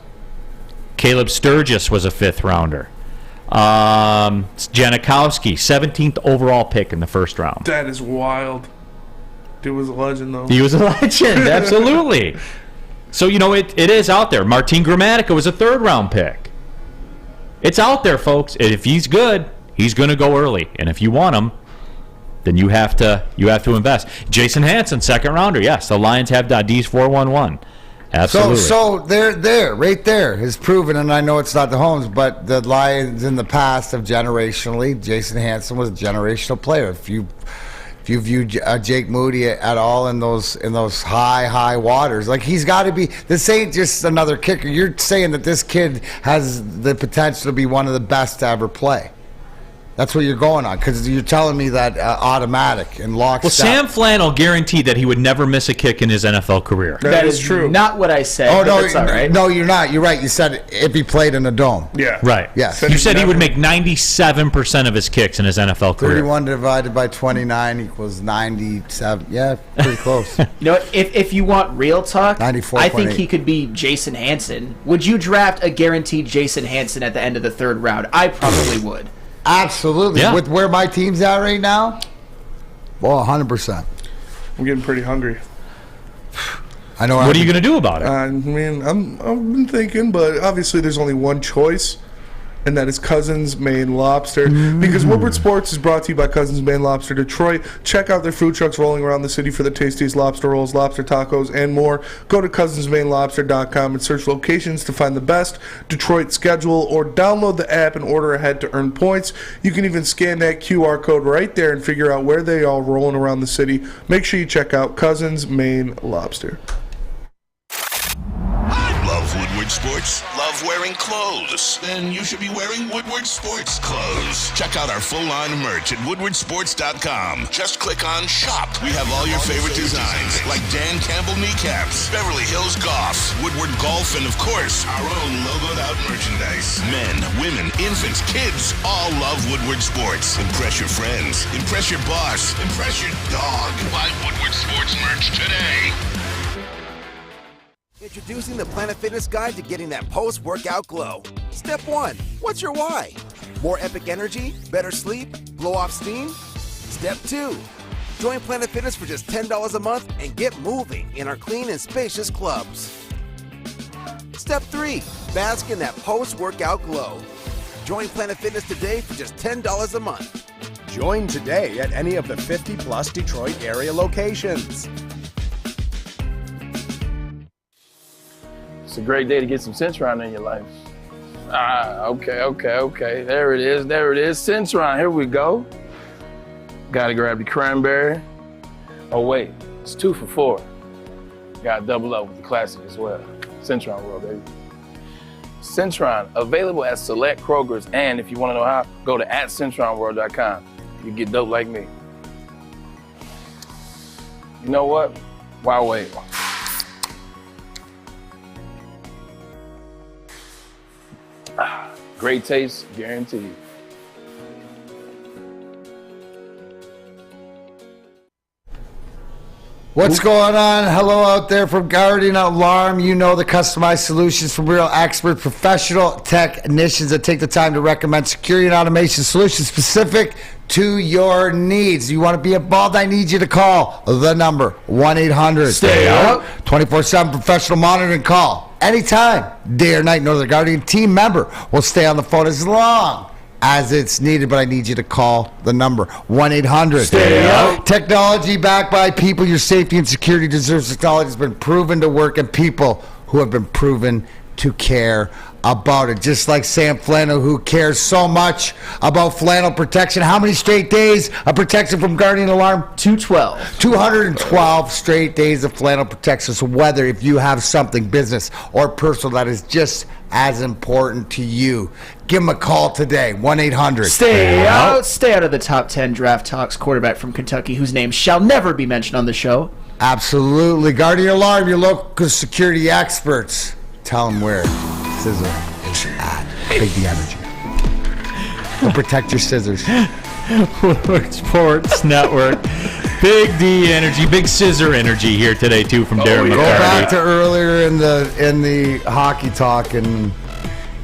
Caleb Sturgis was a 5th rounder. Janikowski, 17th overall pick in the 1st round. That is wild. Dude was a legend, though. He was a legend, absolutely. So, it is out there. Martin Gramatica was a 3rd round pick. It's out there, folks. If he's good, he's going to go early. And if you want him, then you have to invest. Jason Hansen, 2nd rounder. Yes, the Lions have Dadis 411. Absolutely. So there, right there is proven, and I know it's not the Holmes, but the Lions in the past have generationally. Jason Hansen was a generational player. If you view Jake Moody at all in those high waters, like he's got to be. This ain't just another kicker. You're saying that this kid has the potential to be one of the best to ever play. That's what you're going on, because you're telling me that automatic and lockstep. Well, Sam Flannel guaranteed that he would never miss a kick in his NFL career. That is true. Not what I said. Oh, no, that's all right. No, you're not. You're right. You said if he played in a dome. Yeah. Right. Yes. You said he would make 97% of his kicks in his NFL career. 31 divided by 29 equals 97. Yeah, pretty close. If you want real talk, 94.8. I think he could be Jason Hansen. Would you draft a guaranteed Jason Hansen at the end of the 3rd round? I probably would. Absolutely. Yeah. With where my team's at right now, well, 100%. I'm getting pretty hungry. I know. What are you going to do about it? I mean, I've been thinking, but obviously there's only one choice, and that is Cousins Maine Lobster. Because Woodward Sports is brought to you by Cousins Maine Lobster Detroit. Check out their food trucks rolling around the city for the tastiest lobster rolls, lobster tacos, and more. Go to cousinsmainelobster.com and search locations to find the best Detroit schedule, or download the app and order ahead to earn points. You can even scan that QR code right there and figure out where they are rolling around the city. Make sure you check out Cousins Maine Lobster. Love Woodward Sports? Love wearing clothes? Then you should be wearing Woodward Sports clothes. Check out our full line of merch at woodwardsports.com. Just click on Shop. We have all your favorite designs, like Dan Campbell kneecaps, Beverly Hills Golf, Woodward Golf, and of course, our own logoed out merchandise. Men, women, infants, kids all love Woodward Sports. Impress your friends. Impress your boss. Impress your dog. Buy Woodward Sports merch today. Introducing the Planet Fitness Guide to getting that post-workout glow. Step 1. What's your why? More epic energy? Better sleep? Blow off steam? Step 2. Join Planet Fitness for just $10 a month and get moving in our clean and spacious clubs. Step 3. Bask in that post-workout glow. Join Planet Fitness today for just $10 a month. Join today at any of the 50-plus Detroit area locations. It's a great day to get some Centron in your life. Okay. There it is. Centron, here we go. Gotta grab the cranberry. Oh wait, it's 2 for $4. Gotta double up with the classic as well. Centron World, baby. Centron, available at select Krogers, and if you wanna know how, go to @CentronWorld.com. You get dope like me. You know what? Why wait? Great taste, guaranteed. What's going on? Hello out there from Guardian Alarm. You know the customized solutions from real expert professional technicians that take the time to recommend security and automation solutions specific to your needs. You want to be involved? I need you to call the number 1-800. Stay up. 24/7 professional monitoring call. Anytime, day or night. Northern Guardian team member will stay on the phone as long as it's needed, but I need you to call the number 1-800. Stay up. Technology backed by people. Your safety and security deserves. Technology has been proven to work, and people who have been proven to care about it. Just like Sam Flannel, who cares so much about flannel protection. How many straight days of protection from Guardian Alarm? 212 straight days of flannel protection. So whether if you have something business or personal that is just as important to you, give them a call today. 1-800. Stay out. Stay out of the top 10 draft talks quarterback from Kentucky, whose name shall never be mentioned on the show. Absolutely. Guardian Alarm, your local security experts. Tell them where scissor is at. Big the energy. Go protect your scissors. Woodward Sports Network. Big D energy, big scissor energy here today too from Darren McCarty. Go back to earlier in the hockey talk, and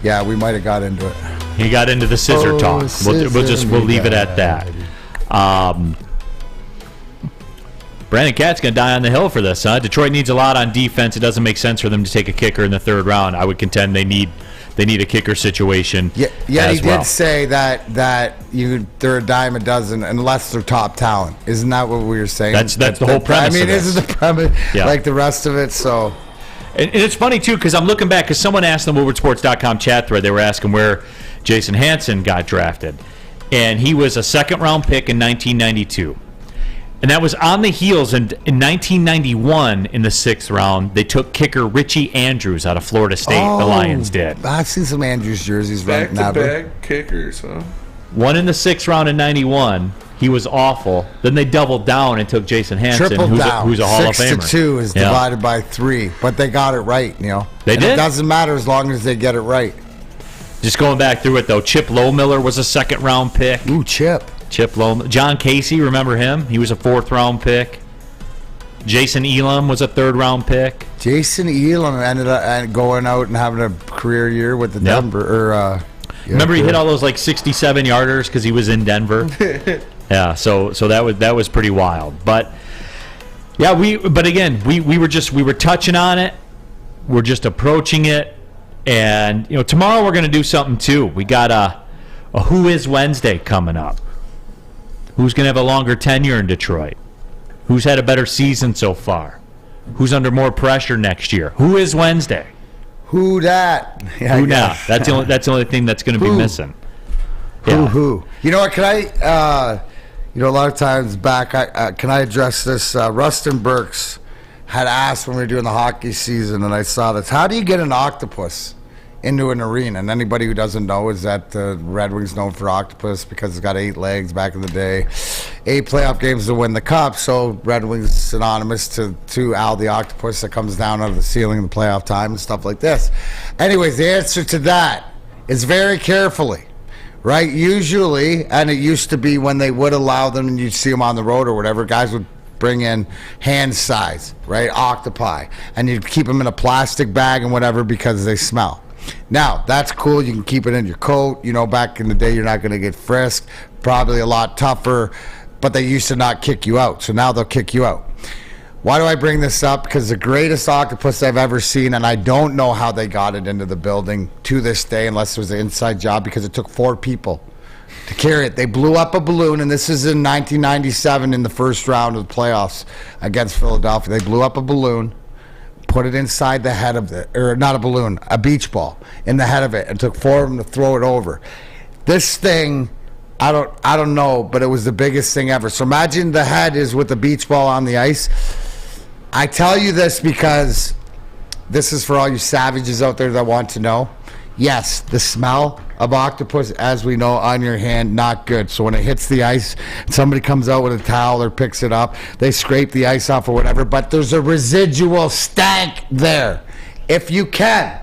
yeah, we might have got into it. He got into the scissor talk. We'll leave it at that. Brandon Katz's going to die on the hill for this, huh? Detroit needs a lot on defense. It doesn't make sense for them to take a kicker in the third round. I would contend they need a kicker situation. Yeah, he did say that they're a dime a dozen unless they're top talent. Isn't that what we were saying? That's the whole premise. I mean, isn't the premise like the rest of it? So, and it's funny too because I'm looking back because someone asked on the WoodwardSports.com chat thread. They were asking where Jason Hansen got drafted, and he was a second-round pick in 1992. And that was on the heels. And in 1991, in the 6th round, they took kicker Richie Andrews out of Florida State. The Lions did. I've seen some Andrews jerseys right now. Back-to-back kickers, huh? One in the 6th round in 91. He was awful. Then they doubled down and took Jason Hansen, who's a Hall of Famer. 6-2 is divided by 3. But they got it right, Neal. They did? It doesn't matter as long as they get it right. Just going back through it, though, Chip Lowmiller was a second-round pick. Ooh, Chip Lowmiller. John Casey, remember him? He was a 4th-round pick. Jason Elam was a 3rd-round pick. Jason Elam ended up going out and having a career year with the Denver. Remember he hit all those like 67-yarders because he was in Denver. Yeah, so that was pretty wild. But yeah, we were touching on it. We're just approaching it, and tomorrow we're going to do something too. We got a Who Is Wednesday coming up. Who's going to have a longer tenure in Detroit? Who's had a better season so far? Who's under more pressure next year? Who is Wednesday? Who that? Yeah, who now? That's the only thing that's going to be missing. Yeah. Who? You know what? Can I? A lot of times back, can I address this? Rustin Burks had asked when we were doing the hockey season, and I saw this. How do you get an octopus into an arena? And anybody who doesn't know is that the Red Wings known for octopus because it's got 8 legs back in the day, 8 playoff games to win the cup. So Red Wings is synonymous to Al the octopus that comes down out of the ceiling in the playoff time and stuff like this. Anyways, the answer to that is very carefully, right? Usually, and it used to be when they would allow them and you'd see them on the road or whatever, guys would bring in hand size, right, octopi, and you'd keep them in a plastic bag and whatever because they smell. Now, that's cool. You can keep it in your coat. Back in the day, you're not going to get frisked. Probably a lot tougher, but they used to not kick you out. So now they'll kick you out. Why do I bring this up? Because the greatest octopus I've ever seen, and I don't know how they got it into the building to this day, unless it was an inside job, because it took 4 people to carry it. They blew up a balloon, and this is in 1997 in the first round of the playoffs against Philadelphia. They blew up a balloon, put it inside the head of it, or not a balloon, a beach ball in the head of it, and took 4 of them to throw it over. This thing, I don't know, but it was the biggest thing ever. So imagine the head is with the beach ball on the ice. I tell you this because this is for all you savages out there that want to know. Yes, the smell of octopus, as we know, on your hand, not good. So when it hits the ice, somebody comes out with a towel or picks it up, they scrape the ice off or whatever, but there's a residual stank there. If you can,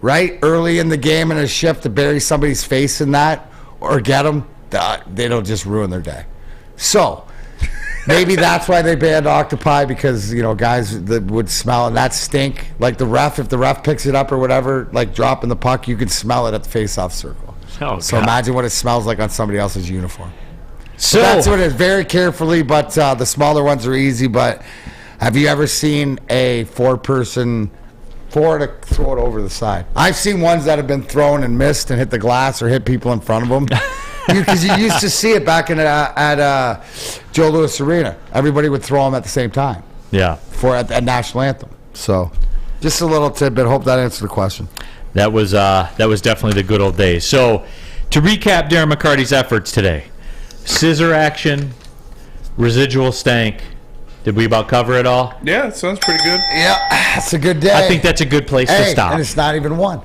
right, early in the game in a shift to bury somebody's face in that or get them, they'll just ruin their day. So maybe that's why they banned octopi, because guys that would smell and that stink, like the ref, if the ref picks it up or whatever, like dropping the puck, you could smell it at the face-off circle. So imagine what it smells like on somebody else's uniform. So that's what it is. Very carefully, but the smaller ones are easy. But have you ever seen a 4-person to throw it over the side? I've seen ones that have been thrown and missed and hit the glass or hit people in front of them. Because you used to see it back at Joe Louis Arena. Everybody would throw them at the same time. Yeah. At national anthem. So, just a little tidbit. Hope that answered the question. That was definitely the good old days. So, to recap Darren McCarty's efforts today: scissor action, residual stank. Did we about cover it all? Yeah, it sounds pretty good. Yeah, it's a good day. I think that's a good place to stop. And it's not even one.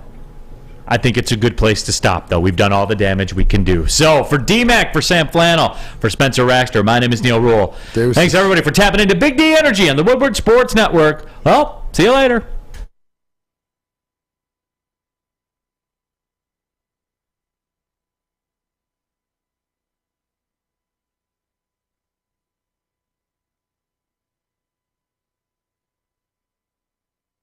I think it's a good place to stop, though. We've done all the damage we can do. So, for D-Mac, for Sam Flannel, for Spencer Raxter, my name is Neal Ruhl. Thanks, everybody, for tapping into Big D Energy on the Woodward Sports Network. Well, see you later.